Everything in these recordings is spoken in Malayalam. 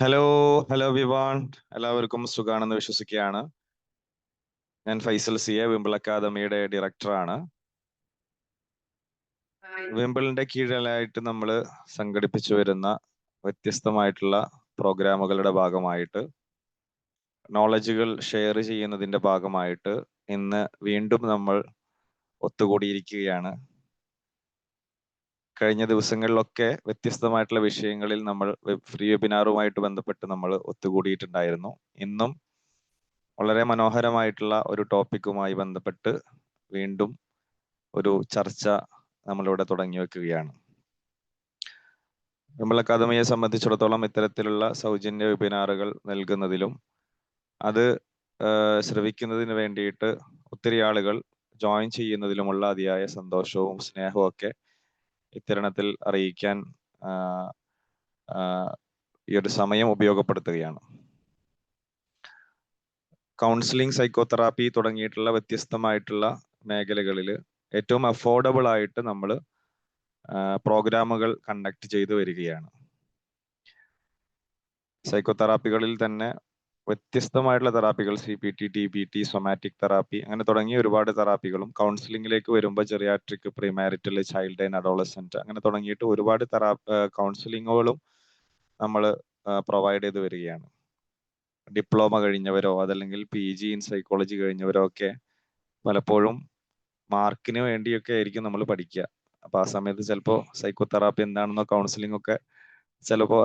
ഹലോ ഹലോ വിവാൻ, എല്ലാവർക്കും സുഖാണെന്ന് വിശ്വസിക്കുകയാണ്. ഞാൻ ഫൈസൽ സിയെ, വിംബിൾ അക്കാദമിയുടെ ഡയറക്ടറാണ്. വിംബിളിന്റെ കീഴിലായിട്ട് നമ്മൾ സംഘടിപ്പിച്ചു വരുന്ന വ്യത്യസ്തമായിട്ടുള്ള പ്രോഗ്രാമുകളുടെ ഭാഗമായിട്ട്, നോളജുകൾ ഷെയർ ചെയ്യുന്നതിന്റെ ഭാഗമായിട്ട് ഇന്ന് വീണ്ടും നമ്മൾ ഒത്തുകൂടിയിരിക്കുകയാണ്. കഴിഞ്ഞ ദിവസങ്ങളിലൊക്കെ വ്യത്യസ്തമായിട്ടുള്ള വിഷയങ്ങളിൽ നമ്മൾ ഫ്രീ വെബിനാറുമായിട്ട് ബന്ധപ്പെട്ട് നമ്മൾ ഒത്തുകൂടിയിട്ടുണ്ടായിരുന്നു. ഇന്നും വളരെ മനോഹരമായിട്ടുള്ള ഒരു ടോപ്പിക്കുമായി ബന്ധപ്പെട്ട് വീണ്ടും ഒരു ചർച്ച നമ്മളിവിടെ തുടങ്ങി വെക്കുകയാണ്. വിംബിൾ അക്കാദമിയെ സംബന്ധിച്ചിടത്തോളം ഇത്തരത്തിലുള്ള സൗജന്യ വെബിനാറുകൾ നൽകുന്നതിലും അത് ശ്രവിക്കുന്നതിന് വേണ്ടിയിട്ട് ഒത്തിരി ആളുകൾ ജോയിൻ ചെയ്യുന്നതിലുമുള്ള അതിയായ സന്തോഷവും സ്നേഹവും ഒക്കെ ഇത്തരണത്തിൽ അറിയിക്കാൻ ഈ ഒരു സമയം ഉപയോഗപ്പെടുത്തുകയാണ്. കൗൺസിലിംഗ്, സൈക്കോതെറാപ്പി തുടങ്ങിയിട്ടുള്ള വ്യത്യസ്തമായിട്ടുള്ള മേഖലകളിൽ ഏറ്റവും അഫോർഡബിൾ ആയിട്ട് നമ്മൾ പ്രോഗ്രാമുകൾ കണ്ടക്ട് ചെയ്തു വരികയാണ്. സൈക്കോതെറാപ്പികളിൽ തന്നെ വ്യത്യസ്തമായിട്ടുള്ള തെറാപ്പികൾ, CBT, DBT, സൊമാറ്റിക് തെറാപ്പി, അങ്ങനെ തുടങ്ങിയ ഒരുപാട് തെറാപ്പികളും, കൗൺസിലിംഗിലേക്ക് വരുമ്പോൾ geriatric, premarital, child and adolescent, അങ്ങനെ തുടങ്ങിയിട്ട് ഒരുപാട് കൗൺസിലിങ്ങുകളും നമ്മൾ പ്രൊവൈഡ് ചെയ്ത് വരികയാണ്. ഡിപ്ലോമ കഴിഞ്ഞവരോ അതല്ലെങ്കിൽ PG ഇൻ സൈക്കോളജി കഴിഞ്ഞവരോ ഒക്കെ പലപ്പോഴും മാർക്കിന് വേണ്ടിയൊക്കെ ആയിരിക്കും നമ്മൾ പഠിക്കുക. അപ്പൊ ആ സമയത്ത് ചിലപ്പോൾ സൈക്കോതെറാപ്പി എന്താണെന്നോ കൗൺസിലിംഗ് ഒക്കെ ചിലപ്പോൾ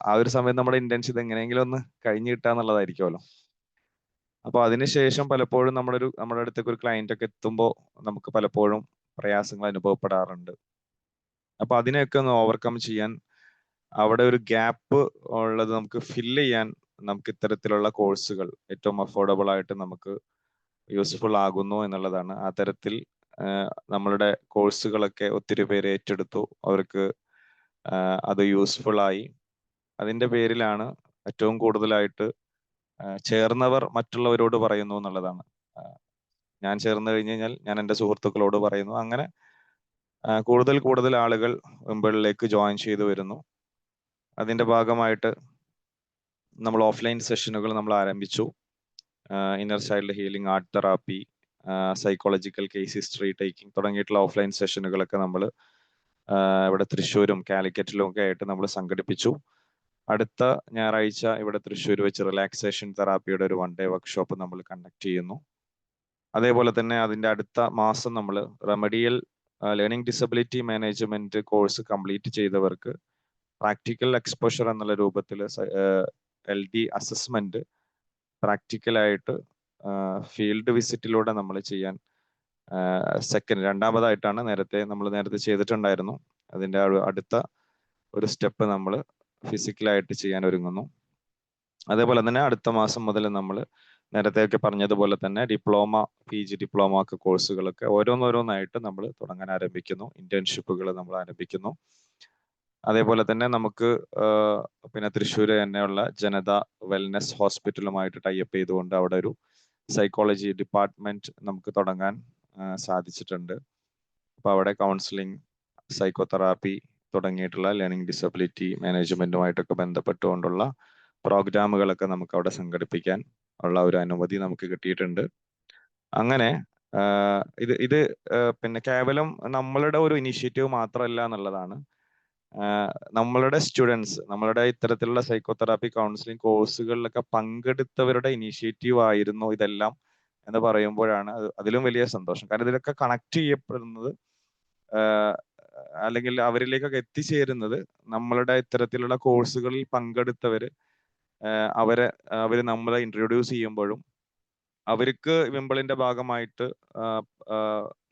ആ ഒരു സമയത്ത് നമ്മുടെ ഇന്റൻഷൻ ഇത് എങ്ങനെയെങ്കിലും ഒന്ന് കഴിഞ്ഞു കിട്ടുക എന്നുള്ളതായിരിക്കുമല്ലോ. അപ്പൊ അതിനുശേഷം പലപ്പോഴും നമ്മുടെ അടുത്തേക്ക് ഒരു ക്ലയന്റ് ഒക്കെ എത്തുമ്പോൾ നമുക്ക് പലപ്പോഴും പ്രയാസങ്ങൾ അനുഭവപ്പെടാറുണ്ട്. അപ്പൊ അതിനെയൊക്കെ ഒന്ന് ഓവർകം ചെയ്യാൻ, അവിടെ ഒരു ഗ്യാപ്പ് ഉള്ളത് നമുക്ക് ഫില്ല് ചെയ്യാൻ നമുക്ക് ഇത്തരത്തിലുള്ള കോഴ്സുകൾ ഏറ്റവും അഫോർഡബിൾ ആയിട്ട് നമുക്ക് യൂസ്ഫുൾ ആകുന്നു എന്നുള്ളതാണ്. ആ തരത്തിൽ നമ്മളുടെ കോഴ്സുകളൊക്കെ ഒത്തിരി പേര് ഏറ്റെടുത്തു, അവർക്ക് അത് യൂസ്ഫുൾ ആയി. അതിന്റെ പേരിലാണ് ഏറ്റവും കൂടുതലായിട്ട് ചേർന്നവർ മറ്റുള്ളവരോട് പറയുന്നു എന്നുള്ളതാണ്. ഞാൻ ചേർന്ന് കഴിഞ്ഞ് കഴിഞ്ഞാൽ ഞാൻ എൻ്റെ സുഹൃത്തുക്കളോട് പറയുന്നു. അങ്ങനെ കൂടുതൽ കൂടുതൽ ആളുകൾ വിംബിളിലേക്ക് ജോയിൻ ചെയ്തു വരുന്നു. അതിന്റെ ഭാഗമായിട്ട് നമ്മൾ ഓഫ്ലൈൻ സെഷനുകൾ നമ്മൾ ആരംഭിച്ചു. Inner child healing, art therapy, psychological case history taking തുടങ്ങിയിട്ടുള്ള ഓഫ്ലൈൻ സെഷനുകളൊക്കെ നമ്മൾ ഇവിടെ തൃശ്ശൂരും കാലിക്കറ്റിലും ഒക്കെ ആയിട്ട് നമ്മൾ സംഘടിപ്പിച്ചു. അടുത്ത ഞായറാഴ്ച ഇവിടെ തൃശ്ശൂർ വെച്ച് റിലാക്സേഷൻ തെറാപ്പിയുടെ ഒരു 1 ഡേ വർക്ക്ഷോപ്പ് നമ്മൾ കണ്ടക്ട് ചെയ്യുന്നു. അതേപോലെ തന്നെ അതിന്റെ അടുത്ത മാസം നമ്മൾ remedial learning disability management course complete ചെയ്തവർക്ക് പ്രാക്ടിക്കൽ എക്സ്പോഷർ എന്നുള്ള രൂപത്തിൽ LD അസസ്മെന്റ് പ്രാക്ടിക്കലായിട്ട് ഫീൽഡ് വിസിറ്റിലൂടെ നമ്മൾ ചെയ്യാൻ രണ്ടാമതായിട്ടാണ് നമ്മൾ നേരത്തെ ചെയ്തിട്ടുണ്ടായിരുന്നു. അതിന്റെ അടുത്ത ഒരു സ്റ്റെപ്പ് നമ്മൾ ഫിസിക്കലായിട്ട് ചെയ്യാൻ ഒരുങ്ങുന്നു. അതേപോലെ തന്നെ അടുത്ത മാസം മുതൽ നമ്മൾ നേരത്തെയൊക്കെ പറഞ്ഞതുപോലെ തന്നെ ഡിപ്ലോമ, PG ഡിപ്ലോമ ഒക്കെ കോഴ്സുകളൊക്കെ ഓരോന്നോരോന്നായിട്ട് നമ്മൾ തുടങ്ങാൻ ആരംഭിക്കുന്നു. ഇന്റേൺഷിപ്പുകൾ നമ്മൾ ആരംഭിക്കുന്നു. അതേപോലെ തന്നെ നമുക്ക് പിന്നെ തൃശ്ശൂർ തന്നെയുള്ള ജനത വെൽനെസ് ഹോസ്പിറ്റലുമായിട്ട് ടൈപ്പ് ചെയ്തുകൊണ്ട് അവിടെ ഒരു സൈക്കോളജി ഡിപ്പാർട്ട്മെന്റ് നമുക്ക് തുടങ്ങാൻ സാധിച്ചിട്ടുണ്ട്. അപ്പൊ അവിടെ കൗൺസിലിംഗ്, സൈക്കോതെറാപ്പി തുടങ്ങിയിട്ടുള്ള ലേണിംഗ് ഡിസബിലിറ്റി മാനേജ്മെന്റുമായിട്ടൊക്കെ ബന്ധപ്പെട്ടുകൊണ്ടുള്ള പ്രോഗ്രാമുകളൊക്കെ നമുക്ക് അവിടെ സംഘടിപ്പിക്കാൻ ഉള്ള ഒരു അനുമതി നമുക്ക് കിട്ടിയിട്ടുണ്ട്. അങ്ങനെ ഇത് പിന്നെ കേവലം നമ്മളുടെ ഒരു ഇനിഷ്യേറ്റീവ് മാത്രമല്ല എന്നുള്ളതാണ്. നമ്മളുടെ സ്റ്റുഡൻസ്, നമ്മളുടെ ഇത്തരത്തിലുള്ള സൈക്കോതെറാപ്പി കൗൺസിലിംഗ് കോഴ്സുകളിലൊക്കെ പങ്കെടുത്തവരുടെ ഇനീഷ്യേറ്റീവ് ആയിരുന്നു ഇതെല്ലാം എന്ന് പറയുമ്പോഴാണ് അതിലും വലിയ സന്തോഷം. കാരണം ഇതിലൊക്കെ കണക്ട് ചെയ്യപ്പെടുന്നത് അല്ലെങ്കിൽ അവരിലേക്കൊക്കെ എത്തിച്ചേരുന്നത് നമ്മളുടെ ഇത്തരത്തിലുള്ള കോഴ്സുകളിൽ പങ്കെടുത്തവര് അവര് നമ്മളെ ഇൻട്രൊഡ്യൂസ് ചെയ്യുമ്പോഴും അവർക്ക് വിംബിളിന്റെ ഭാഗമായിട്ട്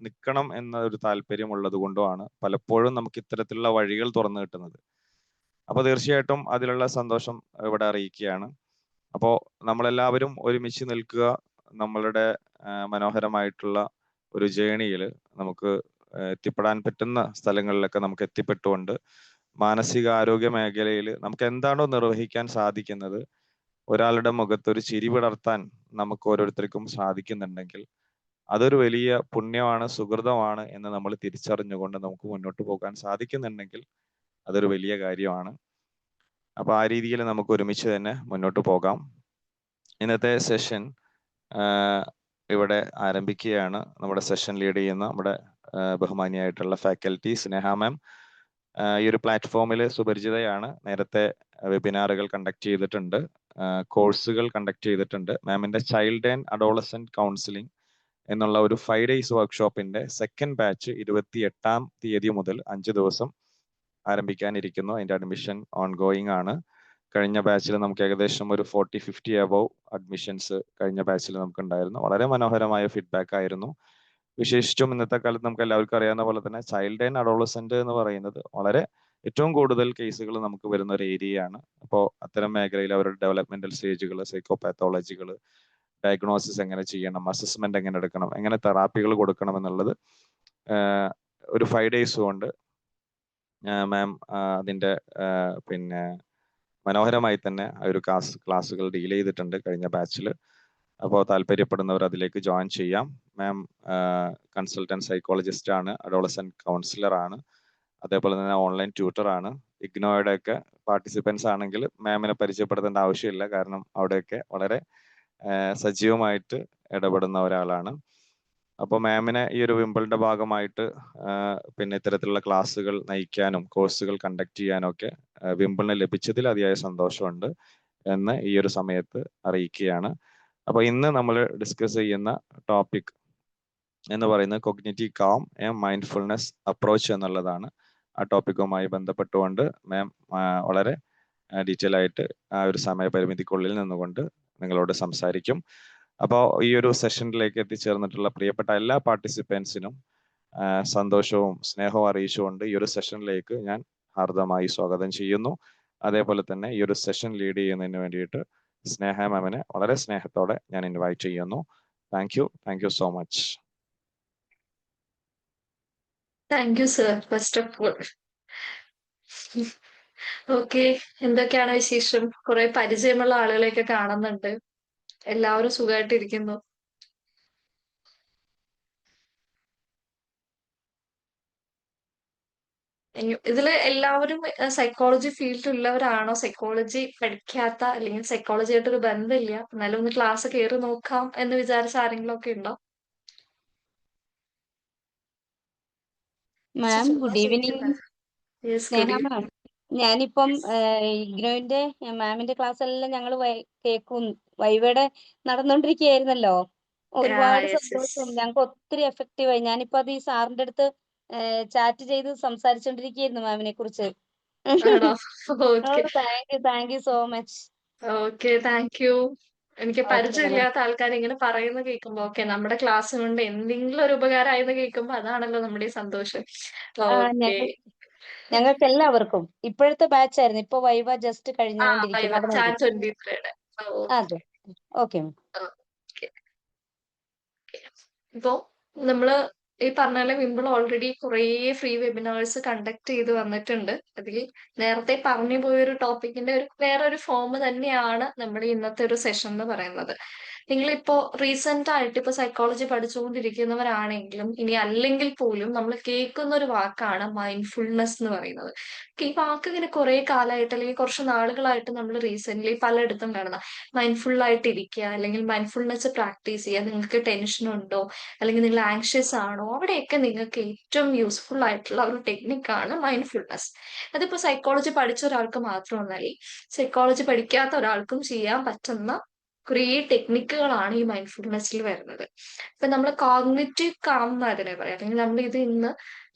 നിൽക്കണം എന്ന ഒരു താല്പര്യം ഉള്ളത് കൊണ്ടുമാണ് പലപ്പോഴും നമുക്ക് ഇത്തരത്തിലുള്ള വഴികൾ തുറന്നു കിട്ടുന്നത്. അപ്പൊ തീർച്ചയായിട്ടും അതിലുള്ള സന്തോഷം ഇവിടെ അറിയിക്കുകയാണ്. അപ്പോൾ നമ്മളെല്ലാവരും ഒരുമിച്ച് നിൽക്കുക. നമ്മളുടെ മനോഹരമായിട്ടുള്ള ഒരു ജേണിയിൽ നമുക്ക് എത്തിപ്പെടാൻ പറ്റുന്ന സ്ഥലങ്ങളിലൊക്കെ നമുക്ക് എത്തിപ്പെട്ടുകൊണ്ട് മാനസിക ആരോഗ്യ മേഖലയിൽ നമുക്ക് എന്താണോ നിർവഹിക്കാൻ സാധിക്കുന്നത്, ഒരാളുടെ മുഖത്ത് ഒരു ചിരി വിടർത്താൻ നമുക്ക് ഓരോരുത്തർക്കും സാധിക്കുന്നുണ്ടെങ്കിൽ അതൊരു വലിയ പുണ്യമാണ്, സുഹൃതമാണ് എന്ന് നമ്മൾ തിരിച്ചറിഞ്ഞുകൊണ്ട് നമുക്ക് മുന്നോട്ട് പോകാൻ സാധിക്കുന്നുണ്ടെങ്കിൽ അതൊരു വലിയ കാര്യമാണ്. അപ്പോൾ ആ രീതിയിൽ നമുക്ക് ഒരുമിച്ച് തന്നെ മുന്നോട്ട് പോകാം. ഇന്നത്തെ സെഷൻ ഇവിടെ ആരംഭിക്കുകയാണ്. നമ്മുടെ സെഷൻ ലീഡ് ചെയ്യുന്ന നമ്മുടെ ബഹുമാനിയായിട്ടുള്ള ഫാക്കൽറ്റി സ്നേഹ മാം ഈ ഒരു പ്ലാറ്റ്ഫോമിൽ സുപരിചിതയാണ്. നേരത്തെ വെബിനാറുകൾ കണ്ടക്ട് ചെയ്തിട്ടുണ്ട്, കോഴ്സുകൾ കണ്ടക്ട് ചെയ്തിട്ടുണ്ട്. മാമിന്റെ ചൈൽഡ് ആൻഡ് അഡോളസെന്റ് കൗൺസിലിംഗ് എന്നുള്ള ഒരു 5 days വർക്ക്ഷോപ്പിന്റെ സെക്കൻഡ് ബാച്ച് 28-ാം തീയതി മുതൽ 5 ദിവസം ആരംഭിക്കാനിരിക്കുന്നു. അതിന്റെ അഡ്മിഷൻ ഓൺഗോയിങ് ആണ്. കഴിഞ്ഞ ബാച്ചിൽ നമുക്ക് ഏകദേശം ഒരു 40-50 അബവ് അഡ്മിഷൻസ് കഴിഞ്ഞ ബാച്ചിൽ നമുക്ക് ഉണ്ടായിരുന്നു. വളരെ മനോഹരമായ ഫീഡ്ബാക്ക് ആയിരുന്നു. വിശേഷിച്ചും ഇന്നത്തെ കാലത്ത് നമുക്ക് എല്ലാവർക്കും അറിയാവുന്ന പോലെ തന്നെ ചൈൽഡ് ആൻഡ് അഡോളസെന്റ് എന്ന് പറയുന്നത് വളരെ ഏറ്റവും കൂടുതൽ കേസുകൾ നമുക്ക് വരുന്ന ഒരു ഏരിയയാണ്. അപ്പോൾ അത്തരം മേഖലയിൽ അവരുടെ ഡെവലപ്മെന്റൽ സ്റ്റേജുകൾ, സൈക്കോപാത്തോളജികൾ, ഡയഗ്നോസിസ് എങ്ങനെ ചെയ്യണം, അസസ്മെന്റ് എങ്ങനെ എടുക്കണം, എങ്ങനെ തെറാപ്പികൾ കൊടുക്കണം എന്നുള്ളത് ഒരു 5 days കൊണ്ട് മാം അതിന്റെ പിന്നെ മനോഹരമായി തന്നെ ആ ഒരു ക്ലാസ്സുകൾ ഡീൽ ചെയ്തിട്ടുണ്ട് കഴിഞ്ഞ ബാച്ചിൽ. അപ്പോൾ താല്പര്യപ്പെടുന്നവർ അതിലേക്ക് ജോയിൻ ചെയ്യാം. മാം കൺസൾട്ടന്റ് സൈക്കോളജിസ്റ്റ് ആണ്, അഡോളസെന്റ് കൗൺസിലർ ആണ്, അതേപോലെ തന്നെ ഓൺലൈൻ ട്യൂട്ടർ ആണ്. ഇഗ്നോയുടെ ഒക്കെ പാർട്ടിസിപ്പൻസ് ആണെങ്കിൽ മാമിനെ പരിചയപ്പെടുത്തേണ്ട ആവശ്യമില്ല, കാരണം അവിടെയൊക്കെ വളരെ സജീവമായിട്ട് ഇടപെടുന്ന ഒരാളാണ്. അപ്പോൾ മാമിനെ ഈ ഒരു വിംബിളിന്റെ ഭാഗമായിട്ട് പിന്നെ ഇത്തരത്തിലുള്ള ക്ലാസ്സുകൾ നയിക്കാനും കോഴ്സുകൾ കണ്ടക്ട് ചെയ്യാനും ഒക്കെ വിംബിളിനെ ലഭിച്ചതിൽ അതിയായ സന്തോഷമുണ്ട് എന്ന് ഈ ഒരു സമയത്ത് അറിയിക്കുകയാണ്. അപ്പോൾ ഇന്ന് നമ്മൾ ഡിസ്കസ് ചെയ്യുന്ന ടോപ്പിക് എന്ന് പറയുന്നത് cognitive calm and mindfulness approach എന്നുള്ളതാണ്. ആ ടോപ്പിക്കുമായി ബന്ധപ്പെട്ടുകൊണ്ട് മാം വളരെ ഡീറ്റെയിൽ ആയിട്ട് ആ ഒരു സമയപരിമിതിക്കുള്ളിൽ നിന്നുകൊണ്ട് നിങ്ങളോട് സംസാരിക്കും. അപ്പോൾ ഈ ഒരു സെഷനിലേക്ക് എത്തിച്ചേർന്നിട്ടുള്ള പ്രിയപ്പെട്ട എല്ലാ പാർട്ടിസിപ്പൻസിനും സന്തോഷവും സ്നേഹവും അറിയിച്ചുകൊണ്ട് ഈ ഒരു സെഷനിലേക്ക് ഞാൻ ഹാർദമായി സ്വാഗതം ചെയ്യുന്നു. അതേപോലെ തന്നെ ഈ ഒരു സെഷൻ ലീഡ് ചെയ്യുന്നതിന് വേണ്ടിയിട്ട് സ്നേഹ മാമിനെ വളരെ സ്നേഹത്തോടെ ഞാൻ ഇൻവൈറ്റ് ചെയ്യുന്നു. Thank you so much. Thank you sir. First of all okay, എന്തൊക്കെയാണ് വിശേഷം? കുറെ പരിചയമുള്ള ആളുകളെയൊക്കെ കാണുന്നുണ്ട്. എല്ലാവരും സുഖമായിട്ടിരിക്കുന്നു. ഇതില് എല്ലാവരും സൈക്കോളജി ഫീൽഡിൽ ഉള്ളവരാണോ? സൈക്കോളജി പഠിക്കാത്ത അല്ലെങ്കിൽ സൈക്കോളജി ആയിട്ടൊരു ബന്ധമില്ല, എന്നാലും ഒന്ന് ക്ലാസ് കയറി നോക്കാം എന്ന് വിചാരിച്ച ആരെങ്കിലും ഒക്കെ ഉണ്ടോ? Ma'am good evening. സ്നേഹ മാം, ഞാനിപ്പം ഇഗ്നോയിന്റെ മാമിന്റെ ക്ലാസ് എല്ലാം ഞങ്ങൾ കേൾക്കും. വൈവയുടെ നടന്നുകൊണ്ടിരിക്കുകയായിരുന്നല്ലോ. ഒരുപാട് സന്തോഷം, ഞങ്ങൾക്ക് ഒത്തിരി എഫക്റ്റീവ് ആയി. ഞാനിപ്പോ അത് ഈ സാറിന്റെ അടുത്ത് ചാറ്റ് ചെയ്ത് സംസാരിച്ചോണ്ടിരിക്കുകയായിരുന്നു മാമിനെ കുറിച്ച്. Thank you so much. Okay, thank U. എനിക്ക് പരിചയമില്ലാത്ത ആൾക്കാർ ഇങ്ങനെ പറയുന്നത് കേൾക്കുമ്പോ ഓക്കെ നമ്മുടെ ക്ലാസ് കൊണ്ട് എന്തെങ്കിലും ഒരു ഉപകാരമായെന്ന് കേൾക്കുമ്പോ അതാണല്ലോ നമ്മുടെ സന്തോഷം. ഞങ്ങൾക്ക് എല്ലാവർക്കും ഇപ്പോഴത്തെ ബാച്ച് ആയിരുന്നു. ഇപ്പൊ വൈവ ജസ്റ്റ് കഴിഞ്ഞുകൊണ്ടിരിക്കുന്നു. അതെ, ഓക്കെ. ഇപ്പോ നമ്മള് ഈ പറഞ്ഞ പോലെ വിംബിൾ ഓൾറെഡി കുറേ ഫ്രീ വെബിനാഴ്സ് കണ്ടക്ട് ചെയ്ത് വന്നിട്ടുണ്ട്. അതിൽ നേരത്തെ പറഞ്ഞു പോയൊരു ടോപ്പിക്കിന്റെ വേറൊരു ഫോം തന്നെയാണ് നമ്മുടെ ഇന്നത്തെ ഒരു സെഷൻ എന്ന് പറയുന്നത്. നിങ്ങളിപ്പോ റീസെന്റ് ആയിട്ട് ഇപ്പൊ സൈക്കോളജി പഠിച്ചുകൊണ്ടിരിക്കുന്നവരാണെങ്കിലും ഇനി അല്ലെങ്കിൽ പോലും നമ്മൾ കേൾക്കുന്ന ഒരു വാക്കാണ് മൈൻഡ്ഫുൾനെസ് എന്ന് പറയുന്നത്. ഈ വാക്ക് ഇങ്ങനെ കുറെ കാലമായിട്ട് അല്ലെങ്കിൽ കുറച്ച് നാളുകളായിട്ട് നമ്മൾ റീസെന്റ് പലയിടത്തും കാണുന്ന മൈൻഡ്ഫുൾ ആയിട്ട് ഇരിക്കുക അല്ലെങ്കിൽ മൈൻഡ്ഫുൾനെസ് പ്രാക്ടീസ് ചെയ്യുക. നിങ്ങൾക്ക് ടെൻഷൻ ഉണ്ടോ അല്ലെങ്കിൽ നിങ്ങൾ ആങ്ഷ്യസ് ആണോ, അവിടെയൊക്കെ നിങ്ങൾക്ക് ഏറ്റവും യൂസ്ഫുൾ ആയിട്ടുള്ള ഒരു ടെക്നിക്കാണ് മൈൻഡ്ഫുൾനെസ്. അതിപ്പോ സൈക്കോളജി പഠിച്ച ഒരാൾക്ക് മാത്രമൊന്നല്ല, സൈക്കോളജി പഠിക്കാത്ത ഒരാൾക്കും ചെയ്യാൻ പറ്റുന്ന കുറേ ടെക്നിക്കുകളാണ് ഈ മൈൻഡ്ഫുൾനെസ്സിൽ വരുന്നത്. ഇപ്പൊ നമ്മൾ കോഗ്നിറ്റീവ് കാം എന്ന് അതിനെ പറയാം, അല്ലെങ്കിൽ നമ്മൾ ഇത് ഇന്ന്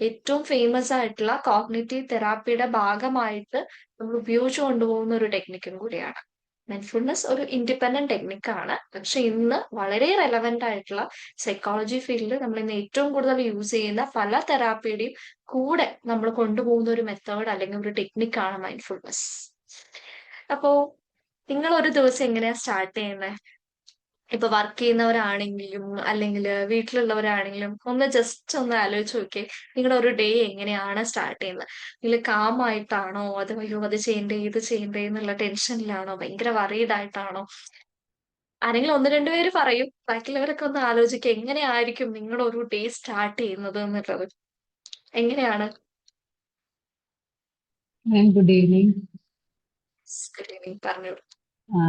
ഏറ്റവും ഫേമസ് ആയിട്ടുള്ള കോഗ്നിറ്റീവ് തെറാപ്പിയുടെ ഭാഗമായിട്ട് നമ്മൾ ഉപയോഗിച്ചു കൊണ്ടുപോകുന്ന ഒരു ടെക്നിക്കും കൂടിയാണ്. മൈൻഡ്ഫുൾനെസ് ഒരു ഇൻഡിപെൻഡന്റ് ടെക്നിക്കാണ്, പക്ഷെ ഇന്ന് വളരെ റെലവെന്റ് ആയിട്ടുള്ള സൈക്കോളജി ഫീൽഡിൽ നമ്മൾ ഇന്ന് ഏറ്റവും കൂടുതൽ യൂസ് ചെയ്യുന്ന പല തെറാപ്പിയുടെയും കൂടെ നമ്മൾ കൊണ്ടുപോകുന്ന ഒരു മെത്തേഡ് അല്ലെങ്കിൽ ഒരു ടെക്നിക്കാണ് മൈൻഡ്ഫുൾനെസ്. അപ്പോ നിങ്ങൾ ഒരു ദിവസം എങ്ങനെയാ സ്റ്റാർട്ട് ചെയ്യുന്നത്? ഇപ്പൊ വർക്ക് ചെയ്യുന്നവരാണെങ്കിലും അല്ലെങ്കിൽ വീട്ടിലുള്ളവരാണെങ്കിലും ഒന്ന് ജസ്റ്റ് ഒന്ന് ആലോചിച്ച് നോക്കിയേ, നിങ്ങളുടെ ഒരു ഡേ എങ്ങനെയാണ് സ്റ്റാർട്ട് ചെയ്യുന്നത്? നിങ്ങൾ കാം ആയിട്ടാണോ, അത് അയ്യോ അത് ചെയ്യണ്ടേ ഇത് ചെയ്യണ്ടേ എന്നുള്ള ടെൻഷനിലാണോ, ഭയങ്കര വറീഡ് ആയിട്ടാണോ? ആരെങ്കിലും ഒന്ന് രണ്ടുപേര് പറയും, ബാക്കിയുള്ളവരൊക്കെ ഒന്ന് ആലോചിക്കുക എങ്ങനെയായിരിക്കും നിങ്ങളുടെ ഒരു ഡേ സ്റ്റാർട്ട് ചെയ്യുന്നത് എന്നുള്ളത്. എങ്ങനെയാണ്? Good evening. പറഞ്ഞു. ആ,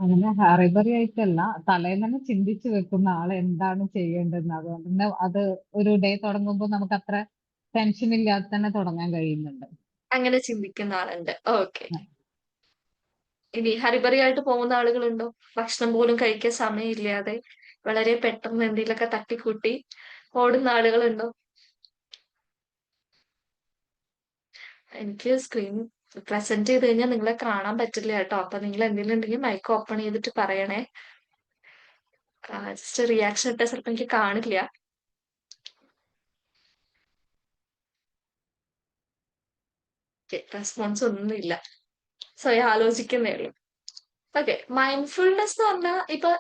അങ്ങനെ ഹറിബറി ആയിട്ടല്ല, തലേന്ന് തന്നെ ചിന്തിച്ചു വെക്കുന്ന ആൾ എന്താണ് ചെയ്യേണ്ടതെന്ന്. അതുകൊണ്ട് തന്നെ അത് ഒരു ഡേ തുടങ്ങുമ്പോൾ നമുക്ക് അത്ര ടെൻഷൻ ഇല്ലാതെ തന്നെ തുടങ്ങാൻ കഴിയുന്നുണ്ട്. അങ്ങനെ ചിന്തിക്കുന്ന ആളുണ്ട്. ഓക്കെ. ആ. ഇനി ഹരിബറി ആയിട്ട് പോകുന്ന ആളുകളുണ്ടോ? ഭക്ഷണം പോലും കഴിക്കാൻ സമയമില്ലാതെ വളരെ പെട്ടെന്ന് എന്തെങ്കിലുമൊക്കെ തട്ടിക്കൂട്ടി ഓടുന്ന ആളുകളുണ്ടോ? എനിക്ക് സ്ക്രീൻ പ്രസന്റ് ചെയ്ത് കഴിഞ്ഞാൽ നിങ്ങളെ കാണാൻ പറ്റില്ല കേട്ടോ. അപ്പൊ നിങ്ങൾ എന്തെങ്കിലും ഉണ്ടെങ്കിൽ മൈക്ക് ഓപ്പൺ ചെയ്തിട്ട് പറയണേ. ജസ്റ്റ് റിയാക്ഷൻ ഇട്ടാൽ ചിലപ്പോ എനിക്ക് കാണില്ല. റെസ്പോൺസ് ഒന്നുമില്ല. സ്വയം ആലോചിക്കുന്നേ ഉള്ളൂ. ഓക്കെ. മൈൻഡ്ഫുൾനെസ് എന്ന് പറഞ്ഞാൽ ഇപ്പൊ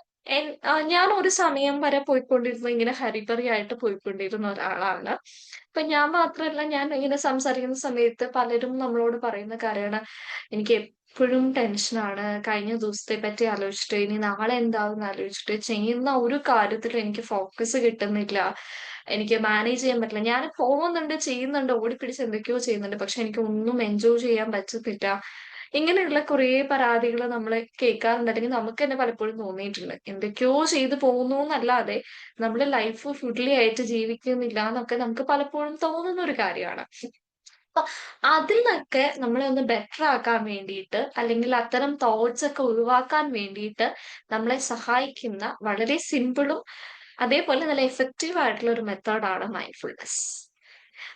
ഞാൻ ഒരു സമയം വരെ പോയിക്കൊണ്ടിരുന്ന ഇങ്ങനെ ഹരിബറി ആയിട്ട് പോയിക്കൊണ്ടിരുന്ന ഒരാളാണ്. ഇപ്പൊ ഞാൻ മാത്രമല്ല, ഞാൻ ഇങ്ങനെ സംസാരിക്കുന്ന സമയത്ത് പലരും നമ്മളോട് പറയുന്ന കാര്യമാണ്, എനിക്ക് എപ്പോഴും ടെൻഷനാണ്, കഴിഞ്ഞ ദിവസത്തെ പറ്റി ആലോചിച്ചിട്ട്, ഇനി നാളെ എന്താവും ആലോചിച്ചിട്ട്, ചെയ്യുന്ന ഒരു കാര്യത്തിലും എനിക്ക് ഫോക്കസ് കിട്ടുന്നില്ല, എനിക്ക് മാനേജ് ചെയ്യാൻ പറ്റില്ല. ഞാൻ പോകുന്നുണ്ട്, ചെയ്യുന്നുണ്ട്, ഓടിപ്പിടിച്ച് എന്തൊക്കെയോ ചെയ്യുന്നുണ്ട്, പക്ഷെ എനിക്ക് ഒന്നും എൻജോയ് ചെയ്യാൻ പറ്റുന്നില്ല. ഇങ്ങനെയുള്ള കുറേ പരാതികൾ നമ്മൾ കേൾക്കാറുണ്ട്, അല്ലെങ്കിൽ നമുക്ക് തന്നെ പലപ്പോഴും തോന്നിയിട്ടുണ്ട്. എന്തൊക്കെയോ ചെയ്തു പോകുന്നു എന്നല്ലാതെ നമ്മുടെ ലൈഫ് ഫുള്ളി ആയിട്ട് ജീവിക്കുന്നില്ല എന്നൊക്കെ നമുക്ക് പലപ്പോഴും തോന്നുന്ന ഒരു കാര്യമാണ്. അപ്പൊ അതിൽ നിന്നൊക്കെ നമ്മളെ ഒന്ന് ബെറ്റർ ആക്കാൻ വേണ്ടിയിട്ട്, അല്ലെങ്കിൽ അത്തരം തോട്ട്സ് ഒക്കെ ഒഴിവാക്കാൻ വേണ്ടിയിട്ട് നമ്മളെ സഹായിക്കുന്ന വളരെ സിമ്പിളും അതേപോലെ നല്ല എഫക്റ്റീവ് ആയിട്ടുള്ള ഒരു മെത്തേഡാണ് മൈൻഡ്ഫുൾനെസ്.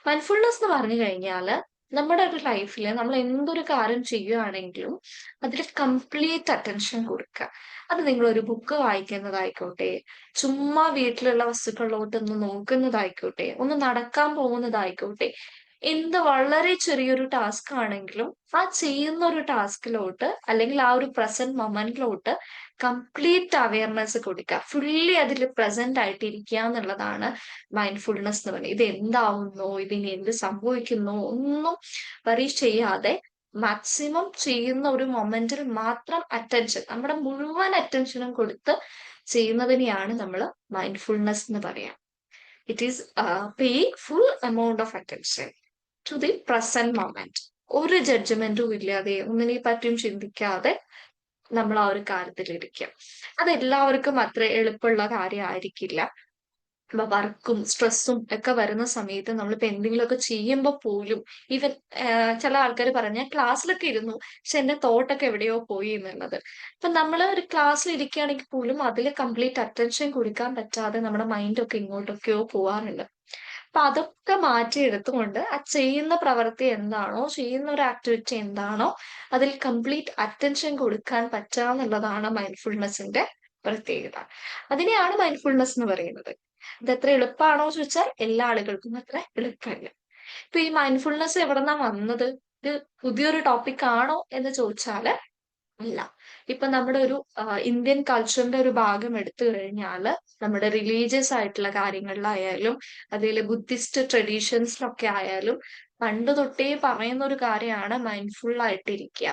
മൈൻഡ്ഫുൾനെസ് എന്ന് പറഞ്ഞു കഴിഞ്ഞാൽ നമ്മുടെ ഒരു ലൈഫിൽ നമ്മൾ എന്തൊരു കാര്യം ചെയ്യുകയാണെങ്കിലും അതിൽ കംപ്ലീറ്റ് അറ്റൻഷൻ കൊടുക്കുക. അത് നിങ്ങൾ ഒരു ബുക്ക് വായിക്കുന്നതായിക്കോട്ടെ, ചുമ്മാ വീട്ടിലുള്ള വസ്തുക്കളിലോട്ട് ഒന്ന് നോക്കുന്നതായിക്കോട്ടെ, ഒന്ന് നടക്കാൻ പോകുന്നതായിക്കോട്ടെ, എന്ത് വളരെ ചെറിയൊരു ടാസ്ക് ആണെങ്കിലും ആ ചെയ്യുന്ന ഒരു ടാസ്കിലോട്ട്, അല്ലെങ്കിൽ ആ ഒരു പ്രസന്റ് മൊമെന്റിലോട്ട് കംപ്ലീറ്റ് അവയർനെസ് കൊടുക്കുക. ഫുള്ളി അതിൽ പ്രസന്റ് ആയിട്ട് ഇരിക്കുക എന്നുള്ളതാണ് മൈൻഡ്ഫുൾനെസ് എന്ന് പറയുന്നത്. ഇത് എന്താവുന്നോ, ഇതിന് എന്ത് സംഭവിക്കുന്നോ ഒന്നും വറി ചെയ്യാതെ മാക്സിമം ചെയ്യുന്ന ഒരു മൊമെന്റിൽ മാത്രം അറ്റൻഷൻ, നമ്മുടെ മുഴുവൻ അറ്റൻഷനും കൊടുത്ത് ചെയ്യുന്നതിനെയാണ് നമ്മൾ മൈൻഡ്ഫുൾനെസ് എന്ന് പറയാം. It is paying full amount of attention to the present moment. ഒരു ജഡ്ജ്മെന്റും ഇല്ലാതെ, ഒന്നിനെ പറ്റിയും ചിന്തിക്കാതെ നമ്മൾ ആ ഒരു കാര്യത്തിലിരിക്കുക. അത് എല്ലാവർക്കും അത്ര എളുപ്പമുള്ള കാര്യമായിരിക്കില്ല. ഇപ്പൊ വർക്കും സ്ട്രെസ്സും ഒക്കെ വരുന്ന സമയത്ത് നമ്മളിപ്പോ എന്തെങ്കിലുമൊക്കെ ചെയ്യുമ്പോൾ പോലും, ഈവൻ ചില ആൾക്കാർ പറഞ്ഞ ക്ലാസ്സിലൊക്കെ ഇരുന്നു പക്ഷെ എന്റെ തോട്ടൊക്കെ എവിടെയോ പോയി എന്നുള്ളത്. ഇപ്പൊ നമ്മൾ ഒരു ക്ലാസ്സിൽ ഇരിക്കുകയാണെങ്കിൽ പോലും അതിൽ കംപ്ലീറ്റ് അറ്റൻഷൻ കൊടുക്കാൻ പറ്റാതെ നമ്മുടെ മൈൻഡൊക്കെ ഇങ്ങോട്ടൊക്കെയോ പോവാറുണ്ട്. അപ്പൊ അതൊക്കെ മാറ്റിയെടുത്തുകൊണ്ട് ആ ചെയ്യുന്ന പ്രവൃത്തി എന്താണോ, ചെയ്യുന്ന ഒരു ആക്ടിവിറ്റി എന്താണോ, അതിൽ കംപ്ലീറ്റ് അറ്റൻഷൻ കൊടുക്കാൻ പറ്റാന്നുള്ളതാണ് മൈൻഡ്ഫുൾനെസിന്റെ പ്രത്യേകത. അതിനെയാണ് മൈൻഡ്ഫുൾനെസ് എന്ന് പറയുന്നത്. ഇത് എത്ര എളുപ്പമാണോ ചോദിച്ചാൽ എല്ലാ ആളുകൾക്കും അത്ര എളുപ്പമല്ല. ഇപ്പൊ ഈ മൈൻഡ്ഫുൾനെസ് എവിടെന്നാ വന്നത്? ഇത് പുതിയൊരു ടോപ്പിക് ആണോ എന്ന് ചോദിച്ചാല് അല്ല. ഇപ്പൊ നമ്മുടെ ഒരു ഇന്ത്യൻ കൾച്ചറിന്റെ ഒരു ഭാഗം എടുത്തു കഴിഞ്ഞാല്, നമ്മുടെ റിലീജിയസ് ആയിട്ടുള്ള കാര്യങ്ങളിലായാലും അതിലെ ബുദ്ധിസ്റ്റ് ട്രഡീഷൻസിലൊക്കെ ആയാലും പണ്ട് തൊട്ടേ പറയുന്ന ഒരു കാര്യമാണ് മൈൻഡ്ഫുൾ ആയിട്ടിരിക്കുക,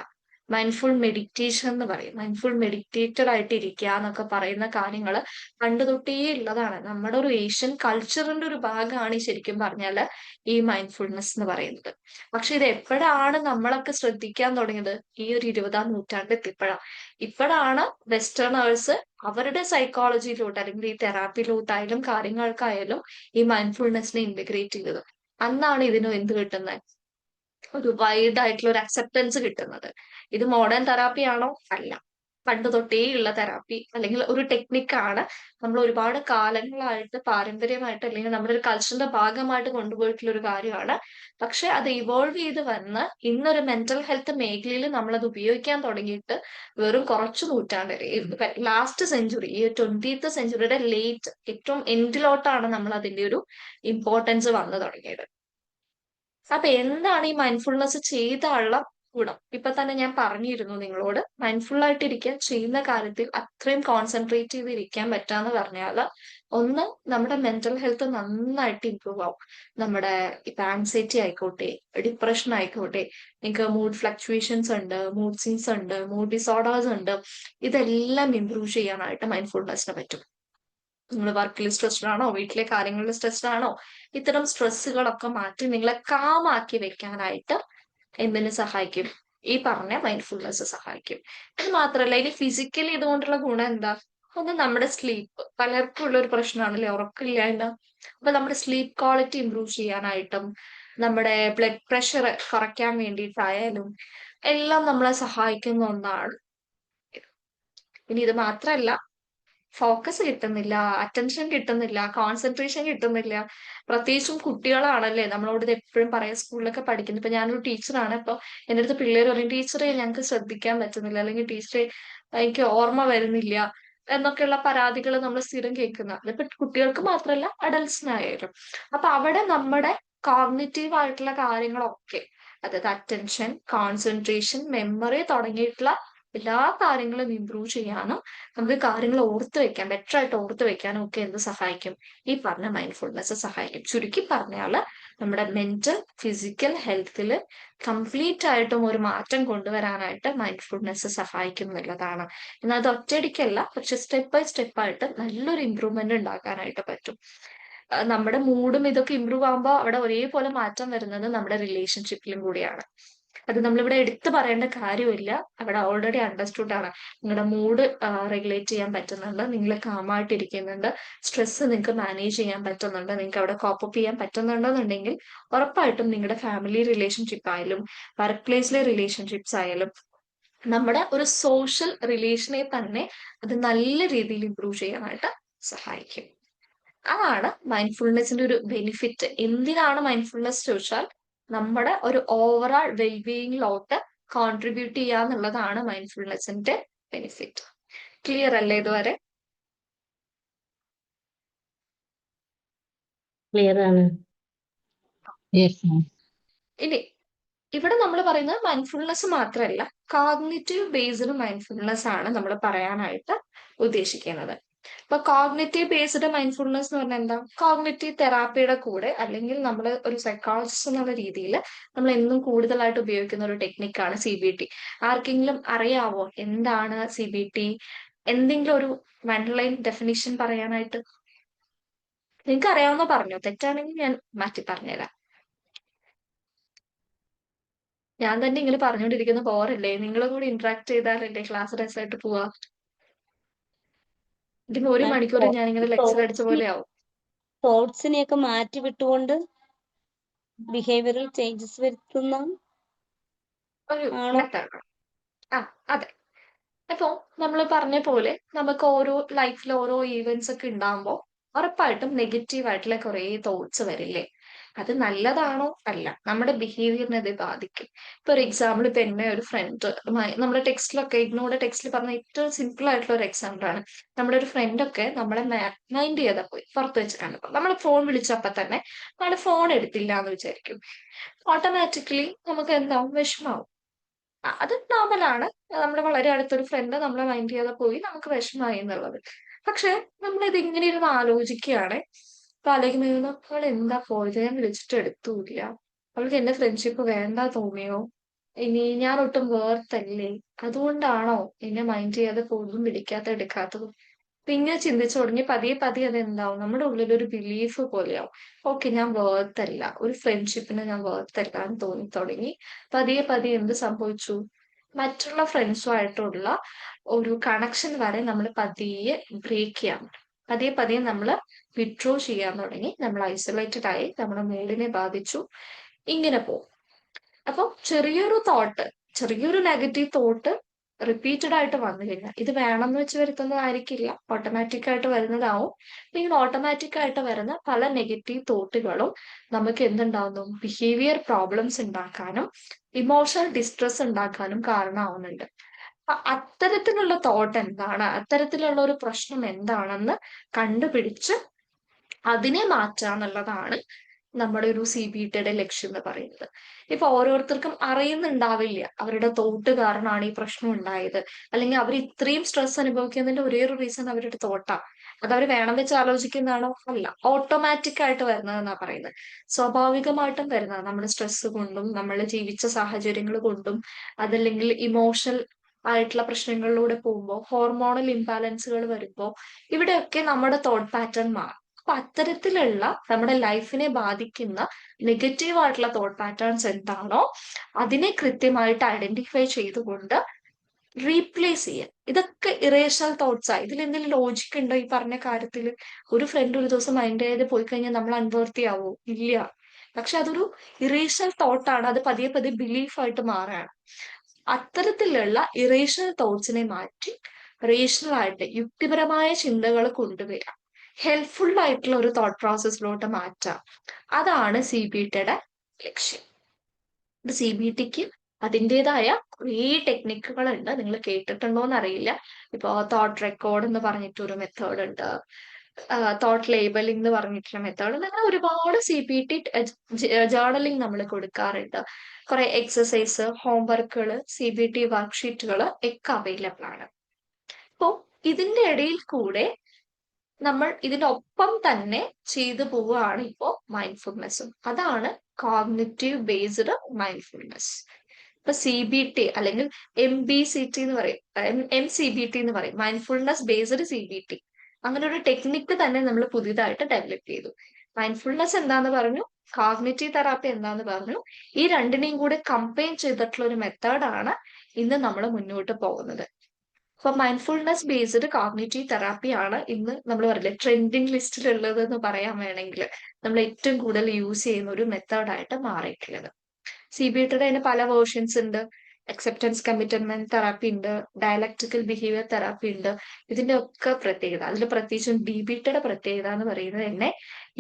മൈൻഡ്ഫുൾ മെഡിറ്റേഷൻ എന്ന് പറയും. മൈൻഡ്ഫുൾ മെഡിറ്റേറ്റഡ് ആയിട്ട് ഇരിക്കുക എന്നൊക്കെ പറയുന്ന കാര്യങ്ങൾ പണ്ട് തൊട്ടേ ഉള്ളതാണ്. നമ്മുടെ ഒരു ഏഷ്യൻ കൾച്ചറിന്റെ ഒരു ഭാഗമാണ് ഈ ശരിക്കും പറഞ്ഞാല് ഈ മൈൻഡ്ഫുൾനെസ് എന്ന് പറയുന്നത്. പക്ഷെ ഇത് എപ്പോഴാണ് നമ്മളൊക്കെ ശ്രദ്ധിക്കാൻ തുടങ്ങിയത്? ഈ ഒരു 20ാം നൂറ്റാണ്ടിൽ എത്തിയപ്പോഴാണ്. ഇപ്പോഴാണ് വെസ്റ്റേണേഴ്സ് അവരുടെ സൈക്കോളജിയിലോട്ട്, അല്ലെങ്കിൽ ഈ തെറാപ്പിയിലോട്ടായാലും കാര്യങ്ങൾക്കായാലും ഈ മൈൻഡ്ഫുൾനെസ്സിനെ ഇന്റഗ്രേറ്റ് ചെയ്തത്. അന്നാണ് ഇതിന് എന്ത് കിട്ടുന്നത്? ഒരു വൈഡ് ആയിട്ടുള്ള ഒരു അക്സെപ്റ്റൻസ് കിട്ടുന്നത്. ഇത് മോഡേൺ തെറാപ്പി ആണോ? അല്ല. പണ്ട് തൊട്ടേ ഉള്ള തെറാപ്പി, അല്ലെങ്കിൽ ഒരു ടെക്നിക്കാണ്. നമ്മൾ ഒരുപാട് കാലങ്ങളായിട്ട് പാരമ്പര്യമായിട്ട്, അല്ലെങ്കിൽ നമ്മുടെ ഒരു കൾച്ചറിന്റെ ഭാഗമായിട്ട് കൊണ്ടുപോയിട്ടുള്ള ഒരു കാര്യമാണ്. പക്ഷെ അത് ഇവോൾവ് ചെയ്ത് വന്ന് ഇന്നൊരു മെന്റൽ ഹെൽത്ത് മേഖലയിൽ നമ്മൾ അത് ഉപയോഗിക്കാൻ തുടങ്ങിയിട്ട് വെറും കുറച്ചു നൂറ്റാണ്ട്, ലാസ്റ്റ് സെഞ്ചുറി, ഈ 20th സെഞ്ചുറിയുടെ ലേറ്റ് ഏറ്റവും എൻഡിലോട്ടാണ് നമ്മൾ അതിന്റെ ഒരു ഇമ്പോർട്ടൻസ് വന്നു തുടങ്ങിയത്. അപ്പൊ എന്താണ് ഈ മൈൻഡ്ഫുൾനെസ് ചെയ്താലുള്ള ഗുണം? ഇപ്പൊ തന്നെ ഞാൻ പറഞ്ഞിരുന്നു നിങ്ങളോട്, മൈൻഡ്ഫുൾ ആയിട്ട് ഇരിക്കാൻ, ചെയ്യുന്ന കാര്യത്തിൽ അത്രയും കോൺസെൻട്രേറ്റ് ചെയ്ത് ഇരിക്കാൻ പറ്റാന്ന് പറഞ്ഞാല്, ഒന്ന്, നമ്മുടെ മെന്റൽ ഹെൽത്ത് നന്നായിട്ട് ഇമ്പ്രൂവ് ആവും. നമ്മുടെ ഇപ്പൊ ആൻസൈറ്റി ആയിക്കോട്ടെ, ഡിപ്രഷൻ ആയിക്കോട്ടെ, നിങ്ങൾക്ക് മൂഡ് ഫ്ലക്ച്വേഷൻസ് ഉണ്ട്, മൂഡ് സ്വിങ്സ് ഉണ്ട്, മൂഡ് ഡിസോർഡേഴ്സ് ഉണ്ട്, ഇതെല്ലാം ഇമ്പ്രൂവ് ചെയ്യാനായിട്ട് മൈൻഡ്ഫുൾനെസ്സിന് പറ്റും. നിങ്ങൾ വർക്കിൽ സ്ട്രെസ്ഡ് ആണോ, വീട്ടിലെ കാര്യങ്ങളിൽ സ്ട്രെസ്ഡ് ആണോ, ഇത്തരം സ്ട്രെസ്സുകളൊക്കെ മാറ്റി നിങ്ങളെ കാമാക്കി വെക്കാനായിട്ട് എന്തിനു സഹായിക്കും? ഈ പറഞ്ഞ മൈൻഡ്ഫുൾനെസ് സഹായിക്കും. അത് മാത്രമല്ല, ഇനി ഫിസിക്കലി ഇതുകൊണ്ടുള്ള ഗുണം എന്താ? ഒന്ന്, നമ്മുടെ സ്ലീപ്പ്. പലർക്കും ഉള്ള ഒരു പ്രശ്നമാണല്ലേ ഉറക്കമില്ലായ്മ. അപ്പൊ നമ്മുടെ സ്ലീപ്പ് ക്വാളിറ്റി ഇംപ്രൂവ് ചെയ്യാനായിട്ടും നമ്മുടെ ബ്ലഡ് പ്രഷർ കുറയ്ക്കാൻ വേണ്ടിയിട്ടായാലും എല്ലാം നമ്മളെ സഹായിക്കുന്ന ഒന്നാണ്. ഇനി ഇത് മാത്രമല്ല, ഫോക്കസ് കിട്ടുന്നില്ല, അറ്റൻഷൻ കിട്ടുന്നില്ല, കോൺസെൻട്രേഷൻ കിട്ടുന്നില്ല. പ്രത്യേകിച്ചും കുട്ടികളാണല്ലേ നമ്മളോട് ഇത് എപ്പോഴും പറയാം. സ്കൂളിലൊക്കെ പഠിക്കുന്നത്, ഇപ്പൊ ഞാനൊരു ടീച്ചറാണ്. ഇപ്പൊ എന്റെ അടുത്ത് പിള്ളേർ പറയും, ടീച്ചറെ ഞങ്ങൾക്ക് ശ്രദ്ധിക്കാൻ പറ്റുന്നില്ല, അല്ലെങ്കിൽ ടീച്ചറെ എനിക്ക് ഓർമ്മ വരുന്നില്ല എന്നൊക്കെയുള്ള പരാതികൾ നമ്മൾ സ്ഥിരം കേൾക്കുന്ന. അതിപ്പോ കുട്ടികൾക്ക് മാത്രമല്ല, അഡൽസിനായാലും. അപ്പൊ അവിടെ നമ്മുടെ കോഗ്നിറ്റീവ് ആയിട്ടുള്ള കാര്യങ്ങളൊക്കെ, അതായത് അറ്റൻഷൻ, കോൺസെൻട്രേഷൻ, മെമ്മറി തുടങ്ങിയിട്ടുള്ള എല്ലാ കാര്യങ്ങളും ഇംപ്രൂവ് ചെയ്യാനും നമുക്ക് കാര്യങ്ങൾ ഓർത്ത് വെക്കാൻ, ബെറ്റർ ആയിട്ട് ഓർത്ത് വെക്കാനും ഒക്കെ എന്ത് സഹായിക്കും? ഈ പറഞ്ഞ മൈൻഡ്ഫുൾനെസ് സഹായിക്കും. ചുരുക്കി പറഞ്ഞാല് നമ്മുടെ മെന്റൽ, ഫിസിക്കൽ ഹെൽത്തിൽ കംപ്ലീറ്റ് ആയിട്ടും ഒരു മാറ്റം കൊണ്ടുവരാനായിട്ട് മൈൻഡ്ഫുൾനെസ് സഹായിക്കും എന്നുള്ളതാണ്. എന്നാൽ അത് ഒറ്റയടിക്കല്ല, പക്ഷെ സ്റ്റെപ്പ് ബൈ സ്റ്റെപ്പ് ആയിട്ട് നല്ലൊരു ഇമ്പ്രൂവ്മെന്റ് ഉണ്ടാക്കാനായിട്ട് പറ്റും. നമ്മുടെ മൂഡും ഇതൊക്കെ ഇമ്പ്രൂവ് ആകുമ്പോൾ അവിടെ ഒരേപോലെ മാറ്റം വരുന്നത് നമ്മുടെ റിലേഷൻഷിപ്പിലും കൂടിയാണ്. അത് നമ്മളിവിടെ എടുത്തു പറയേണ്ട കാര്യമില്ല, അവിടെ ഓൾറെഡി അണ്ടർസ്റ്റുഡ് ആണ്. നിങ്ങളുടെ മൂഡ് റെഗുലേറ്റ് ചെയ്യാൻ പറ്റുന്നുണ്ട്, നിങ്ങൾ കാമായിട്ട് ഇരിക്കുന്നുണ്ട്, സ്ട്രെസ് നിങ്ങൾക്ക് മാനേജ് ചെയ്യാൻ പറ്റുന്നുണ്ട്, നിങ്ങൾക്ക് അവിടെ കോപ്പപ്പ് ചെയ്യാൻ പറ്റുന്നുണ്ടെന്നുണ്ടെങ്കിൽ ഉറപ്പായിട്ടും നിങ്ങളുടെ ഫാമിലി റിലേഷൻഷിപ്പ് ആയാലും വർക്ക് പ്ലേസിലെ റിലേഷൻഷിപ്സ് ആയാലും നമ്മുടെ ഒരു സോഷ്യൽ റിലേഷനെ തന്നെ അത് നല്ല രീതിയിൽ ഇംപ്രൂവ് ചെയ്യാനായിട്ട് സഹായിക്കും. അതാണ് മൈൻഡ്ഫുൾനെസിന്റെ ഒരു ബെനിഫിറ്റ്. എന്തിനാണ് മൈൻഡ്ഫുൾനെസ് ചോദിച്ചാൽ നമ്മുടെ ഒരു ഓവറോൾ വെൽബീയിങ്ങിലോട്ട് കോൺട്രിബ്യൂട്ട് ചെയ്യുക എന്നുള്ളതാണ് മൈൻഡ്ഫുൾനെസിന്റെ ബെനിഫിറ്റ്. ക്ലിയർ അല്ലേ ഇതുവരെ? ക്ലിയർ ആണ്. Yes ma'am. ഇനി ഇവിടെ നമ്മൾ പറയുന്നത് മൈൻഡ്ഫുൾനെസ് മാത്രമല്ല, കോഗ്നിറ്റീവ് ബേസ്ഡ് മൈൻഡ്ഫുൾനെസ് ആണ് നമ്മൾ പറയാനായിട്ട് ഉദ്ദേശിക്കുന്നത്. ഇപ്പൊ കോഗ്നിറ്റീവ് ബേസ്ഡ് മൈൻഡ്ഫുൾനെസ് എന്ന് പറഞ്ഞാൽ എന്താ? കോഗ്നിറ്റീവ് തെറാപ്പിയുടെ കൂടെ, അല്ലെങ്കിൽ നമ്മൾ ഒരു സൈക്കോളജിസ്റ്റ് എന്നുള്ള രീതിയിൽ നമ്മൾ എന്നും കൂടുതലായിട്ട് ഉപയോഗിക്കുന്ന ഒരു ടെക്നിക്കാണ് CBT. ആർക്കെങ്കിലും അറിയാവോ എന്താണ് CBT? എന്തെങ്കിലും ഒരു വൺ ലൈൻ ഡെഫിനിഷൻ പറയാനായിട്ട്? നിങ്ങൾക്ക് അറിയാവുന്ന പറഞ്ഞോ, തെറ്റാണെങ്കിൽ ഞാൻ മാറ്റി പറഞ്ഞുതരാം. ഞാൻ തന്നെ ഇങ്ങനെ പറഞ്ഞുകൊണ്ടിരിക്കുന്ന ബോറല്ലേ? നിങ്ങളും കൂടി ഇന്ററാക്ട് ചെയ്താലല്ലേ ക്ലാസ് രസമായിട്ട് പോവാ. ഇതിന് 1 മണിക്കൂർ ഞാൻ ഇങ്ങനെ ലെക്ചർ അടിച്ച പോലെ ആവും. തോട്ട്സിനെയൊക്കെ മാറ്റി വിട്ടുകൊണ്ട് ബിഹേവിയറൽ ചേഞ്ചസ് വരുത്തുന്ന ഒരു ആണോ? മെത്തേഡ്. ആ, അതെ. അപ്പൊ നമ്മൾ പറഞ്ഞ പോലെ നമുക്ക് ഓരോ ലൈഫിൽ ഓരോ ഈവെന്റ്സ് ഒക്കെ ഉണ്ടാകുമ്പോൾ ഉറപ്പായിട്ടും നെഗറ്റീവ് ആയിട്ടുള്ള കുറെ തോട്ട്സ് വരില്ലേ? അത് നല്ലതാണോ? അല്ല. നമ്മുടെ ബിഹേവിയറിനെ അത് ബാധിക്കും. ഇപ്പൊ ഒരു എക്സാമ്പിൾ, ഇപ്പൊ എന്നെ ഒരു ഫ്രണ്ട്, നമ്മുടെ ടെക്സ്റ്റിലൊക്കെ ഇഗ്നോയുടെ ടെക്സ്റ്റിൽ പറഞ്ഞ ഏറ്റവും സിമ്പിൾ ആയിട്ടുള്ള ഒരു എക്സാമ്പിൾ ആണ്. നമ്മുടെ ഒരു ഫ്രണ്ട് ഒക്കെ നമ്മളെ മൈൻഡ് ചെയ്താ പോയി പുറത്ത് വെച്ച് കണ്ടപ്പോൾ നമ്മൾ ഫോൺ വിളിച്ചപ്പോ തന്നെ നമ്മള് ഫോൺ എടുത്തില്ല എന്ന് വിചാരിക്കും. ഓട്ടോമാറ്റിക്കലി നമുക്ക് എന്താവും? വിഷമാവും. അത് നോർമലാണ്. നമ്മുടെ വളരെ അടുത്തൊരു ഫ്രണ്ട് നമ്മളെ മൈൻഡ് ചെയ്യാതെ പോയി, നമുക്ക് വിഷമായി എന്നുള്ളത്. പക്ഷെ നമ്മൾ ഇത് ഇങ്ങനെ ഇരുന്ന് ആലോചിക്കുകയാണ്. അപ്പൊ ആലോചിക്കുന്ന, അവൾ എന്താ പോയത്, ഞാൻ വിളിച്ചിട്ട് എടുത്തൂല്ല, അവൾക്ക് എന്റെ ഫ്രണ്ട്ഷിപ്പ് വേണ്ട തോന്നിയോ, ഇനി ഞാൻ ഒട്ടും വേർത്തല്ലേ, അതുകൊണ്ടാണോ എന്നെ മൈൻഡ് ചെയ്യാതെ പോയതും വിളിക്കാത്ത എടുക്കാത്തതും. അപ്പൊ ഇങ്ങനെ ചിന്തിച്ചു തുടങ്ങി പതിയെ പതിയെ അതെന്താവും? നമ്മുടെ ഉള്ളിൽ ഒരു ബിലീഫ് പോലെയാവും. ഓക്കെ, ഞാൻ വേർത്തല്ല, ഒരു ഫ്രണ്ട്ഷിപ്പിന് ഞാൻ വേർത്തല്ല എന്ന് തോന്നി തുടങ്ങി. പതിയെ പതിയെ എന്ത് സംഭവിച്ചു? മറ്റുള്ള ഫ്രണ്ട്സുമായിട്ടുള്ള ഒരു കണക്ഷൻ വരെ നമ്മൾ പതിയെ ബ്രേക്ക് ചെയ്യാൻ തുടങ്ങി. പതിയെ പതിയെ നമ്മൾ വിഡ്രോ ചെയ്യാൻ തുടങ്ങി. നമ്മൾ ഐസൊലേറ്റഡ് ആയി, നമ്മുടെ മൂഡിനെ ബാധിച്ചു. ഇങ്ങനെ പോകും. അപ്പൊ ചെറിയൊരു നെഗറ്റീവ് തോട്ട് റിപ്പീറ്റഡ് ആയിട്ട് വന്നു കഴിഞ്ഞാൽ, ഇത് വേണമെന്ന് വെച്ച് വരുത്തുന്നതായിരിക്കില്ല, ഓട്ടോമാറ്റിക് ആയിട്ട് വരുന്നതാവും. ഇങ്ങനെ ഓട്ടോമാറ്റിക് ആയിട്ട് വരുന്ന പല നെഗറ്റീവ് തോട്ടുകളും നമുക്ക് എന്തുണ്ടാവുന്നു? ബിഹേവിയർ പ്രോബ്ലംസ് ഉണ്ടാക്കാനും ഇമോഷണൽ ഡിസ്ട്രെസ് ഉണ്ടാക്കാനും കാരണമാവുന്നുണ്ട്. അത്തരത്തിലുള്ള തോട്ട് എന്താണ്, അത്തരത്തിലുള്ള ഒരു പ്രശ്നം എന്താണെന്ന് കണ്ടുപിടിച്ച് അതിനെ മാറ്റുക എന്നുള്ളതാണ് നമ്മുടെ ഒരു CBTയുടെ ലക്ഷ്യം എന്ന് പറയുന്നത്. ഇപ്പൊ ഓരോരുത്തർക്കും അറിയുന്നുണ്ടാവില്ല അവരുടെ തോട്ട് കാരണമാണ് ഈ പ്രശ്നം ഉണ്ടായത്, അല്ലെങ്കിൽ അവർ ഇത്രയും സ്ട്രെസ് അനുഭവിക്കുന്നതിന്റെ ഒരേ ഒരു റീസൺ അവരുടെ തോട്ടാ. അത് അവർ വേണം വെച്ച് ആലോചിക്കുന്നതാണോ? അല്ല. ഓട്ടോമാറ്റിക് ആയിട്ട് വരുന്നതെന്നാ പറയുന്നത്. സ്വാഭാവികമായിട്ടും വരുന്നത് നമ്മുടെ സ്ട്രെസ് കൊണ്ടും നമ്മൾ ജീവിച്ച സാഹചര്യങ്ങൾ കൊണ്ടും, അതല്ലെങ്കിൽ ഇമോഷണൽ ആയിട്ടുള്ള പ്രശ്നങ്ങളിലൂടെ പോകുമ്പോൾ, ഹോർമോണൽ ഇംബാലൻസുകൾ വരുമ്പോൾ, ഇവിടെയൊക്കെ നമ്മുടെ തോട്ട് പാറ്റേൺ മാറും. അപ്പൊ അത്തരത്തിലുള്ള നമ്മുടെ ലൈഫിനെ ബാധിക്കുന്ന നെഗറ്റീവ് ആയിട്ടുള്ള തോട്ട് പാറ്റേൺസ് എന്താണോ അതിനെ കൃത്യമായിട്ട് ഐഡന്റിഫൈ ചെയ്തുകൊണ്ട് റീപ്ലേസ് ചെയ്യുക. ഇതൊക്കെ ഇറേഷണൽ തോട്ട്സ് ആ. ഇതിൽ എന്തെങ്കിലും ലോജിക് ഉണ്ടോ ഈ പറഞ്ഞ കാര്യത്തിൽ? ഒരു ഫ്രണ്ട് ഒരു ദിവസം മൈൻഡ് ചെയ്ത് പോയി കഴിഞ്ഞാൽ നമ്മൾ അൺവർത്തി ആവോ? ഇല്ല. പക്ഷെ അതൊരു ഇറേഷണൽ തോട്ടാണ്. അത് പതിയെ പതിയെ ബിലീഫായിട്ട് മാറുകയാണ്. അത്തരത്തിലുള്ള ഇറേഷണൽ തോട്ട്സിനെ മാറ്റി റേഷണൽ ആയിട്ട് യുക്തിപരമായ ചിന്തകൾ കൊണ്ടുവരിക, ഹെൽപ്ഫുൾ ആയിട്ടുള്ള ഒരു തോട്ട് പ്രോസസ്സിലോട്ട് മാറ്റാം. അതാണ് CBTയുടെ ലക്ഷ്യം. CBTക്ക് അതിൻ്റെതായ കുറേ ടെക്നിക്കുകളുണ്ട്. നിങ്ങൾ കേട്ടിട്ടുണ്ടോ എന്നറിയില്ല. ഇപ്പോ തോട്ട് റെക്കോർഡ് എന്ന് പറഞ്ഞിട്ടൊരു മെത്തേഡ് ഉണ്ട്, തോട്ട് ലേബലിംഗ് എന്ന് പറഞ്ഞിട്ടുള്ള മെത്തേഡ് ഉണ്ട്. അങ്ങനെ ഒരുപാട് CBT ജേർണലിംഗ് നമ്മൾ കൊടുക്കാറുണ്ട്. കുറെ എക്സസൈസ്, ഹോംവർക്കുകൾ, CBT വർക്ക്ഷീറ്റുകൾ ഒക്കെ അവൈലബിൾ ആണ്. അപ്പോൾ ഇതിന്റെ ഇടയിൽ കൂടെ നമ്മൾ ഇതിനൊപ്പം തന്നെ ചെയ്തു പോവുകയാണ് ഇപ്പോൾ മൈൻഡ്ഫുൾനെസ്സും. അതാണ് കോഗ്നിറ്റീവ് ബേസ്ഡ് മൈൻഡ്ഫുൾനെസ്. ഇപ്പൊ CBT അല്ലെങ്കിൽ MBCT എന്ന് പറയും, MCBT എന്ന് പറയും, മൈൻഡ്ഫുൾനെസ് ബേസ്ഡ് CBT. അങ്ങനെ ഒരു ടെക്നിക്ക് തന്നെ നമ്മൾ പുതിയതായിട്ട് ഡെവലപ്പ് ചെയ്തു. മൈൻഡ്ഫുൾനെസ് എന്താന്ന് പറഞ്ഞു, കോഗ്നിറ്റീവ് തെറാപ്പി എന്താന്ന് പറഞ്ഞു. ഈ രണ്ടിനെയും കൂടെ കമ്പൈൻ ചെയ്തിട്ടുള്ള ഒരു മെത്തേഡാണ് ഇന്ന് നമ്മൾ മുന്നോട്ട് പോകുന്നത്. അപ്പൊ മൈൻഡ്ഫുൾനെസ് ബേസ്ഡ് കോഗ്നിറ്റീവ് തെറാപ്പി ആണ് ഇന്ന് നമ്മൾ പറയില്ലേ ട്രെൻഡിങ് ലിസ്റ്റിലുള്ളത് എന്ന് പറയാൻ വേണമെങ്കിൽ നമ്മൾ ഏറ്റവും കൂടുതൽ യൂസ് ചെയ്യുന്ന ഒരു മെത്തേഡായിട്ട് മാറിയിട്ടുള്ളത്. CBTയുടെ തന്നെ പല വേർഷൻസ് ഉണ്ട്. അക്സെപ്റ്റൻസ് കമ്മിറ്റ്മെന്റ് തെറാപ്പി ഉണ്ട്, ഡയലക്റ്റിക്കൽ ബിഹേവിയർ തെറാപ്പി ഉണ്ട്. ഇതിന്റെ ഒക്കെ പ്രത്യേകത, അതിൽ പ്രത്യേകിച്ചും DBTയുടെ പ്രത്യേകത എന്ന് പറയുന്നത് തന്നെ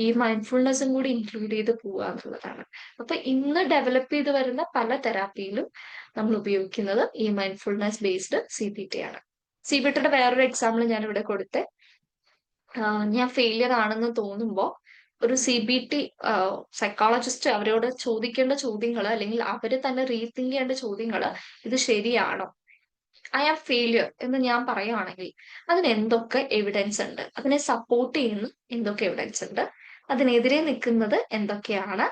ഈ മൈൻഡ്ഫുൾനെസ്സും കൂടി ഇൻക്ലൂഡ് ചെയ്ത് പോവുക എന്നുള്ളതാണ്. അപ്പൊ ഇന്ന് ഡെവലപ്പ് ചെയ്ത് വരുന്ന പല തെറാപ്പിയിലും നമ്മൾ ഉപയോഗിക്കുന്നത് ഈ മൈൻഡ്ഫുൾനെസ് ബേസ്ഡ് CBT ആണ്. CBTയുടെ വേറൊരു എക്സാമ്പിൾ ഞാൻ ഇവിടെ കൊടുത്തേ. ഞാൻ ഫെയിലിയർ ആണെന്ന് തോന്നുമ്പോൾ ഒരു CBT സൈക്കോളജിസ്റ്റ് അവരോട് ചോദിക്കേണ്ട ചോദ്യങ്ങൾ, അല്ലെങ്കിൽ അവര് തന്നെ റീതിങ്ക് ചെയ്യേണ്ട ചോദ്യങ്ങൾ, ഇത് ശരിയാണോ, ഐ ആം ഫെയിലിയർ എന്ന് ഞാൻ പറയുകയാണെങ്കിൽ അതിന് എന്തൊക്കെ എവിഡൻസ് ഉണ്ട്, അതിനെ സപ്പോർട്ട് ചെയ്യുന്ന എന്തൊക്കെ എവിഡൻസ് ഉണ്ട്, അതിനെതിരെ നിൽക്കുന്നത് എന്തൊക്കെയാണ്,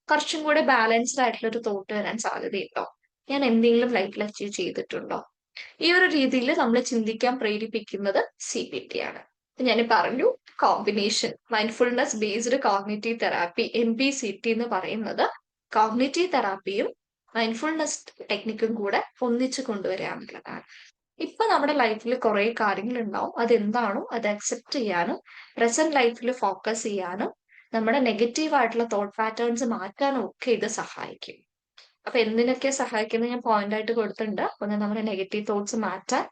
കുറച്ചും കൂടെ ബാലൻസ്ഡ് ആയിട്ടുള്ള ഒരു തോട്ട് വരാൻ സാധ്യതയുണ്ടോ, ഞാൻ എന്തെങ്കിലും ലൈഫിൽ അച്ചീവ് ചെയ്തിട്ടുണ്ടോ, ഈ ഒരു രീതിയിൽ നമ്മൾ ചിന്തിക്കാൻ പ്രേരിപ്പിക്കുന്നത് CBT ആണ്. ഞാൻ പറഞ്ഞു combination mindfulness based cognitive therapy MBCT എന്ന് പറയുന്നത് കോഗ്നിറ്റീവ് തെറാപ്പിയും മൈൻഡ്ഫുൾനെസ് ടെക്നിക്കും കൂടെ ഒന്നിച്ചു കൊണ്ടുവരാനുള്ളതാണ്. ഇപ്പൊ നമ്മുടെ ലൈഫിൽ കുറെ കാര്യങ്ങൾ ഉണ്ടാവും, അതെന്താണോ അത് അക്സെപ്റ്റ് ചെയ്യാനും പ്രസന്റ് ലൈഫിൽ ഫോക്കസ് ചെയ്യാനും നമ്മുടെ നെഗറ്റീവ് ആയിട്ടുള്ള തോട്ട് പാറ്റേൺസ് മാറ്റാനും ഒക്കെ ഇത് സഹായിക്കും. അപ്പൊ എന്തിനൊക്കെ സഹായിക്കുന്നത് ഞാൻ പോയിന്റ് ആയിട്ട് കൊടുത്തിട്ടുണ്ട്. ഒന്ന് നമ്മുടെ നെഗറ്റീവ് തോട്ട്സ് മാറ്റാൻ,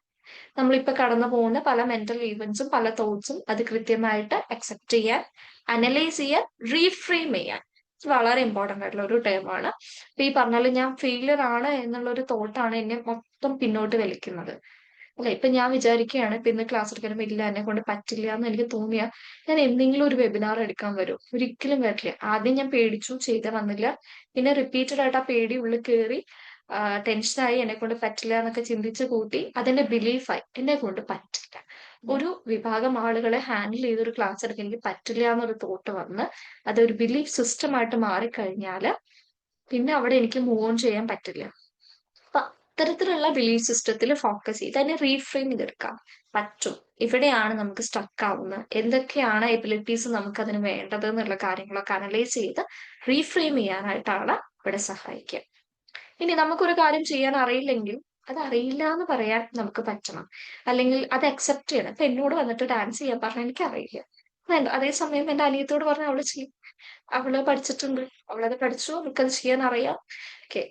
നമ്മളിപ്പോ കടന്നു പോകുന്ന പല മെന്റൽ ഈവൻസും പല തോട്ട്സും അത് കൃത്യമായിട്ട് അക്സെപ്റ്റ് ചെയ്യാൻ, അനലൈസ് ചെയ്യാൻ, റീഫ്രെയിം ചെയ്യാൻ. വളരെ ഇമ്പോർട്ടന്റ് ആയിട്ടുള്ള ഒരു ടേമാണ്. ഇപ്പൊ ഈ പറഞ്ഞാല് ഞാൻ ഫെയിലിയർ ആണ് എന്നുള്ള ഒരു തോട്ടാണ് എന്നെ മൊത്തം പിന്നോട്ട് വലിക്കുന്നത്. അല്ലെ, ഇപ്പൊ ഞാൻ വിചാരിക്കുകയാണ് ഇപ്പൊ ഇന്ന് ക്ലാസ് എടുക്കാൻ ഇല്ല, എന്നെ കൊണ്ട് പറ്റില്ല എന്ന് എനിക്ക് തോന്നിയാൽ ഞാൻ എന്തെങ്കിലും ഒരു വെബിനാർ എടുക്കാൻ വരും? ഒരിക്കലും വരില്ല. ആദ്യം ഞാൻ പേടിച്ചു, ചെയ്ത് വന്നില്ല. പിന്നെ റിപ്പീറ്റഡ് ആയിട്ട് ആ പേടി ഉള്ളിൽ കയറി ടെൻഷനായി, എന്നെ കൊണ്ട് പറ്റില്ല എന്നൊക്കെ ചിന്തിച്ച് കൂട്ടി അതെന്റെ ബിലീഫായി, എന്നെ കൊണ്ട് പറ്റില്ല. ഒരു വിഭാഗം ആളുകളെ ഹാൻഡിൽ ചെയ്തൊരു ക്ലാസ് എടുക്കാൻ എനിക്ക് പറ്റില്ല എന്നൊരു തോട്ട് വന്ന് അതൊരു ബിലീഫ് സിസ്റ്റമായിട്ട് മാറിക്കഴിഞ്ഞാല് പിന്നെ അവിടെ എനിക്ക് മൂവ് ഓൺ ചെയ്യാൻ പറ്റില്ല. അപ്പൊ അത്തരത്തിലുള്ള ബിലീഫ് സിസ്റ്റത്തിൽ ഫോക്കസ് ചെയ്ത് അതിനെ റീഫ്രെയിം ചെയ്തെടുക്കാം പറ്റും. ഇവിടെയാണ് നമുക്ക് സ്റ്റക്ക് ആവുന്നത്, എന്തൊക്കെയാണ് എബിലിറ്റീസ് നമുക്ക് അതിന് വേണ്ടത് എന്നുള്ള കാര്യങ്ങളൊക്കെ അനലൈസ് ചെയ്ത് റീഫ്രെയിം ചെയ്യാനായിട്ടാണ് ഇവിടെ സഹായിക്കുക. ഇനി നമുക്കൊരു കാര്യം ചെയ്യാൻ അറിയില്ലെങ്കിൽ അത് അറിയില്ല എന്ന് പറയാൻ നമുക്ക് പറ്റണം, അല്ലെങ്കിൽ അത് അക്സെപ്റ്റ് ചെയ്യണം. ഇപ്പൊ എന്നോട് വന്നിട്ട് ഡാൻസ് ചെയ്യാൻ പറഞ്ഞാൽ എനിക്ക് അറിയില്ല, അതേസമയം എന്റെ അനിയത്തോട് പറഞ്ഞാൽ അവള് ചെയ്യും, അവള് പഠിച്ചിട്ടുണ്ട്, അവളത് പഠിച്ചു, അവൾക്കത് ചെയ്യാൻ അറിയാം. ഓക്കെ,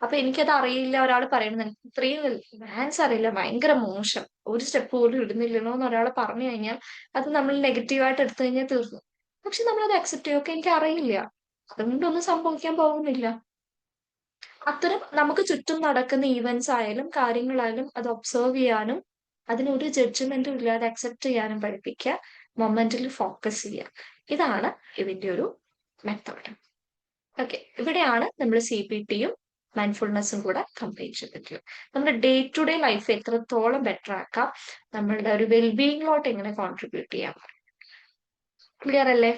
അപ്പൊ എനിക്കത് അറിയില്ല ഒരാൾ പറയുന്നത്, എനിക്ക് ഇത്രയും ഡാൻസ് അറിയില്ല, ഭയങ്കര മോശം, ഒരു സ്റ്റെപ്പ് പോലും ഇടുന്നില്ലല്ലോ എന്ന് ഒരാൾ പറഞ്ഞു കഴിഞ്ഞാൽ അത് നമ്മൾ നെഗറ്റീവായിട്ട് എടുത്തു കഴിഞ്ഞാൽ തീർന്നു. പക്ഷെ നമ്മളത് അക്സെപ്റ്റ് ചെയ്യും, ഓക്കെ എനിക്ക് അറിയില്ല, അതുകൊണ്ടൊന്നും സംഭവിക്കാൻ പോകുന്നില്ല. അത്തരം നമുക്ക് ചുറ്റും നടക്കുന്ന ഈവൻസ് ആയാലും കാര്യങ്ങളായാലും അത് ഒബ്സർവ് ചെയ്യാനും അതിനൊരു ജഡ്ജ്മെന്റും ഇല്ലാതെ അക്സെപ്റ്റ് ചെയ്യാനും പഠിപ്പിക്കുക, മൊമെന്റിൽ ഫോക്കസ് ചെയ്യുക. ഇതാണ് ഇതിന്റെ ഒരു മെത്തേഡ്. ഓക്കെ, ഇവിടെയാണ് നമ്മൾ CBTയും മൈൻഡ്ഫുൾനെസ്സും കൂടെ കമ്പൈൻ ചെയ്തിട്ടുള്ളത്. നമ്മുടെ ഡേ ടു ഡേ ലൈഫ് എത്രത്തോളം ബെറ്റർ ആക്കാം, നമ്മളുടെ ഒരു വെൽബീയിങ്ങിലോട്ട് എങ്ങനെ കോൺട്രിബ്യൂട്ട് ചെയ്യാം. ക്ലിയർ അല്ലേ?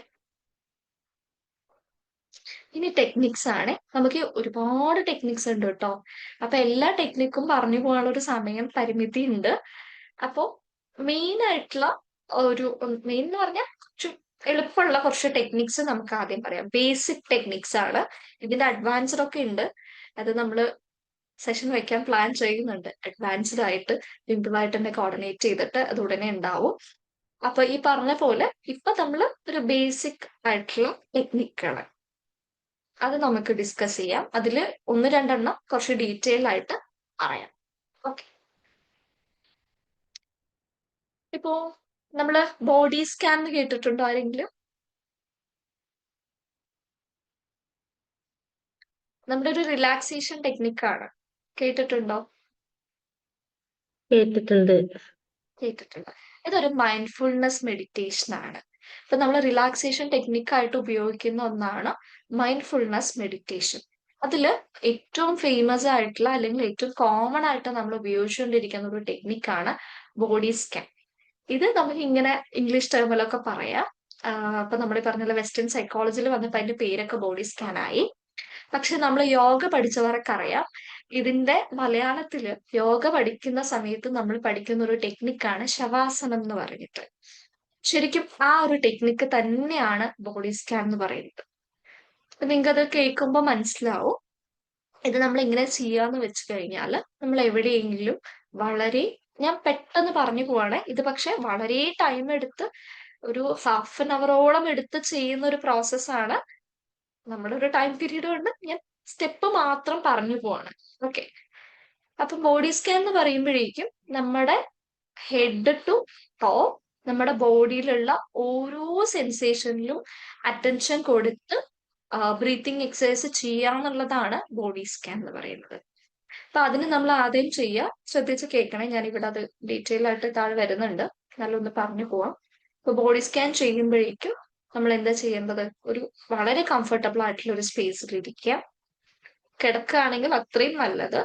ഇനി ടെക്നിക്സ് ആണ്. നമുക്ക് ഒരുപാട് ടെക്നിക്സ് ഉണ്ട് കേട്ടോ. അപ്പൊ എല്ലാ ടെക്നിക്കും പറഞ്ഞു പോകാനുള്ള ഒരു സമയം പരിമിതി ഉണ്ട്. അപ്പോ മെയിൻ ആയിട്ടുള്ള ഒരു മെയിൻ എന്ന് പറഞ്ഞാൽ എളുപ്പമുള്ള കുറച്ച് ടെക്നിക്സ് നമുക്ക് ആദ്യം പറയാം. ബേസിക് ടെക്നിക്സ് ആണ്. ഇതിന്റെ അഡ്വാൻസ്ഡ് ഒക്കെ ഉണ്ട്. അത് നമ്മൾ സെഷൻ വെക്കാൻ പ്ലാൻ ചെയ്യുന്നുണ്ട്. അഡ്വാൻസ്ഡ് ആയിട്ട് വിംപിളായിട്ട് തന്നെ കോർഡിനേറ്റ് ചെയ്തിട്ട് അത് ഉടനെ ഉണ്ടാവും. അപ്പൊ ഈ പറഞ്ഞ പോലെ ഇപ്പൊ നമ്മൾ ഒരു ബേസിക് ആയിട്ടുള്ള ടെക്നിക്കുകൾ അത് നമുക്ക് ഡിസ്കസ് ചെയ്യാം. അതിൽ 1-2 കുറച്ച് ഡീറ്റെയിൽ ആയിട്ട് പറയാം. ഓക്കെ. ഇപ്പോ നമ്മള് ബോഡി സ്കാൻ എന്ന് കേട്ടിട്ടുണ്ടോ ആരെങ്കിലും? നമ്മുടെ ഒരു റിലാക്സേഷൻ ടെക്നിക്കാണ്. കേട്ടിട്ടുണ്ടോ? കേട്ടിട്ടുണ്ട്. കേട്ടിട്ടുണ്ട്. ഇതൊരു മൈൻഡ്ഫുൾനെസ് മെഡിറ്റേഷൻ ആണ്. ഇപ്പൊ നമ്മൾ റിലാക്സേഷൻ ടെക്നിക്കായിട്ട് ഉപയോഗിക്കുന്ന ഒന്നാണ് മൈൻഡ്ഫുൾനെസ് മെഡിറ്റേഷൻ. അതില് ഏറ്റവും ഫേമസ് ആയിട്ടുള്ള അല്ലെങ്കിൽ ഏറ്റവും കോമൺ ആയിട്ട് നമ്മൾ ഉപയോഗിച്ചുകൊണ്ടിരിക്കുന്ന ഒരു ടെക്നിക്കാണ് ബോഡി സ്കാൻ. ഇത് നമുക്ക് ഇങ്ങനെ ഇംഗ്ലീഷ് ടേമിലൊക്കെ പറയാം. അപ്പൊ നമ്മൾ പറഞ്ഞ വെസ്റ്റേൺ സൈക്കോളജിയിൽ വന്നപ്പോ അതിന്റെ പേരൊക്കെ ബോഡി സ്കാൻ ആയി. പക്ഷെ നമ്മൾ യോഗ പഠിച്ചവർക്കറിയാം ഇതിന്റെ മലയാളത്തില് യോഗ പഠിക്കുന്ന സമയത്ത് നമ്മൾ പഠിക്കുന്ന ഒരു ടെക്നിക്കാണ് ശവാസനം എന്ന് പറഞ്ഞിട്ട്. ശരിക്കും ആ ഒരു ടെക്നിക്ക് തന്നെയാണ് ബോഡി സ്കാൻ എന്ന് പറയുന്നത്. അപ്പൊ നിങ്ങൾക്ക് അത് കേൾക്കുമ്പോൾ മനസ്സിലാവും. ഇത് നമ്മൾ എങ്ങനെ ചെയ്യാന്ന് വെച്ച് കഴിഞ്ഞാൽ നമ്മൾ എവിടെയെങ്കിലും വളരെ, ഞാൻ പെട്ടെന്ന് പറഞ്ഞു പോവാണ്, ഇത് പക്ഷെ വളരെ ടൈം എടുത്ത് ഒരു ഹാഫ് ആൻ അവറോളം എടുത്ത് ചെയ്യുന്ന ഒരു പ്രോസസ്സാണ്. നമ്മുടെ ഒരു ടൈം പീരീഡ് കൊണ്ട് ഞാൻ സ്റ്റെപ്പ് മാത്രം പറഞ്ഞു പോവാണ്. ഓക്കെ. അപ്പൊ ബോഡി സ്കാൻ എന്ന് പറയുമ്പോഴേക്കും നമ്മുടെ ഹെഡ് ടു ടോ നമ്മുടെ ബോഡിയിലുള്ള ഓരോ സെൻസേഷനിലും അറ്റൻഷൻ കൊടുത്ത് ബ്രീത്തിങ് എക്സസൈസ് ചെയ്യാന്നുള്ളതാണ് ബോഡി സ്കാൻ എന്ന് പറയുന്നത്. അപ്പൊ അതിന് നമ്മൾ ആദ്യം ചെയ്യുക, ശ്രദ്ധിച്ച് കേൾക്കണേ, ഞാൻ ഇവിടെ അത് ഡീറ്റെയിൽ ആയിട്ട് താഴെ വരുന്നുണ്ട്, നല്ലൊന്ന് പറഞ്ഞു പോവാം. ഇപ്പൊ ബോഡി സ്കാൻ ചെയ്യുമ്പോഴേക്കും നമ്മൾ എന്താ ചെയ്യേണ്ടത്? ഒരു വളരെ കംഫർട്ടബിൾ ആയിട്ടുള്ള ഒരു സ്പേസിൽ ഇരിക്കുക. കിടക്കുകയാണെങ്കിൽ അത്രയും നല്ലത്.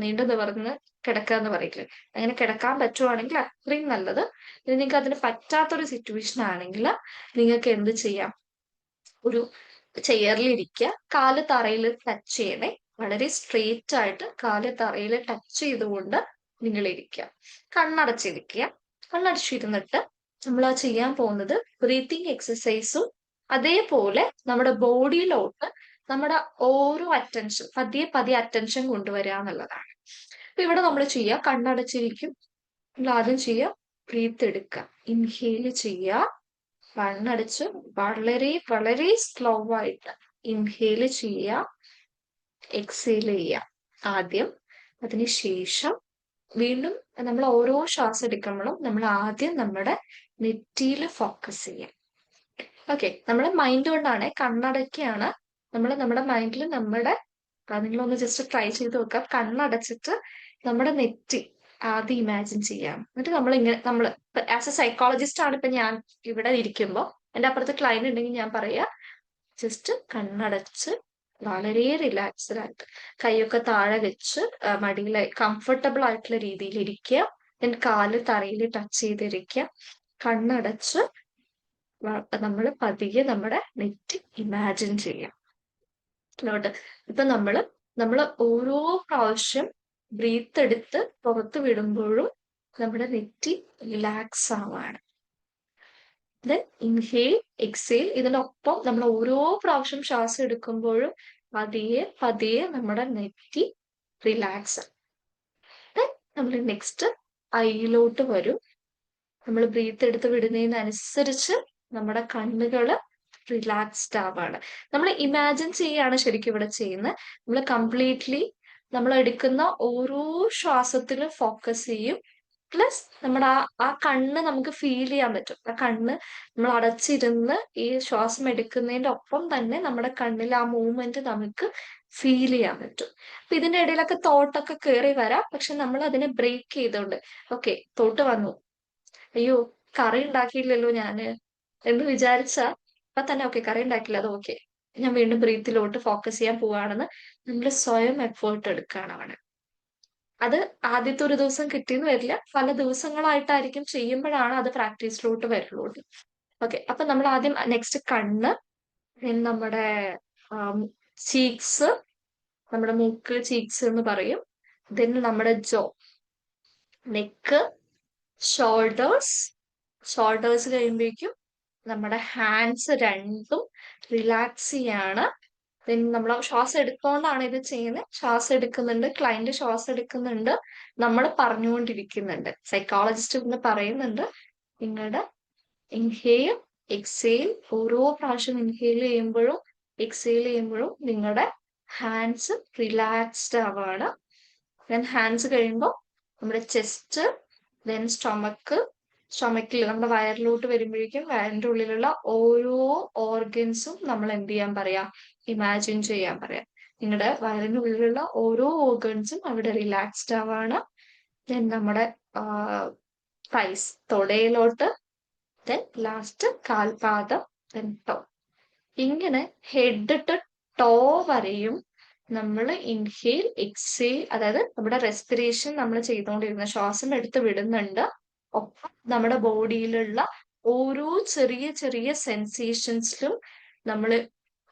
നീണ്ടു നിവർന്ന് കിടക്കുക എന്ന് പറയില്ലേ, അങ്ങനെ കിടക്കാൻ പറ്റുവാണെങ്കിൽ അത്രയും നല്ലത്. നിങ്ങൾക്ക് അതിന് പറ്റാത്തൊരു സിറ്റുവേഷൻ ആണെങ്കിൽ നിങ്ങൾക്ക് എന്ത് ചെയ്യാം? ഒരു ചെയറിൽ ഇരിക്കുക, കാല് തറയിൽ ടച്ച് ചെയ്യണേ, വളരെ സ്ട്രെയിറ്റ് ആയിട്ട് കാല് തറയിൽ ടച്ച് ചെയ്തുകൊണ്ട് നിങ്ങൾ ഇരിക്കുക. കണ്ണടച്ചിരിക്കുക. കണ്ണടച്ചിരുന്നിട്ട് നമ്മൾ ആ ചെയ്യാൻ പോകുന്നത് ബ്രീത്തിങ് എക്സസൈസും അതേപോലെ നമ്മുടെ ബോഡിയിലോട്ട് നമ്മുടെ ഓരോ അറ്റൻഷൻ പതിയെ പതിയെ അറ്റൻഷൻ കൊണ്ടുവരിക എന്നുള്ളതാണ്. അപ്പൊ ഇവിടെ നമ്മൾ ചെയ്യുക, കണ്ണടച്ചിരിക്കും. നമ്മൾ ആദ്യം ചെയ്യുക, ബ്രീത്ത് എടുക്കുക, ഇൻഹേല് ചെയ്യുക, കണ്ണടച്ച് വളരെ വളരെ സ്ലോ ആയിട്ട് ഇൻഹേല് ചെയ്യുക, എക്സേൽ ചെയ്യുക ആദ്യം. അതിനുശേഷം വീണ്ടും നമ്മൾ ഓരോ ശ്വാസം എടുക്കുമ്പോഴും നമ്മൾ ആദ്യം നമ്മുടെ നെറ്റിയിൽ ഫോക്കസ് ചെയ്യാം. ഓക്കെ. നമ്മുടെ മൈൻഡ് കൊണ്ടാണ്, കണ്ണടയ്ക്കാണ് നമ്മൾ നമ്മുടെ മൈൻഡിൽ നമ്മുടെ, നിങ്ങളൊന്ന് ജസ്റ്റ് ട്രൈ ചെയ്ത് നോക്കാം. കണ്ണടച്ചിട്ട് നമ്മുടെ നെറ്റി ആദ്യം ഇമാജിൻ ചെയ്യാം. എന്നിട്ട് നമ്മൾ ആസ് എ സൈക്കോളജിസ്റ്റ് ആണ് ഇപ്പൊ ഞാൻ ഇവിടെ ഇരിക്കുമ്പോൾ എന്റെ അപ്പുറത്ത് ക്ലയന്റ് ഉണ്ടെങ്കിൽ ഞാൻ പറയാ, ജസ്റ്റ് കണ്ണടച്ച് വളരെ റിലാക്സ്ഡ് ആയിട്ട് കൈയൊക്കെ താഴെ വെച്ച് മടിയിലെ കംഫർട്ടബിൾ ആയിട്ടുള്ള രീതിയിൽ ഇരിക്കുക. then കാല് തറയിൽ ടച്ച് ചെയ്തിരിക്കുക. കണ്ണടച്ച് നമ്മൾ പതിയെ നമ്മുടെ നെറ്റ് ഇമാജിൻ ചെയ്യാം. നോട്ട്. ഇപ്പൊ നമ്മൾ ഓരോ പ്രാവശ്യം ബ്രീത്ത് എടുത്ത് പുറത്ത് വിടുമ്പോഴും നമ്മുടെ നെറ്റി റിലാക്സ് ആവാണ്. ദെൻ ഇൻഹേൽ, എക്സേൽ, ഇതിനൊപ്പം നമ്മൾ ഓരോ പ്രാവശ്യം ശ്വാസം എടുക്കുമ്പോഴും പതിയെ പതിയെ നമ്മുടെ നെറ്റി റിലാക്സ്. ദെൻ നമ്മൾ നെക്സ്റ്റ് ഐയിലോട്ട് വരും. നമ്മൾ ബ്രീത്ത് എടുത്ത് വിടുന്നതിനനുസരിച്ച് നമ്മുടെ കണ്ണുകള് റിലാക്സ്ഡ് ആവാണ്. നമ്മൾ ഇമാജിൻ ചെയ്യാണ് ശരിക്കും ഇവിടെ ചെയ്യുന്നത്. നമ്മൾ കംപ്ലീറ്റ്ലി നമ്മൾ എടുക്കുന്ന ഓരോ ശ്വാസത്തിലും ഫോക്കസ് ചെയ്യും. പ്ലസ് നമ്മുടെ ആ കണ്ണ് നമുക്ക് ഫീൽ ചെയ്യാൻ പറ്റും. ആ കണ്ണ് നമ്മൾ അടച്ചിരുന്ന് ഈ ശ്വാസം എടുക്കുന്നതിന്റെ ഒപ്പം തന്നെ നമ്മുടെ കണ്ണിൽ ആ മൂവ്മെന്റ് നമുക്ക് ഫീൽ ചെയ്യാൻ പറ്റും. അപ്പൊ ഇതിന്റെ ഇടയിലൊക്കെ തോട്ടൊക്കെ കയറി വരാം. പക്ഷെ നമ്മൾ അതിനെ ബ്രേക്ക് ചെയ്തോണ്ട്, ഓക്കെ തോട്ട് വന്നു, അയ്യോ കറി ഉണ്ടാക്കിയില്ലല്ലോ ഞാന് എന്ന് വിചാരിച്ചാ അപ്പൊ തന്നെ ഓക്കെ കറി ഉണ്ടാക്കില്ല, അത് ഓക്കെ, ഞാൻ വീണ്ടും ബ്രീത്തിലോട്ട് ഫോക്കസ് ചെയ്യാൻ പോവാണെന്ന് നമ്മൾ സ്വയം എഫേർട്ട് എടുക്കുകയാണ് അവിടെ. അത് ആദ്യത്തെ ഒരു ദിവസം കിട്ടിയെന്ന് വരില്ല, പല ദിവസങ്ങളായിട്ടായിരിക്കും ചെയ്യുമ്പോഴാണ് അത് പ്രാക്ടീസിലോട്ട് വരുള്ളൂ. ഓക്കെ. അപ്പൊ നമ്മൾ ആദ്യം നെക്സ്റ്റ് കണ്ണ്, നമ്മുടെ ചീക്സ്, നമ്മുടെ മൂക്ക് ചീക്സ് എന്ന് പറയും. ദെൻ നമ്മുടെ ജോ, നെക്ക്, ഷോൾഡേഴ്സ് കഴിയുമ്പോഴേക്കും നമ്മുടെ ഹാൻഡ്സ് രണ്ടും റിലാക്സ് ചെയ്യാണ്. ദെൻ നമ്മൾ ശ്വാസം എടുത്തുകൊണ്ടാണ് ഇത് ചെയ്യുന്നത്. ശ്വാസം എടുക്കുന്നുണ്ട്, ക്ലയന്റ് ശ്വാസം എടുക്കുന്നുണ്ട്, നമ്മൾ പറഞ്ഞുകൊണ്ടിരിക്കുന്നുണ്ട്. സൈക്കോളജിസ്റ്റ് എന്ന് പറയുന്നുണ്ട് നിങ്ങളുടെ ഇൻഹെയിൽ എക്സെയിൽ ഓരോ പ്രാവശ്യം ഇൻഹെയിൽ ചെയ്യുമ്പോഴും എക്സെയിൽ ചെയ്യുമ്പോഴും നിങ്ങളുടെ ഹാൻഡ്സ് റിലാക്സ്ഡ് ആവാണ്. ദെൻ ഹാൻഡ്സ് കഴിയുമ്പോൾ നമ്മുടെ ചെസ്റ്റ്, ദെൻ സ്റ്റൊമക്കിൽ നമ്മുടെ വയറിലോട്ട് വരുമ്പോഴേക്കും വയറിന്റെ ഉള്ളിലുള്ള ഓരോ ഓർഗൻസും നമ്മൾ എന്ത് ചെയ്യാൻ പറയാ, ഇമാജിൻ ചെയ്യാൻ പറയാം. നിങ്ങളുടെ വയറിന്റെ ഉള്ളിലുള്ള ഓരോ ഓർഗൻസും അവിടെ റിലാക്സ്ഡ് ആവാണ്. ദെൻ നമ്മുടെ തൈസ് തൊടയിലോട്ട്, ദെൻ ലാസ്റ്റ് കാൽപാദം, ദെൻ ടോ. ഇങ്ങനെ ഹെഡ് ടു ടോ വരെയും നമ്മൾ ഇൻഹെയിൽ എക്സെയിൽ, അതായത് നമ്മുടെ റെസ്പിറേഷൻ നമ്മൾ ചെയ്തുകൊണ്ടിരുന്ന ശ്വാസം എടുത്ത് വിടുന്നുണ്ട്. ഒപ്പം നമ്മുടെ ബോഡിയിലുള്ള ഓരോ ചെറിയ ചെറിയ സെൻസേഷൻസിലും നമ്മൾ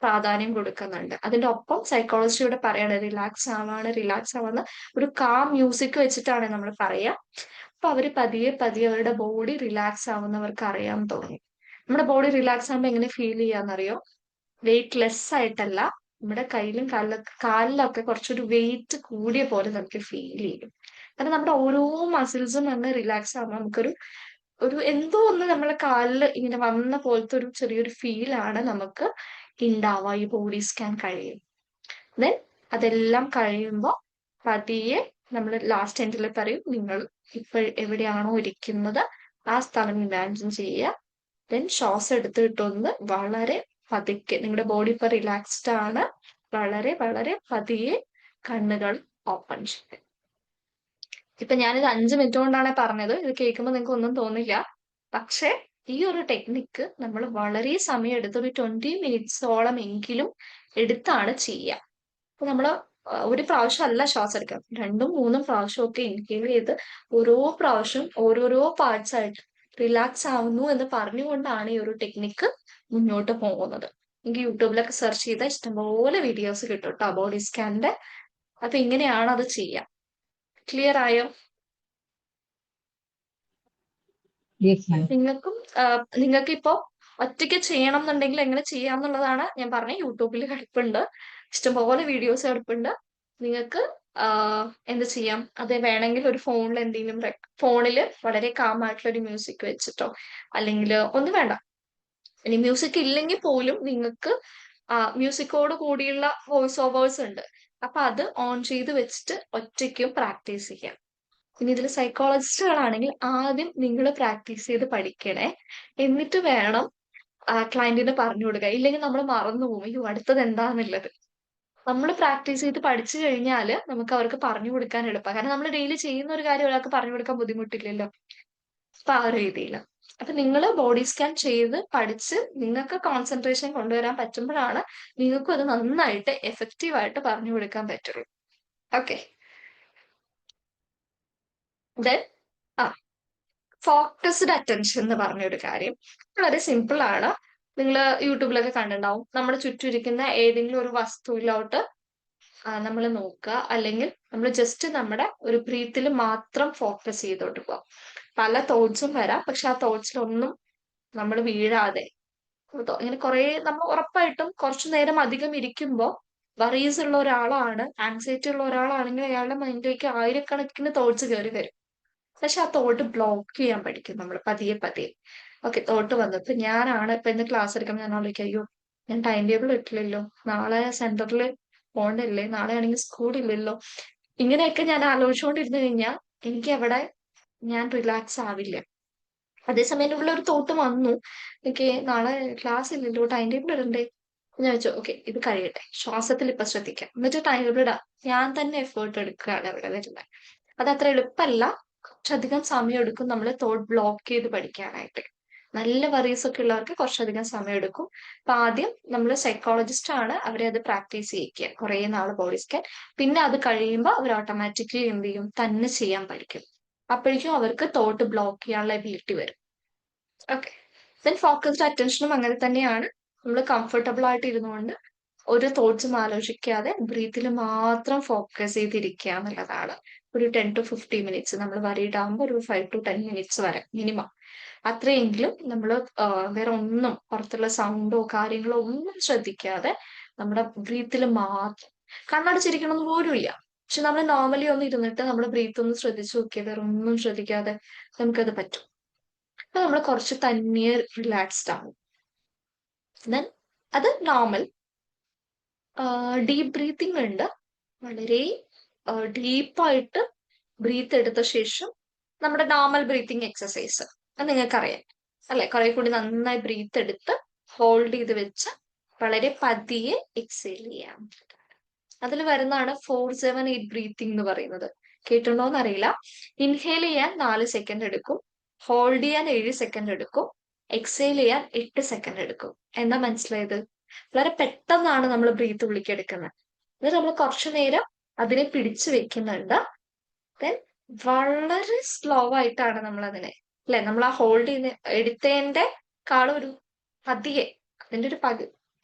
പ്രാധാന്യം കൊടുക്കുന്നുണ്ട്. അതിന്റെ ഒപ്പം സൈക്കോളജിയുടെ പറയാണ് റിലാക്സ് ആവാണ് ഒരു കാം മ്യൂസിക് വെച്ചിട്ടാണ് നമ്മൾ പറയാ. അപ്പൊ അവര് പതിയെ പതിയെ അവരുടെ ബോഡി റിലാക്സ് ആവുന്നവർക്ക് അറിയാൻ തുടങ്ങി. നമ്മുടെ ബോഡി റിലാക്സ് ആകുമ്പോൾ എങ്ങനെ ഫീൽ ചെയ്യാന്നറിയോ? വെയിറ്റ് ലെസ് ആയിട്ടല്ല, നമ്മുടെ കയ്യിലും കാലിലൊക്കെ കുറച്ചൊരു വെയിറ്റ് കൂടിയ പോലെ നമുക്ക് ഫീൽ ചെയ്യും. കാരണം നമ്മുടെ ഓരോ മസിൽസും അങ്ങ് റിലാക്സ് ആകുമ്പോൾ ഒരു എന്തോ ഒന്ന് നമ്മളെ കാലിൽ ഇങ്ങനെ വന്ന പോലത്തെ ഒരു ചെറിയൊരു ഫീലാണ് നമുക്ക് ഉണ്ടാവുക ഈ ബോഡി സ്കാൻ കഴിയും. ദെൻ അതെല്ലാം കഴിയുമ്പോൾ പതിയെ നമ്മൾ ലാസ്റ്റ് എൻഡിൽ പറയും നിങ്ങൾ ഇപ്പോൾ എവിടെയാണോ ഇരിക്കുന്നത് ആ സ്ഥലം ഇമാജിൻ ചെയ്യുക. ദെൻ ശ്വാസം എടുത്തിട്ടൊന്ന് വളരെ പതുക്കെ, നിങ്ങളുടെ ബോഡി ഇപ്പൊ റിലാക്സ്ഡ് ആണ്, വളരെ വളരെ പതിയെ കണ്ണുകൾ ഓപ്പൺ ചെയ്യുക. ഇപ്പൊ ഞാനിത് 5 മിനിറ്റ് കൊണ്ടാണ് പറഞ്ഞത്. ഇത് കേൾക്കുമ്പോൾ നിങ്ങൾക്ക് ഒന്നും തോന്നില്ല. പക്ഷെ ഈ ഒരു ടെക്നിക്ക് നമ്മൾ വളരെ സമയം എടുത്ത് ഒരു 20 മിനിറ്റ്സോളം എങ്കിലും എടുത്താണ് ചെയ്യുക. അപ്പൊ നമ്മള് ഒരു പ്രാവശ്യം അല്ല ശ്വാസം എടുക്കുക, 2ഉം 3ഉം പ്രാവശ്യം ഒക്കെ ഇൻഹേൽ ചെയ്ത് ഓരോ പ്രാവശ്യം ഓരോരോ പാർട്സ് ആയിട്ട് റിലാക്സ് ആവുന്നു എന്ന് പറഞ്ഞുകൊണ്ടാണ് ഈ ഒരു ടെക്നിക്ക് മുന്നോട്ട് പോകുന്നത്. എനിക്ക് യൂട്യൂബിലൊക്കെ സെർച്ച് ചെയ്താൽ ഇഷ്ടംപോലെ വീഡിയോസ് കിട്ടും കേട്ടോ ബോഡി സ്കാനിന്റെ. അപ്പൊ ഇങ്ങനെയാണ് അത് ചെയ്യാം. ക്ലിയർ ആയോ? Yes ma'am. നിങ്ങൾക്ക് ഇപ്പോ ഒറ്റയ്ക്ക് ചെയ്യണം എന്നുണ്ടെങ്കിൽ എങ്ങനെ ചെയ്യാം എന്നുള്ളതാണ് ഞാൻ പറഞ്ഞത്. യൂട്യൂബിൽ കിടപ്പുണ്ട്, ഇഷ്ടംപോലെ വീഡിയോസ് കിടപ്പുണ്ട്. നിങ്ങൾക്ക് എന്ത് ചെയ്യാം, അത് വേണമെങ്കിൽ ഒരു ഫോണിൽ എന്തെങ്കിലും ഫോണിൽ വളരെ കാമായിട്ടുള്ള ഒരു മ്യൂസിക് വെച്ചിട്ടോ, അല്ലെങ്കിൽ ഒന്നും വേണ്ട, ഇനി മ്യൂസിക് ഇല്ലെങ്കിൽ പോലും നിങ്ങൾക്ക് മ്യൂസിക്കോട് കൂടിയുള്ള വോയിസ് ഓവേഴ്സ് ഉണ്ട്. അപ്പൊ അത് ഓൺ ചെയ്ത് വെച്ചിട്ട് ഒറ്റയ്ക്കും പ്രാക്ടീസ് ചെയ്യാം. ഇനി ഇതിൽ സൈക്കോളജിസ്റ്റുകളാണെങ്കിൽ ആദ്യം നിങ്ങൾ പ്രാക്ടീസ് ചെയ്ത് പഠിക്കണേ, എന്നിട്ട് വേണം ക്ലയന്റിന് പറഞ്ഞു കൊടുക്കുക. ഇല്ലെങ്കിൽ നമ്മൾ മറന്നുപോകും, അയ്യോ അടുത്തത് എന്താന്നുള്ളത്. നമ്മൾ പ്രാക്ടീസ് ചെയ്ത് പഠിച്ചു കഴിഞ്ഞാൽ നമുക്ക് അവർക്ക് പറഞ്ഞു കൊടുക്കാൻ എളുപ്പമാണ്. കാരണം നമ്മൾ ഡെയിലി ചെയ്യുന്ന ഒരു കാര്യം ഒരാൾക്ക് പറഞ്ഞു കൊടുക്കാൻ ബുദ്ധിമുട്ടില്ലല്ലോ. അപ്പൊ ആ ഒരു രീതിയിൽ അപ്പൊ നിങ്ങൾ ബോഡി സ്കാൻ ചെയ്ത് പഠിച്ച് നിങ്ങൾക്ക് കോൺസെൻട്രേഷൻ കൊണ്ടുവരാൻ പറ്റുമ്പോഴാണ് നിങ്ങൾക്കും അത് നന്നായിട്ട് എഫക്റ്റീവ് ആയിട്ട് പറഞ്ഞു കൊടുക്കാൻ പറ്റുള്ളൂ. ഓക്കെ, ദെൻ ഫോക്കസ്ഡ് അറ്റൻഷൻ എന്ന് പറഞ്ഞൊരു കാര്യം വളരെ സിമ്പിൾ ആണ്. നിങ്ങൾ യൂട്യൂബിലൊക്കെ കണ്ടിട്ടുണ്ടാവും. നമ്മുടെ ചുറ്റും ഇരിക്കുന്ന ഏതെങ്കിലും ഒരു വസ്തുവിലോട്ട് നമ്മൾ നോക്കുക, അല്ലെങ്കിൽ നമ്മൾ ജസ്റ്റ് നമ്മുടെ ഒരു ബ്രീത്തിൽ മാത്രം ഫോക്കസ് ചെയ്തോട്ട് പോവാം. പല തോട്ട്സും വരാം, പക്ഷെ ആ തോട്ട്സിലൊന്നും നമ്മൾ വീഴാതെ ഇങ്ങനെ കുറെ നമ്മൾ ഉറപ്പായിട്ടും കുറച്ചു നേരം അധികം ഇരിക്കുമ്പോൾ വറീസ് ഉള്ള ഒരാളാണ്, ആൻസൈറ്റി ഉള്ള ഒരാളാണെങ്കിൽ അയാളുടെ മൈൻഡിലേക്ക് ആയിരക്കണക്കിന് തോട്ട്സ് കയറി വരും. പക്ഷെ ആ തോട്ട് ബ്ലോക്ക് ചെയ്യാൻ പഠിക്കും നമ്മൾ പതിയെ പതിയെ. ഓക്കെ, തോട്ട് വന്നപ്പോ ഞാനാണ് ഇപ്പൊ ഇന്ന് ക്ലാസ് എടുക്കുമ്പോൾ ഞാൻ ആലോചിക്കും, അയ്യോ ഞാൻ ടൈം ടേബിൾ ഇട്ടില്ലല്ലോ, നാളെ സെന്ററിൽ പോകണ്ടല്ലേ, നാളെ ആണെങ്കിൽ സ്കൂളില്ലല്ലോ. ഇങ്ങനെയൊക്കെ ഞാൻ ആലോചിച്ചുകൊണ്ടിരുന്നു കഴിഞ്ഞാൽ എനിക്ക് അവിടെ ഞാൻ റിലാക്സ് ആവില്ല. അതേസമയം എൻ്റെ ഉള്ള ഒരു തോട്ട് വന്നു, എനിക്ക് നാളെ ക്ലാസ് ഇല്ലല്ലോ, ടൈം ടേബിൾ ഇടണ്ടേ. ഞാൻ വെച്ചു ഓക്കെ ഇത് കഴിയട്ടെ, ശ്വാസത്തിൽ ഇപ്പൊ ശ്രദ്ധിക്കാം, എന്നിട്ട് ടൈം ടേബിൾ ഇടാം. ഞാൻ തന്നെ എഫേർട്ട് എടുക്കുകയാണ് അവിടെ വരുന്നത്. അത് അത്ര എളുപ്പമല്ല, കുറച്ചധികം സമയം എടുക്കും നമ്മൾ തോട്ട് ബ്ലോക്ക് ചെയ്ത് പഠിക്കാനായിട്ട്. നല്ല വറീസ് ഒക്കെ ഉള്ളവർക്ക് കുറച്ചധികം സമയം എടുക്കും. അപ്പൊ ആദ്യം നമ്മൾ സൈക്കോളജിസ്റ്റ് ആണ് അവരെ അത് പ്രാക്ടീസ് ചെയ്യിക്കുക കുറെ നാൾ ബോഡി സ്കാൻ. പിന്നെ അത് കഴിയുമ്പോൾ അവർ ഓട്ടോമാറ്റിക്കലി എന്ത് ചെയ്യും, തന്നെ ചെയ്യാൻ പഠിക്കും. അപ്പോഴേക്കും അവർക്ക് തോട്ട് ബ്ലോക്ക് ചെയ്യാനുള്ള എബിലിറ്റി വരും. ഓക്കെ, ദെൻ ഫോക്കസ്ഡ് അറ്റൻഷനും അങ്ങനെ തന്നെയാണ്. നമ്മൾ കംഫർട്ടബിൾ ആയിട്ട് ഇരുന്നുകൊണ്ട് ഒരു തോട്ട്സും ആലോചിക്കാതെ ബ്രീത്തിൽ മാത്രം ഫോക്കസ് ചെയ്തിരിക്കുക എന്നുള്ളതാണ്. ഒരു 10 to 15 മിനിറ്റ്സ്, നമ്മൾ വറീഡ് ആകുമ്പോൾ ഒരു 5 to 10 മിനിറ്റ്സ് വരെ മിനിമം. അത്രയെങ്കിലും നമ്മൾ വേറെ ഒന്നും പുറത്തുള്ള സൗണ്ടോ കാര്യങ്ങളോ ഒന്നും ശ്രദ്ധിക്കാതെ നമ്മുടെ ബ്രീത്തിൽ മാത്രം, കണ്ണടച്ചിരിക്കണമെന്ന് പോലും ഇല്ല. പക്ഷെ നമ്മൾ നോർമലി ഒന്ന് ഇരുന്നിട്ട് നമ്മൾ ബ്രീത്ത് ഒന്ന് ശ്രദ്ധിച്ചു നോക്കിയാൽ വേറെ ഒന്നും ശ്രദ്ധിക്കാതെ നമുക്കത് പറ്റും. അപ്പൊ നമ്മൾ കുറച്ച് തനിയെ റിലാക്സ്ഡ് ആവും. ദെൻ അത് നോർമൽ. ഡീപ്പ് ബ്രീത്തിങ് ഉണ്ട്. വളരെ ഡീപ്പായിട്ട് ബ്രീത്ത് എടുത്ത ശേഷം നമ്മുടെ നോർമൽ ബ്രീത്തിങ് എക്സസൈസ്, അത് നിങ്ങൾക്കറിയാം അല്ലെ? കുറെ കൂടി നന്നായി ബ്രീത്ത് എടുത്ത് ഹോൾഡ് ചെയ്ത് വെച്ച് വളരെ പതിയെ എക്സേൽ ചെയ്യാം. അതിൽ വരുന്നതാണ് 4-7-8 ബ്രീത്തിങ് എന്ന് പറയുന്നത്. കേട്ടിട്ടുണ്ടോന്ന് അറിയില്ല. ഇൻഹേൽ ചെയ്യാൻ 4 സെക്കൻഡ് എടുക്കും, ഹോൾഡ് ചെയ്യാൻ 7 സെക്കൻഡ് എടുക്കും, എക്സേൽ ചെയ്യാൻ 8 സെക്കൻഡ് എടുക്കും. എന്താ മനസ്സിലായത്? വളരെ പെട്ടെന്നാണ് നമ്മൾ ബ്രീത്ത് ഉള്ളിക്കെടുക്കുന്നത്. എന്നിട്ട് നമ്മൾ കുറച്ചു നേരം അതിനെ പിടിച്ചു വെക്കുന്നുണ്ട്. ദെൻ വളരെ സ്ലോ ആയിട്ടാണ് നമ്മൾ അതിനെ, അല്ലെ, നമ്മൾ ആ ഹോൾഡ് ചെയ്യുന്ന എടുത്തതിന്റെ കാളും ഒരു പതിയെ, അതിന്റെ ഒരു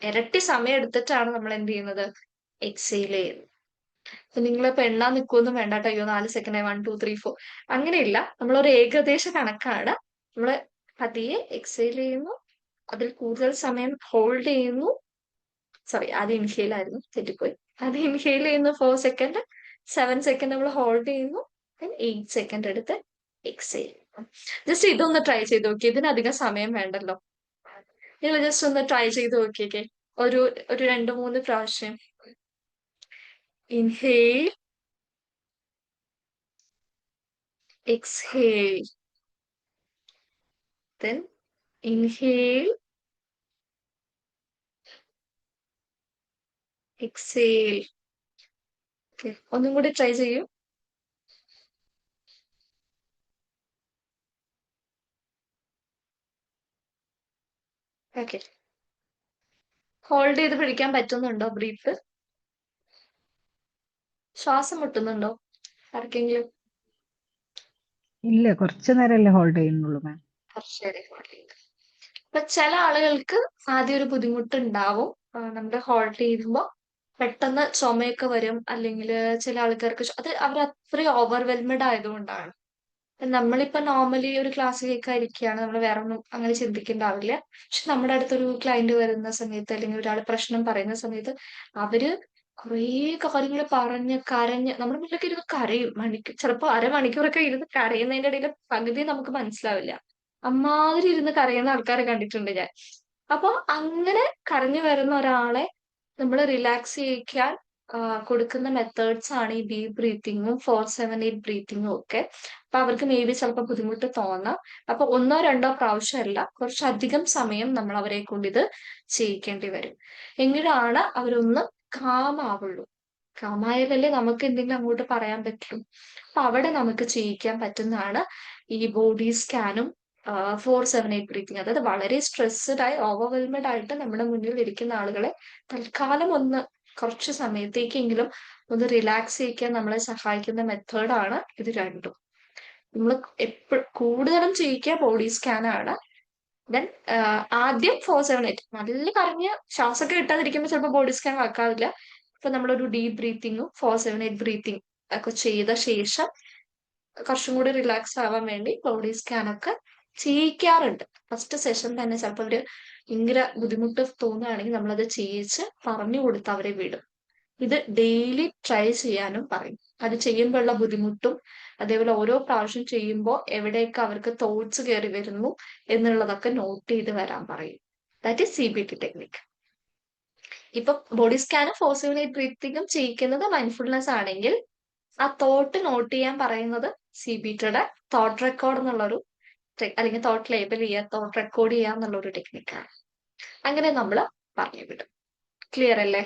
ഇരട്ടി സമയം എടുത്തിട്ടാണ് നമ്മൾ എന്ത് ചെയ്യുന്നത്, എക്സേൽ ചെയ്യുന്നത്. അപ്പൊ നിങ്ങളിപ്പോ എണ്ണാൻ നിൽക്കുമൊന്നും വേണ്ട കേട്ടോ. അയ്യോ 4 സെക്കൻഡ് 1 2 3 4 അങ്ങനെയില്ല. നമ്മളൊരു ഏകദേശ കണക്കാണ്. നമ്മള് പതിയെ എക്സേൽ ചെയ്യുന്നു, അതിൽ കൂടുതൽ സമയം ഹോൾഡ് ചെയ്യുന്നു. സോറി, ആദ്യം ഇൻഹേൽ ആയിരുന്നു, തെറ്റിപ്പോയി. ആദ്യം ഇൻഹേൽ ചെയ്യുന്നു 4 സെക്കൻഡ്, 7 സെക്കൻഡ് നമ്മൾ ഹോൾഡ് ചെയ്യുന്നു, 8 സെക്കൻഡ് എടുത്ത് എക്സേൽ ചെയ്യുന്നു. ജസ്റ്റ് ഇതൊന്ന് ട്രൈ ചെയ്ത് നോക്കി. ഇതിനധികം സമയം വേണ്ടല്ലോ. നിങ്ങൾ ജസ്റ്റ് ഒന്ന് ട്രൈ ചെയ്ത് നോക്കിയേക്കെ ഒരു 2-3 പ്രാവശ്യം. Inhale, exhale, then inhale, exhale. Okay. ഒന്നും കൂടി ട്രൈ ചെയ്യൂ. ഓക്കെ. ഹോൾഡ് ചെയ്ത് പിടിക്കാൻ പറ്റുന്നുണ്ടോ ബ്രീത്ത്? ശ്വാസം മുട്ടുന്നുണ്ടോ ആർക്കെങ്കിലും? ഇല്ല, കുറച്ചു നേരമല്ലേ ഹോൾഡ് ചെയ്യുന്നുള്ളൂ മാം. ശരി, ഹോൾഡ് ചെയ്ത്. അപ്പൊ ചില ആളുകൾക്ക് ആദ്യം ഒരു ബുദ്ധിമുട്ടുണ്ടാവും. നമ്മുടെ ഹോൾഡ് ചെയ്യുമ്പോൾ പെട്ടെന്ന് ചുമയൊക്കെ വരും, അല്ലെങ്കിൽ ചില ആൾക്കാർക്ക് അത് അവർ അത്രയും ഓവർവെൽമഡ് ആയതുകൊണ്ടാണ്. നമ്മളിപ്പോ നോർമലി ഒരു ക്ലാസ് കേൾക്കാതിരിക്കുകയാണ്, നമ്മൾ വേറെ ഒന്നും അങ്ങനെ ചിന്തിക്കേണ്ടാവില്ല. പക്ഷെ നമ്മുടെ അടുത്തൊരു ക്ലയന്റ് വരുന്ന സമയത്ത്, അല്ലെങ്കിൽ ഒരാൾ പ്രശ്നം പറയുന്ന സമയത്ത് അവര് കുറേ കാര്യങ്ങൾ പറഞ്ഞ് കരഞ്ഞ് നമ്മുടെ മുന്നിലൊക്കെ ഇരുന്ന് കരയും. ചിലപ്പോ അരമണിക്കൂറൊക്കെ ഇരുന്ന് കരയുന്നതിന്റെ ഇടയിൽ പകുതി നമുക്ക് മനസ്സിലാവില്ല. അമ്മാതിരി ഇരുന്ന് കരയുന്ന ആൾക്കാരെ കണ്ടിട്ടുണ്ട് ഞാൻ. അപ്പൊ അങ്ങനെ കരഞ്ഞു വരുന്ന ഒരാളെ നമ്മൾ റിലാക്സ് ചെയ്യിക്കാൻ കൊടുക്കുന്ന മെത്തേഡ്സ് ആണ് ഈ ഡീപ് ബ്രീത്തിങ്ങും 4-7-8 ബ്രീത്തിങ്ങും ഒക്കെ. അപ്പൊ അവർക്ക് മേ ബി ചിലപ്പോൾ ബുദ്ധിമുട്ട് തോന്നാം. അപ്പൊ 1-2 പ്രാവശ്യമല്ല, കുറച്ചധികം സമയം നമ്മൾ അവരെ കൊണ്ട് ഇത് ചെയ്യിക്കേണ്ടി വരും. എങ്കിലാണ് അവരൊന്ന് കാമാവുള്ളൂ. കാമായാലല്ലേ നമുക്ക് എന്തെങ്കിലും അങ്ങോട്ട് പറയാൻ പറ്റും. അപ്പൊ അവിടെ നമുക്ക് ചെയ്യിക്കാൻ പറ്റുന്നതാണ് ഈ ബോഡി സ്കാനും 4-7-8 ബ്രീത്തിങ്. അതായത് വളരെ സ്ട്രെസ്ഡ് ആയി ഓവർവെൽമഡ് ആയിട്ട് നമ്മുടെ മുന്നിൽ ഇരിക്കുന്ന ആളുകളെ തൽക്കാലം ഒന്ന് കുറച്ച് സമയത്തേക്കെങ്കിലും ഒന്ന് റിലാക്സ് ചെയ്യിക്കാൻ നമ്മളെ സഹായിക്കുന്ന മെത്തേഡാണ് ഇത് രണ്ടും. നമ്മൾ എപ്പോഴും കൂടുതലും ചെയ്യിക്കുക ബോഡി സ്കാൻ ആണ്. ദെൻ ആദ്യം 4-7-8 നല്ല കറഞ്ഞ് ശ്വാസമൊക്കെ കിട്ടാതിരിക്കുമ്പോൾ ചിലപ്പോൾ ബോഡി സ്കാൻ വെക്കാറില്ല. ഇപ്പൊ നമ്മളൊരു ഡീപ് ബ്രീത്തിങ്ങും 4-7-8 ബ്രീത്തിങ് ഒക്കെ ചെയ്ത ശേഷം കുറച്ചും കൂടി റിലാക്സ് ആവാൻ വേണ്ടി ബോഡി സ്കാൻ ഒക്കെ ചെയ്യിക്കാറുണ്ട്. ഫസ്റ്റ് സെഷൻ തന്നെ ചിലപ്പോൾ ഒരു ഭയങ്കര ബുദ്ധിമുട്ട് തോന്നുകയാണെങ്കിൽ നമ്മളത് ചെയ്യിച്ച് പറഞ്ഞു കൊടുത്ത് അവരെ വിടും. ഇത് ഡെയിലി ട്രൈ ചെയ്യാനും പറയും. അത് ചെയ്യുമ്പോഴുള്ള ബുദ്ധിമുട്ടും അതേപോലെ ഓരോ പ്രാവശ്യം ചെയ്യുമ്പോൾ എവിടെയൊക്കെ അവർക്ക് തോട്ട്സ് കയറി വരുന്നു എന്നുള്ളതൊക്കെ നോട്ട് ചെയ്ത് വരാൻ പറയും. That is CBT technique. ഇപ്പൊ ബോഡി സ്കാനും 4-7-8 ബ്രീത്തിങ്ങും ചെയ്യിക്കുന്നത് മൈൻഡ്ഫുൾനെസ് ആണെങ്കിൽ ആ തോട്ട് നോട്ട് ചെയ്യാൻ പറയുന്നത് CBTയുടെ തോട്ട് റെക്കോർഡ് എന്നുള്ളൊരു അല്ലെങ്കിൽ തോട്ട് ലേബൽ ചെയ്യുക, തോട്ട് റെക്കോർഡ് ചെയ്യുക എന്നുള്ളൊരു ടെക്നിക്കാണ്. അങ്ങനെ നമ്മൾ പറഞ്ഞു വിടും. ക്ലിയർ അല്ലേ?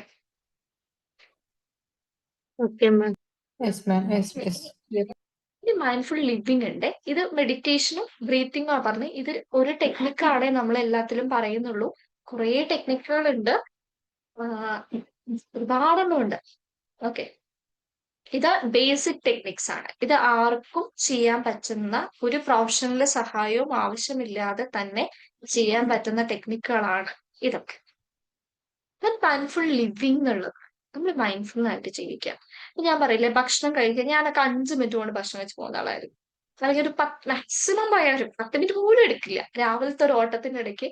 Okay ma'am. Yes ma'am. ഇനി മൈൻഡ്ഫുൾ ലിവിങ് ഉണ്ട്. ഇത് മെഡിറ്റേഷനും ബ്രീത്തിങ്ങും ആ പറഞ്ഞ് ഇത് ഒരു ടെക്നിക്കാണേ നമ്മൾ എല്ലാത്തിലും പറയുന്നുള്ളൂ. കുറേ ടെക്നിക്കുകളുണ്ട്, ഒരുപാടെണ്ണം ഉണ്ട്. ഓക്കെ, ഇത് ബേസിക് ടെക്നിക്സ് ആണ്. ഇത് ആർക്കും ചെയ്യാൻ പറ്റുന്ന, ഒരു പ്രൊഫഷണൽ സഹായവും ആവശ്യമില്ലാതെ തന്നെ ചെയ്യാൻ പറ്റുന്ന ടെക്നിക്കുകളാണ് ഇതൊക്കെ. മൈൻഡ്ഫുൾ ലിവിങ് എന്നുള്ളത് നമ്മൾ മൈൻഡ്ഫുൾ ആയിട്ട് ജീവിക്കുക. ഇപ്പൊ ഞാൻ പറയില്ലേ, ഭക്ഷണം കഴിക്കുക, ഞാനൊക്കെ 5 മിനിറ്റ് കൊണ്ട് ഭക്ഷണം വെച്ച് പോകുന്ന ആളായിരുന്നു. അല്ലെങ്കിൽ ഒരു മാക്സിമം പോയാൽ ഒരു 10 മിനിറ്റ് പോലും എടുക്കില്ല. രാവിലത്തെ ഒരു ഓട്ടത്തിന്റെ ഇടയ്ക്ക്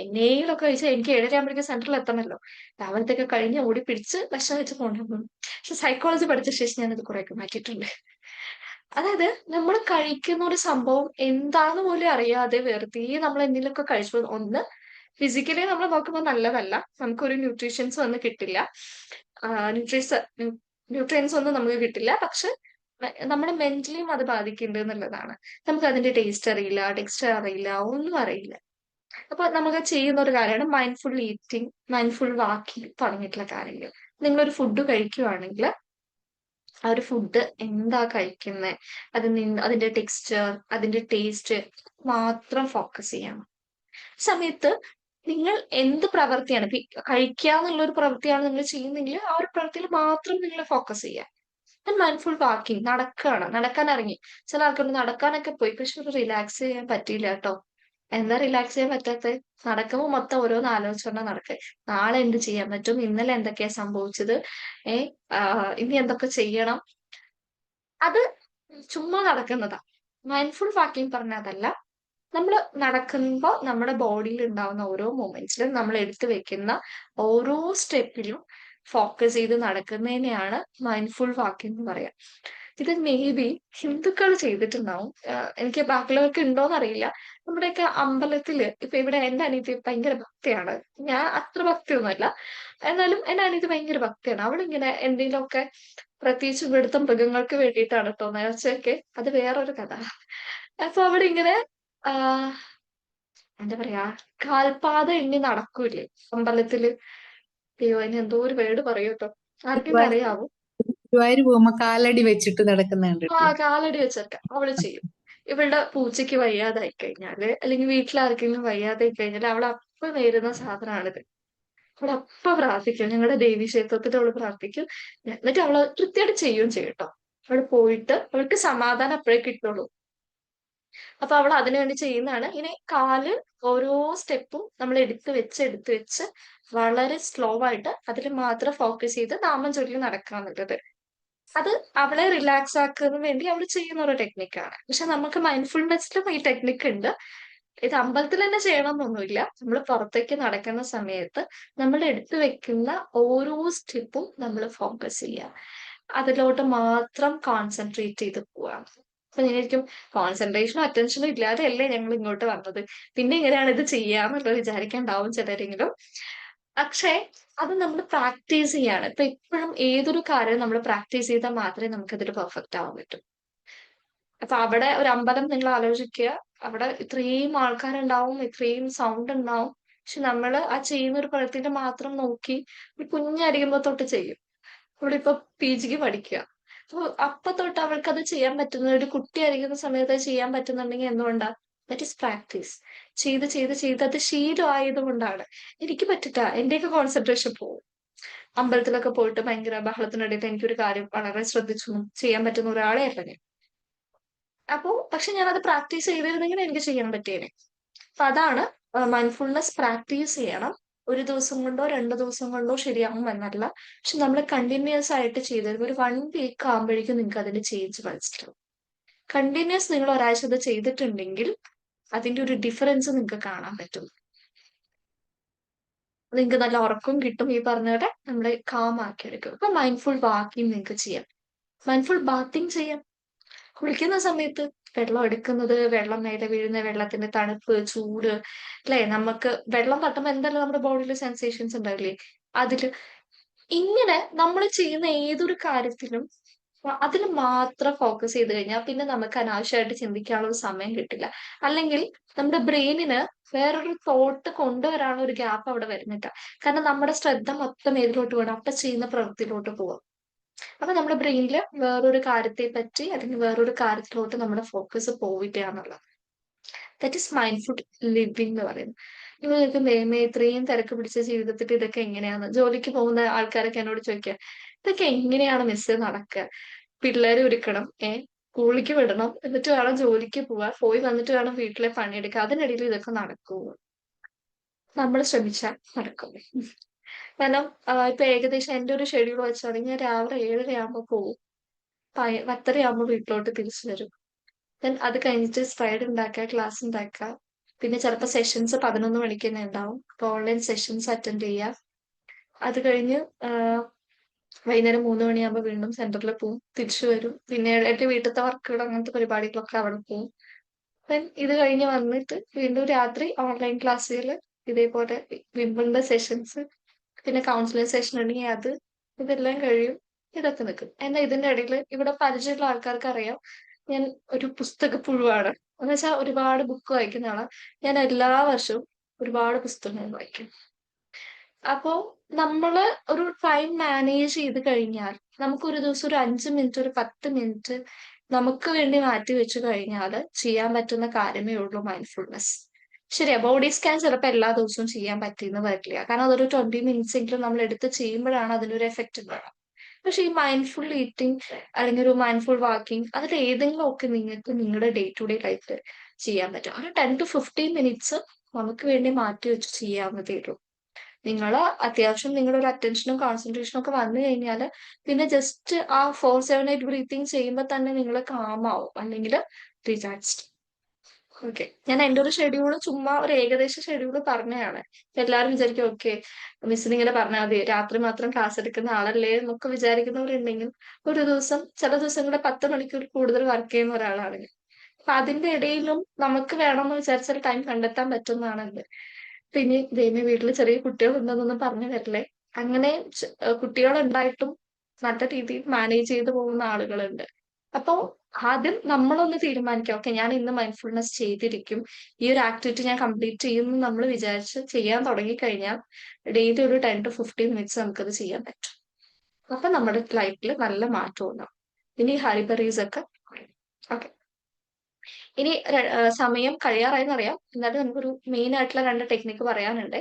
എങ്ങനെയൊക്കെ കഴിച്ചാൽ എനിക്ക് 7:30 സെന്ററിൽ എത്തണമല്ലോ. രാവിലത്തെയൊക്കെ കഴിഞ്ഞ് ഓടി പിടിച്ച് ഭക്ഷണം വെച്ച് പോകണം. പക്ഷെ സൈക്കോളജി പഠിച്ച ശേഷം ഞാനത് കുറെയൊക്കെ മാറ്റിയിട്ടുണ്ട്. അതായത് നമ്മൾ കഴിക്കുന്ന ഒരു സംഭവം എന്താന്ന് പോലും അറിയാതെ വെറുതെ നമ്മൾ എന്തെങ്കിലുമൊക്കെ കഴിച്ചു. ഒന്ന്, ഫിസിക്കലി നമ്മൾ നോക്കുമ്പോൾ നല്ലതല്ല, നമുക്കൊരു ന്യൂട്രീഷൻസ് ഒന്നും കിട്ടില്ല, ന്യൂട്രീസ് ന്യൂട്രിയൻസ് ഒന്നും നമുക്ക് കിട്ടില്ല. പക്ഷെ നമ്മുടെ മെന്റലിയും അത് ബാധിക്കുന്നുണ്ട് എന്നുള്ളതാണ്. നമുക്ക് അതിന്റെ ടേസ്റ്റ് അറിയില്ല, ടെക്സ്ചർ അറിയില്ല, ഒന്നും അറിയില്ല. അപ്പൊ നമുക്ക് ചെയ്യുന്ന ഒരു കാര്യമാണ് മൈൻഡ്ഫുൾ ഈറ്റിംഗ്, മൈൻഡ്ഫുൾ വാക്കിംഗ് തുടങ്ങിയിട്ടുള്ള കാര്യങ്ങൾ. നിങ്ങളൊരു ഫുഡ് കഴിക്കുവാണെങ്കിൽ ആ ഒരു ഫുഡ് എന്താ കഴിക്കുന്നത്, അതിന്റെ ടെക്സ്ചർ, അതിന്റെ ടേസ്റ്റ് മാത്രം ഫോക്കസ് ചെയ്യണം. സമയത്ത് നിങ്ങൾ എന്ത് പ്രവൃത്തിയാണ് ഇപ്പൊ കഴിക്കുക എന്നുള്ള ഒരു പ്രവൃത്തിയാണ് നിങ്ങൾ ചെയ്യുന്നെങ്കിൽ ആ ഒരു പ്രവൃത്തിയിൽ മാത്രം നിങ്ങൾ ഫോക്കസ് ചെയ്യുക. മൈൻഡ്ഫുൾ വാക്കിംഗ്, നടക്കാൻ ഇറങ്ങി. ചില ആൾക്കാർ നടക്കാനൊക്കെ പോയി, പക്ഷെ ഒരു റിലാക്സ് ചെയ്യാൻ പറ്റിയില്ല കേട്ടോ. എന്താ റിലാക്സ് ചെയ്യാൻ പറ്റാത്തത്? നടക്കുമ്പോൾ മൊത്തം ഓരോന്ന് ആലോചിച്ചോണ്ടാ നടക്കുക. നാളെ എന്ത് ചെയ്യാൻ പറ്റും, ഇന്നലെ എന്തൊക്കെയാ സംഭവിച്ചത്, ഇനി എന്തൊക്കെ ചെയ്യണം, അത് ചുമ്മാ നടക്കുന്നതാ. മൈൻഡ്ഫുൾ വാക്കിംഗ് പറഞ്ഞ അതല്ല. നമ്മൾ നടക്കുമ്പോൾ നമ്മുടെ ബോഡിയിൽ ഉണ്ടാവുന്ന ഓരോ മൊമെന്റ്സിലും നമ്മൾ എടുത്തു വെക്കുന്ന ഓരോ സ്റ്റെപ്പിലും ഫോക്കസ് ചെയ്ത് നടക്കുന്നതിനെയാണ് മൈൻഡ്ഫുൾ വാക്കിംഗ് എന്ന് പറയാം. ഇത് മേ ബി ഹിന്ദുക്കൾ ചെയ്തിട്ടുണ്ടാവും, എനിക്ക് ബാക്കിയുള്ളവർക്ക് ഉണ്ടോന്ന് അറിയില്ല. നമ്മുടെയൊക്കെ അമ്പലത്തില് ഇപ്പൊ ഇവിടെ എന്റെ അനിയത്തി ഭയങ്കര ഭക്തിയാണ്, ഞാൻ അത്ര ഭക്തിയൊന്നുമല്ല, എന്നാലും എന്റെ അനിയത്തി ഭയങ്കര ഭക്തിയാണ്. അവളിങ്ങനെ എന്തെങ്കിലുമൊക്കെ, പ്രത്യേകിച്ച് ഇവിടുത്തെ മൃഗങ്ങൾക്ക് വേണ്ടിയിട്ടാണ് കേട്ടോ നേർച്ചയൊക്കെ, അത് വേറൊരു കഥ. അപ്പൊ അവിടെ ഇങ്ങനെ ആഹ് എന്താ പറയാ, കാൽപാദം എണ്ണി നടക്കൂലേ അമ്പലത്തില്. അയ്യോ, അതിന് എന്തോ ഒരു വേർഡ് പറയൂ കേട്ടോ, ആർക്കെങ്കിലും അറിയാവോ? ഗുരുവായൂർ പോകുമ്പോ കാലടി വെച്ചിട്ട് നടക്കുന്ന കണ്ടിട്ടില്ലേ? കാലടി വെച്ചൊക്കെ അവള് ചെയ്യും. ഇവളുടെ പൂച്ചയ്ക്ക് വയ്യാതായി കഴിഞ്ഞാല്, അല്ലെങ്കിൽ വീട്ടിൽ ആർക്കെങ്കിലും വയ്യാതായി കഴിഞ്ഞാല് അവൾ അപ്പൊ നേരുന്ന സാധനമാണിത്. അവൾ അപ്പൊ പ്രാർത്ഥിക്കും, ഞങ്ങളുടെ ദേവീ ക്ഷേത്രത്തിൽ അവള് പ്രാർത്ഥിക്കും. എന്നിട്ട് അവള് കൃത്യമായിട്ട് ചെയ്യുകയും ചെയ്യും കേട്ടോ. അവള് പോയിട്ട് അവൾക്ക് സമാധാനം അപ്പോഴേ കിട്ടുള്ളൂ. അപ്പൊ അവൾ അതിനുവേണ്ടി ചെയ്യുന്നതാണ്. ഇനി കാല് ഓരോ സ്റ്റെപ്പും നമ്മൾ എടുത്ത് വെച്ച് വളരെ സ്ലോ ആയിട്ട് അതിൽ മാത്രം ഫോക്കസ് ചെയ്ത് നാമം ചൊല്ലി നടക്കുക എന്നുള്ളത്. അത് അവളെ റിലാക്സ് ആക്കുന്നതിന് വേണ്ടി അവൾ ചെയ്യുന്ന ഒരു ടെക്നിക്കാണ്. പക്ഷെ നമുക്ക് മൈൻഡ്ഫുൾനെസ്സിലും ഈ ടെക്നിക്ക് ഉണ്ട്. ഇത് അമ്പലത്തിൽ തന്നെ ചെയ്യണമെന്നൊന്നുമില്ല. നമ്മൾ പുറത്തേക്ക് നടക്കുന്ന സമയത്ത് നമ്മൾ എടുത്തു വെക്കുന്ന ഓരോ സ്റ്റെപ്പും നമ്മൾ ഫോക്കസ് ചെയ്യുക, അതിലോട്ട് മാത്രം കോൺസെൻട്രേറ്റ് ചെയ്ത് പോവാ. അപ്പൊ ഞാനായിരിക്കും, കോൺസെൻട്രേഷനും അറ്റൻഷനും ഇല്ലാതെയല്ലേ ഞങ്ങൾ ഇങ്ങോട്ട് വന്നത്, പിന്നെ എങ്ങനെയാണ് ഇത് ചെയ്യാന്നുള്ളത് വിചാരിക്കാണ്ടാവും ചിലരെങ്കിലും. പക്ഷെ അത് നമ്മൾ പ്രാക്ടീസ് ചെയ്യാണ്. ഇപ്പൊ എപ്പോഴും ഏതൊരു കാര്യം നമ്മൾ പ്രാക്ടീസ് ചെയ്താൽ മാത്രമേ നമുക്ക് അതിൽ പെർഫെക്റ്റ് ആവാൻ പറ്റൂ. അപ്പൊ അവിടെ ഒരു അമ്പലം നിങ്ങൾ ആലോചിക്കുക, അവിടെ ഇത്രയും ആൾക്കാരുണ്ടാവും, ഇത്രയും സൗണ്ട് ഉണ്ടാവും. പക്ഷെ നമ്മൾ ആ ചെയ്യുന്ന ഒരു പ്രവൃത്തിനെ മാത്രം നോക്കി ഒരു കുഞ്ഞരികുമ്പോ തൊട്ട് ചെയ്യും. ഇവിടെ ഇപ്പൊ PGക്ക് പഠിക്കുക, അപ്പൊ തൊട്ട് അവൾക്ക് അത് ചെയ്യാൻ പറ്റുന്നത്, ഒരു കുട്ടി അരിക്കുന്ന സമയത്ത് അത് ചെയ്യാൻ പറ്റുന്നുണ്ടെങ്കിൽ എന്തുകൊണ്ടാ? That is practice. ചെയ്ത് അത് ശീലമായത് കൊണ്ടാണ്. എനിക്ക് പറ്റില്ല, എന്റെയൊക്കെ കോൺസെൻട്രേഷൻ പോകും. അമ്പലത്തിലൊക്കെ പോയിട്ട് ഭയങ്കര ബഹളത്തിനിടയിൽ എനിക്കൊരു കാര്യം വളരെ ശ്രദ്ധിച്ചു ചെയ്യാൻ പറ്റുന്ന ഒരാളെ അല്ല ഞാൻ. പക്ഷെ ഞാനത് പ്രാക്ടീസ് ചെയ്തിരുന്നെങ്കിൽ എനിക്ക് ചെയ്യാൻ പറ്റിയേനെ. അപ്പൊ അതാണ്, മൈൻഡ്ഫുൾനെസ് പ്രാക്ടീസ് ചെയ്യണം. ഒരു ദിവസം കൊണ്ടോ 2 ദിവസം കൊണ്ടോ ശരിയാവും എന്നല്ല. പക്ഷെ നമ്മൾ കണ്ടിന്യൂസ് ആയിട്ട് ചെയ്തത് ഒരു 1 വീക്ക് ആകുമ്പോഴേക്കും നിങ്ങൾക്ക് അതിന്റെ ചേഞ്ച് മനസ്സിലാവും. കണ്ടിന്യൂസ് നിങ്ങൾ ഒരാഴ്ച അത് ചെയ്തിട്ടുണ്ടെങ്കിൽ അതിന്റെ ഒരു ഡിഫറൻസ് നിങ്ങൾക്ക് കാണാൻ പറ്റും. നിങ്ങൾക്ക് നല്ല ഉറക്കം കിട്ടും. ഈ പറഞ്ഞവിടെ നമ്മളെ കാം ആക്കി എടുക്കും. അപ്പൊ മൈൻഡ്ഫുൾ വാക്കിംഗ് നിങ്ങൾക്ക് ചെയ്യാം, മൈൻഡ്ഫുൾ ബാത്തിങ് ചെയ്യാം. കുളിക്കുന്ന സമയത്ത് വെള്ളം എടുക്കുന്നത്, വെള്ളം മേലെ വീഴുന്ന വെള്ളത്തിന്റെ തണുപ്പ്, ചൂട്, അല്ലെ, നമുക്ക് വെള്ളം തട്ടുമ്പോൾ എന്തായാലും നമ്മുടെ ബോഡിയിൽ സെൻസേഷൻസ് ഉണ്ടാവില്ലേ, അതില് ഇങ്ങനെ നമ്മൾ ചെയ്യുന്ന ഏതൊരു കാര്യത്തിലും അതിൽ മാത്രം ഫോക്കസ് ചെയ്ത് കഴിഞ്ഞാൽ പിന്നെ നമുക്ക് അനാവശ്യമായിട്ട് ചിന്തിക്കാനുള്ള ഒരു സമയം കിട്ടില്ല. അല്ലെങ്കിൽ നമ്മുടെ ബ്രെയിനിന് വേറൊരു തോട്ട് കൊണ്ടുവരാനുള്ള ഒരു ഗ്യാപ്പ് അവിടെ വരുന്നില്ല. കാരണം നമ്മുടെ ശ്രദ്ധ മൊത്തം ഏതിലോട്ട് പോകണം, അപ്പൊ ചെയ്യുന്ന പ്രവൃത്തിയിലോട്ട് പോവാം. അപ്പൊ നമ്മുടെ ബ്രെയിനിൽ വേറൊരു കാര്യത്തെ പറ്റി അല്ലെങ്കിൽ വേറൊരു കാര്യത്തിലോട്ട് നമ്മുടെ ഫോക്കസ് പോവില്ല എന്നുള്ളത്. ദാറ്റ് ഇസ് മൈൻഡ്ഫുൾ ലിവിംഗ് എന്ന് പറയുന്നത്. നിങ്ങൾക്ക് മേമേ ഇത്രയും തിരക്ക് പിടിച്ച ജീവിതത്തിൽ ഇതൊക്കെ എങ്ങനെയാണ്? ജോലിക്ക് പോകുന്ന ആൾക്കാരൊക്കെ എന്നോട് ചോദിക്കുക, ഇതൊക്കെ എങ്ങനെയാണ് മിസ് നടക്കുക? പിള്ളേരെ ഒരുക്കണം, സ്കൂളിലേക്ക് വിടണം, എന്നിട്ട് വേണം ജോലിക്ക് പോവാ, പോയി വന്നിട്ട് വേണം വീട്ടിലെ പണിയെടുക്കുക, അതിനിടയിൽ ഇതൊക്കെ നടക്കുമോ? നമ്മൾ ശ്രമിച്ചാൽ നടക്കും. കാരണം ഇപ്പൊ ഏകദേശം എന്റെ ഒരു ഷെഡ്യൂൾ വെച്ചാണെങ്കിൽ ഞാൻ രാവിലെ 7:30 പോകും. 10:30 വീട്ടിലോട്ട് തിരിച്ചു വരും. ദെൻ അത് കഴിഞ്ഞിട്ട് സ്ലൈഡ് ഉണ്ടാക്കുക, ക്ലാസ് ഉണ്ടാക്കുക. പിന്നെ ചിലപ്പോൾ സെഷൻസ് 11 മണിക്ക് തന്നെ ഉണ്ടാവും. ഓൺലൈൻ സെഷൻസ് അറ്റൻഡ് ചെയ്യുക. അത് കഴിഞ്ഞ് വൈകുന്നേരം 3 മണിയാകുമ്പോൾ വീണ്ടും സെന്ററിൽ പോകും, തിരിച്ചു വരും. പിന്നെ എന്റെ വീട്ടിലത്തെ വർക്കുകൾ അങ്ങനത്തെ പരിപാടികളൊക്കെ അവിടെ പോകും. ദെൻ ഇത് കഴിഞ്ഞ് വന്നിട്ട് വീണ്ടും രാത്രി ഓൺലൈൻ ക്ലാസ്സുകൾ, ഇതേപോലെ വിമ്പിളിന്റെ സെഷൻസ്, പിന്നെ കൗൺസിലിംഗ് സെഷൻ ഉണ്ടെങ്കിൽ അത്, ഇതെല്ലാം കഴിയും. ഇതൊക്കെ നിൽക്കും. എന്നാൽ ഇതിന്റെ ഇടയിൽ ഇവിടെ പരിചയമുള്ള ആൾക്കാർക്ക് അറിയാം ഞാൻ ഒരു പുസ്തക പുഴുവാണ്. എന്ന് വെച്ചാൽ ഒരുപാട് ബുക്ക് വായിക്കുന്ന ആളാണ്. ഞാൻ എല്ലാ വർഷവും ഒരുപാട് പുസ്തകങ്ങൾ വായിക്കും. അപ്പോ നമ്മള് ഒരു ടൈം മാനേജ് ചെയ്ത് കഴിഞ്ഞാൽ നമുക്കൊരു ദിവസം ഒരു 5 മിനിറ്റ്, ഒരു 10 മിനിറ്റ് നമുക്ക് വേണ്ടി മാറ്റി വെച്ച് കഴിഞ്ഞാൽ ചെയ്യാൻ പറ്റുന്ന കാര്യമേ ഉള്ളൂ മൈൻഡ്ഫുൾനെസ്. ശരിയാ, ബോഡി സ്കാൻ ചിലപ്പോൾ എല്ലാ ദിവസവും ചെയ്യാൻ പറ്റിയെന്ന് വരില്ല. കാരണം അതൊരു 20 മിനിറ്റ്സ് എങ്കിലും നമ്മൾ എടുത്ത് ചെയ്യുമ്പോഴാണ് അതിനൊരു എഫക്റ്റ് ഉണ്ടാവുക. പക്ഷെ ഈ മൈൻഡ്ഫുൾ ഈറ്റിംഗ് അല്ലെങ്കിൽ ഒരു മൈൻഡ്ഫുൾ വാക്കിംഗ്, അതിൽ ഏതെങ്കിലും ഒക്കെ നിങ്ങൾക്ക് നിങ്ങളുടെ ഡേ ടു ഡേ ലൈഫിൽ ചെയ്യാൻ പറ്റും. ഒരു 10 to 15 മിനിറ്റ്സ് നമുക്ക് വേണ്ടി മാറ്റി വെച്ച് ചെയ്യാവുന്നതേ ഉള്ളൂ. നിങ്ങൾ അത്യാവശ്യം നിങ്ങളുടെ ഒരു അറ്റൻഷനും കോൺസെൻട്രേഷനും ഒക്കെ വന്നു കഴിഞ്ഞാൽ പിന്നെ ജസ്റ്റ് ആ 4-7-8 ബ്രീത്തിങ് ചെയ്യുമ്പോൾ തന്നെ നിങ്ങൾ കാമാവും, അല്ലെങ്കിൽ റിലാക്സ്ഡ്. ഓക്കെ, ഞാൻ എന്റെ ഒരു ഷെഡ്യൂൾ ചുമ്മാ ഒരു ഏകദേശ ഷെഡ്യൂൾ പറഞ്ഞതാണ്. എല്ലാവരും വിചാരിക്കും ഓക്കെ മിസ്സിന് ഇങ്ങനെ പറഞ്ഞാൽ മതി, രാത്രി മാത്രം ക്ലാസ് എടുക്കുന്ന ആളല്ലേ എന്നൊക്കെ വിചാരിക്കുന്നവരുണ്ടെങ്കിൽ ഒരു ദിവസം ചില ദിവസങ്ങളിൽ 10 മണിക്കൂർ കൂടുതൽ വർക്ക് ചെയ്യുന്ന ഒരാളാണെങ്കിൽ അപ്പൊ അതിന്റെ ഇടയിലും നമുക്ക് വേണമെന്ന് വിചാരിച്ചാൽ ടൈം കണ്ടെത്താൻ പറ്റുന്നതാണത്. പിന്നെ ദൈവമേ വീട്ടിൽ ചെറിയ കുട്ടികളുണ്ടെന്നൊന്നും പറഞ്ഞു തരില്ലേ. അങ്ങനെ കുട്ടികളുണ്ടായിട്ടും നല്ല രീതിയിൽ മാനേജ് ചെയ്ത് പോകുന്ന ആളുകളുണ്ട്. അപ്പോ ആദ്യം നമ്മളൊന്ന് തീരുമാനിക്കാം, ഓക്കെ ഞാൻ ഇന്ന് മൈൻഡ്ഫുൾനെസ് ചെയ്തിരിക്കും, ഈ ഒരു ആക്ടിവിറ്റി ഞാൻ കംപ്ലീറ്റ് ചെയ്യും എന്ന് നമ്മൾ വിചാരിച്ച് ചെയ്യാൻ തുടങ്ങിക്കഴിഞ്ഞാൽ ഡെയിലി ഒരു 10 to 15 മിനിറ്റ്സ് നമുക്കത് ചെയ്യാൻ പറ്റും. അപ്പൊ നമ്മുടെ ലൈഫിൽ നല്ല മാറ്റം ഉണ്ടാവും. ഇനി ഹരിബറീസ് ഒക്കെ ഓക്കെ. ഇനി സമയം കഴിയാറായെന്ന് അറിയാം, എന്നാലും നമുക്കൊരു മെയിൻ ആയിട്ടുള്ള 2 ടെക്നിക്ക് പറയാനുണ്ട്.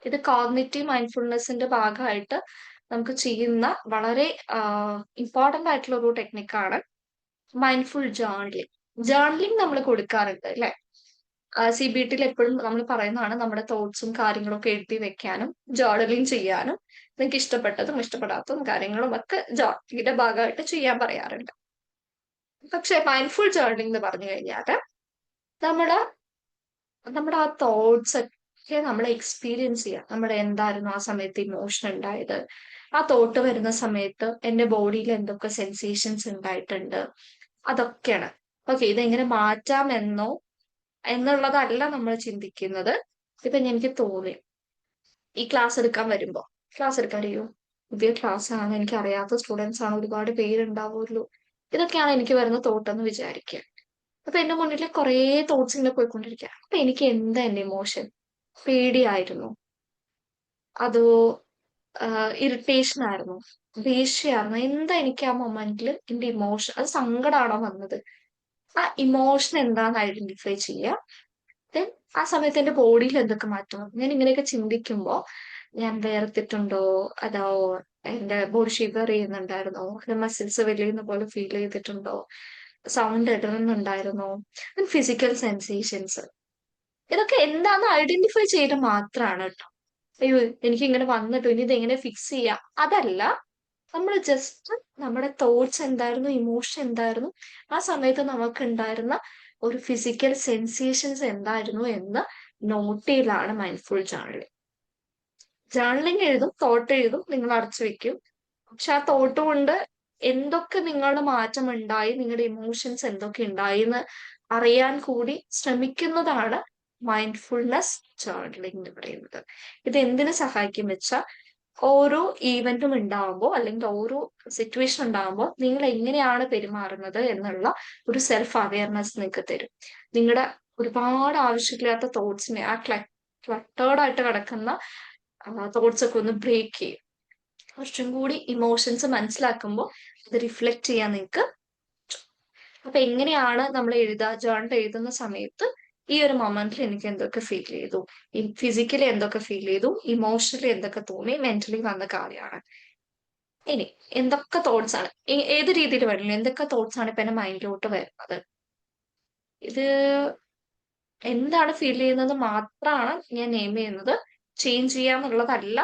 ഇത് കോഗ്നിറ്റീവ് മൈൻഡ്ഫുൾനെസിന്റെ ഭാഗമായിട്ട് നമുക്ക് ചെയ്യുന്ന വളരെ ഇമ്പോർട്ടന്റ് ആയിട്ടുള്ള ഒരു ടെക്നിക്കാണ് മൈൻഡ്ഫുൾ ജേർണലിംഗ്. ജേർണലിംഗ് നമ്മൾ കൊടുക്കാറുണ്ട് അല്ലെ. CBTയിൽ എപ്പോഴും നമ്മൾ പറയുന്നതാണ് നമ്മുടെ തോട്ട്സും കാര്യങ്ങളും ഒക്കെ എഴുതി വെക്കാനും ജേർണലിംഗ് ചെയ്യാനും, നിങ്ങൾക്ക് ഇഷ്ടപ്പെട്ടതും ഇഷ്ടപ്പെടാത്തതും കാര്യങ്ങളും ഒക്കെ ജേർണലിംഗിന്റെ ഭാഗമായിട്ട് ചെയ്യാൻ പറയാറുണ്ട്. പക്ഷെ മൈൻഡ്ഫുൾ ജേർണലിംഗ് എന്ന് പറഞ്ഞു കഴിഞ്ഞാൽ നമ്മുടെ ആ തോട്ട്സ് ഒക്കെ നമ്മൾ എക്സ്പീരിയൻസ് ചെയ്യാം. നമ്മുടെ എന്തായിരുന്നു ആ സമയത്ത് ഇമോഷൻ ഉണ്ടായത്, ആ തോട്ട് വരുന്ന സമയത്ത് എന്റെ ബോഡിയിൽ എന്തൊക്കെ സെൻസേഷൻസ് ഉണ്ടായിട്ടുണ്ട്, അതൊക്കെയാണ്. ഓക്കെ, ഇതെങ്ങനെ മാറ്റാമെന്നോ എന്നുള്ളതല്ല നമ്മൾ ചിന്തിക്കുന്നത്. ഇപ്പൊ എനിക്ക് തോന്നി ഈ ക്ലാസ് എടുക്കാൻ അറിയോ, പുതിയ ക്ലാസ് ആണ്, എനിക്ക് അറിയാത്ത സ്റ്റുഡൻസ് ആണ്, ഒരുപാട് പേരുണ്ടാവുമല്ലോ, ഇതൊക്കെയാണ് എനിക്ക് വരുന്ന തോട്ടെന്ന് വിചാരിക്കുക. അപ്പൊ എന്റെ മുന്നിൽ കുറെ തോട്ട്സ് ഇങ്ങനെ പോയിക്കൊണ്ടിരിക്കുക. അപ്പൊ എനിക്ക് എന്താ എന്റെ ഇമോഷൻ, പേടിയായിരുന്നു, അതോ ഇറിറ്റേഷൻ ആയിരുന്നു, ദേഷ്യമായിരുന്നു, എന്താ എനിക്ക് ആ മൊമെന്റിൽ എന്റെ ഇമോഷൻ, അത് സങ്കടമാണോ വന്നത്, ആ ഇമോഷൻ എന്താന്ന് ഐഡന്റിഫൈ ചെയ്യുക. ദെൻ ആ സമയത്ത് എന്റെ ബോഡിയിൽ എന്തൊക്കെ മാറ്റം വന്നു, ഞാൻ ഇങ്ങനെയൊക്കെ ചിന്തിക്കുമ്പോ ഞാൻ വേർത്തിട്ടുണ്ടോ, അതോ എന്റെ ബോഡി ഷിവർ ചെയ്യുന്നുണ്ടായിരുന്നോ, എന്റെ മസിൽസ് വലിയുന്ന പോലെ ഫീൽ ചെയ്തിട്ടുണ്ടോ, സൗണ്ട് ഇടുന്നുണ്ടായിരുന്നോ, ഫിസിക്കൽ സെൻസേഷൻസ്, ഇതൊക്കെ എന്താന്ന് ഐഡന്റിഫൈ ചെയ്ത് മാത്രമാണ് കേട്ടോ. അയ്യോ എനിക്ക് ഇങ്ങനെ വന്നിട്ടു ഇനി ഇതെങ്ങനെ ഫിക്സ് ചെയ്യാം, അതല്ല. നമ്മൾ ജസ്റ്റ് നമ്മുടെ തോട്ട്സ് എന്തായിരുന്നു, ഇമോഷൻ എന്തായിരുന്നു, ആ സമയത്ത് നമുക്ക് ഉണ്ടായിരുന്ന ഒരു ഫിസിക്കൽ സെൻസേഷൻസ് എന്തായിരുന്നു എന്ന് നോട്ട് ചെയ്യലാണ് മൈൻഡ്ഫുൾ ജേർണലിംഗ്. ജേർണലിംഗ് എഴുതും, തോട്ട് എഴുതും, നിങ്ങൾ അടച്ചു വെക്കും. പക്ഷെ ആ തോട്ട് കൊണ്ട് എന്തൊക്കെ നിങ്ങളുടെ മാറ്റം ഉണ്ടായി, നിങ്ങളുടെ ഇമോഷൻസ് എന്തൊക്കെ ഉണ്ടായി എന്ന് അറിയാൻ കൂടി ശ്രമിക്കുന്നതാണ് മൈൻഡ്ഫുൾനെസ് ജേർണലിംഗ് എന്ന് പറയുന്നത്. ഇത് എന്തിനു സഹായിക്കും വെച്ചാൽ ഓരോ ഈവന്റും ഉണ്ടാകുമ്പോൾ അല്ലെങ്കിൽ ഓരോ സിറ്റുവേഷൻ ഉണ്ടാകുമ്പോൾ നിങ്ങൾ എങ്ങനെയാണ് പെരുമാറുന്നത് എന്നുള്ള ഒരു സെൽഫ് അവയർനെസ് നിങ്ങൾക്ക് തരും. നിങ്ങളുടെ ഒരുപാട് ആവശ്യമില്ലാത്ത തോട്ട്സിനെ, ആ ക്ലട്ടേർഡ് ആയിട്ട് കിടക്കുന്ന തോട്ട്സ് ഒക്കെ ഒന്ന് ബ്രേക്ക് ചെയ്യും. കുറച്ചും കൂടി ഇമോഷൻസ് മനസ്സിലാക്കുമ്പോൾ അത് റിഫ്ലക്ട് ചെയ്യാൻ നിങ്ങൾക്ക്. അപ്പൊ എങ്ങനെയാണ് നമ്മൾ ജേർണൽ എഴുതുന്ന സമയത്ത് ഈ ഒരു മൊമെന്റിൽ എനിക്ക് എന്തൊക്കെ ഫീൽ ചെയ്തു, ഫിസിക്കലി എന്തൊക്കെ ഫീൽ ചെയ്തു, ഇമോഷണലി എന്തൊക്കെ തോന്നി, മെന്റലി വന്ന കാര്യമാണ്. ഇനി എന്തൊക്കെ തോട്ട്സ് ആണ്, ഏത് രീതിയിൽ വരില്ല, എന്തൊക്കെ തോട്ട്സ് ആണ് ഇപ്പൊ എന്റെ മൈൻഡിലോട്ട് വരുന്നത്, ഇത് എന്താണ് ഫീൽ ചെയ്യുന്നത് മാത്രമാണ് ഞാൻ നെയിം ചെയ്യുന്നത്. ചേഞ്ച് ചെയ്യാന്നുള്ളതല്ല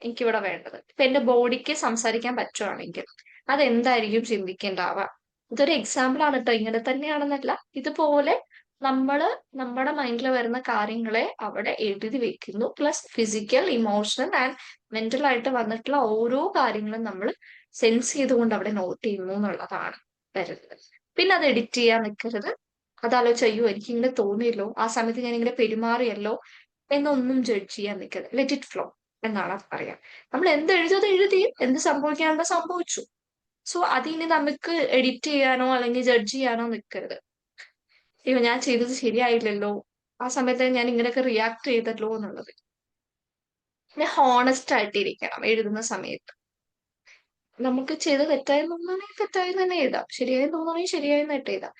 എനിക്കിവിടെ വേണ്ടത്. ഇപ്പൊ എന്റെ ബോഡിക്ക് സംസാരിക്കാൻ പറ്റുവാണെങ്കിൽ അതെന്തായിരിക്കും ചിന്തിക്കേണ്ടാവുക? ഇതൊരു എക്സാമ്പിൾ ആണ് കേട്ടോ, ഇങ്ങനെ തന്നെയാണെന്നല്ല. ഇതുപോലെ നമ്മള് നമ്മുടെ മൈൻഡിൽ വരുന്ന കാര്യങ്ങളെ അവിടെ എഴുതി വെക്കുന്നു. Plus physical, emotional and mental ആയിട്ട് വന്നിട്ടുള്ള ഓരോ കാര്യങ്ങളും നമ്മൾ സെൻസ് ചെയ്തുകൊണ്ട് അവിടെ നോട്ട് ചെയ്യുന്നു എന്നുള്ളതാണ് വരുന്നത്. പിന്നെ അത് എഡിറ്റ് ചെയ്യാൻ നിൽക്കരുത്. അതാലോചിച്ച് അയ്യോ എനിക്ക് ഇങ്ങനെ തോന്നിയല്ലോ, ആ സമയത്ത് ഞാൻ ഇങ്ങനെ പെരുമാറിയല്ലോ എന്നൊന്നും ജഡ്ജ് ചെയ്യാൻ നിൽക്കരുത്. ലെറ്റ് ഇറ്റ് ഫ്ലോ എന്നാണ് പറയാം. നമ്മൾ എന്ത് എഴുതിയത് എഴുതി, എന്ത് സംഭവിക്കാണ്ടോ സംഭവിച്ചു. സോ അതിനി നമുക്ക് എഡിറ്റ് ചെയ്യാനോ അല്ലെങ്കിൽ ജഡ്ജ് ചെയ്യാനോ നിൽക്കരുത്. അയ്യോ ഞാൻ ചെയ്തത് ശരിയായില്ലല്ലോ, ആ സമയത്ത് ഞാൻ ഇങ്ങനെയൊക്കെ റിയാക്ട് ചെയ്തല്ലോ എന്നുള്ളത്. പിന്നെ ഹോണസ്റ്റ് ആയിട്ടിരിക്കണം എഴുതുന്ന സമയത്ത്. നമുക്ക് ചെയ്ത് തെറ്റായി തോന്നുകയാണെങ്കിൽ തെറ്റായി തന്നെ എഴുതാം, ശരിയായി തോന്നുകയാണെങ്കിൽ ശരിയായി തന്നെ എഴുതാം.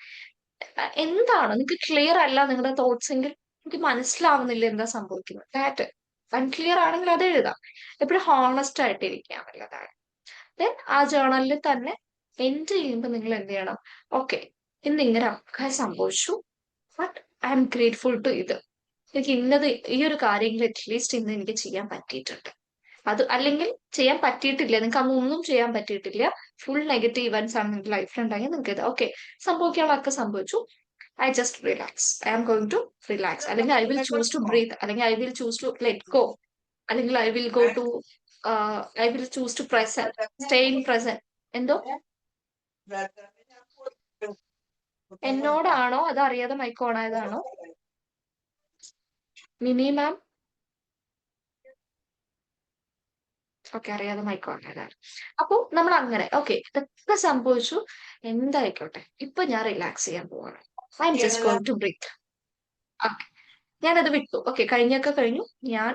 എന്താണ് നിങ്ങൾക്ക് ക്ലിയർ അല്ല നിങ്ങളുടെ തോട്ട്സ് എങ്കിൽ, എനിക്ക് മനസ്സിലാവുന്നില്ല എന്താ സംഭവിക്കുന്നത്, ദാറ്റ് അൺക്ലിയർ ആണെങ്കിൽ അത് എഴുതാം. എപ്പോഴും ഹോണസ്റ്റ് ആയിട്ടിരിക്കുക നല്ലതാണ്. ദെൻ ആ ജേർണലിൽ തന്നെ എൻഡ് ചെയ്യുമ്പോൾ നിങ്ങൾ എന്ത് ചെയ്യണം? ഓക്കെ, ഇന്ന് ഇങ്ങനെ അപകടം സംഭവിച്ചു, but I am grateful to ഇത്. എനിക്ക് ഇന്നത് ഈ ഒരു കാര്യങ്ങൾ അറ്റ്ലീസ്റ്റ് ഇന്ന് എനിക്ക് ചെയ്യാൻ പറ്റിയിട്ടുണ്ട്. അത് അല്ലെങ്കിൽ ചെയ്യാൻ പറ്റിയിട്ടില്ല, നിങ്ങൾക്ക് അന്ന് ഒന്നും ചെയ്യാൻ പറ്റിയിട്ടില്ല, ഫുൾ നെഗറ്റീവ് ഇവന്റ്സ് ആണ് നിങ്ങളുടെ ലൈഫിൽ ഉണ്ടായി, നിങ്ങൾക്ക് ഇത് ഓക്കെ സംഭവിക്കാനുള്ളതൊക്കെ സംഭവിച്ചു, I just relax, I am going to relax, അല്ലെങ്കിൽ I will choose to breathe, അല്ലെങ്കിൽ I will choose to let go, അല്ലെങ്കിൽ I will go to I will choose to present, stay in present. എന്തോ എന്നോടാണോ അത് അറിയാതെ മൈക്ക് ഓൺ ആയതാണോ? മിനി മാം ഓക്കെ, അറിയാതെ മൈക്ക് ഓൺ ആയതാണ്. അപ്പൊ നമ്മൾ അങ്ങനെ ഓക്കെ ഇതൊക്കെ സംഭവിച്ചു, എന്തായിക്കോട്ടെ ഇപ്പൊ ഞാൻ റിലാക്സ് ചെയ്യാൻ പോവാണ്, I am just going to breathe. Okay, ഞാനത് വിട്ടു, ഓക്കെ കഴിഞ്ഞൊക്കെ കഴിഞ്ഞു. ഞാൻ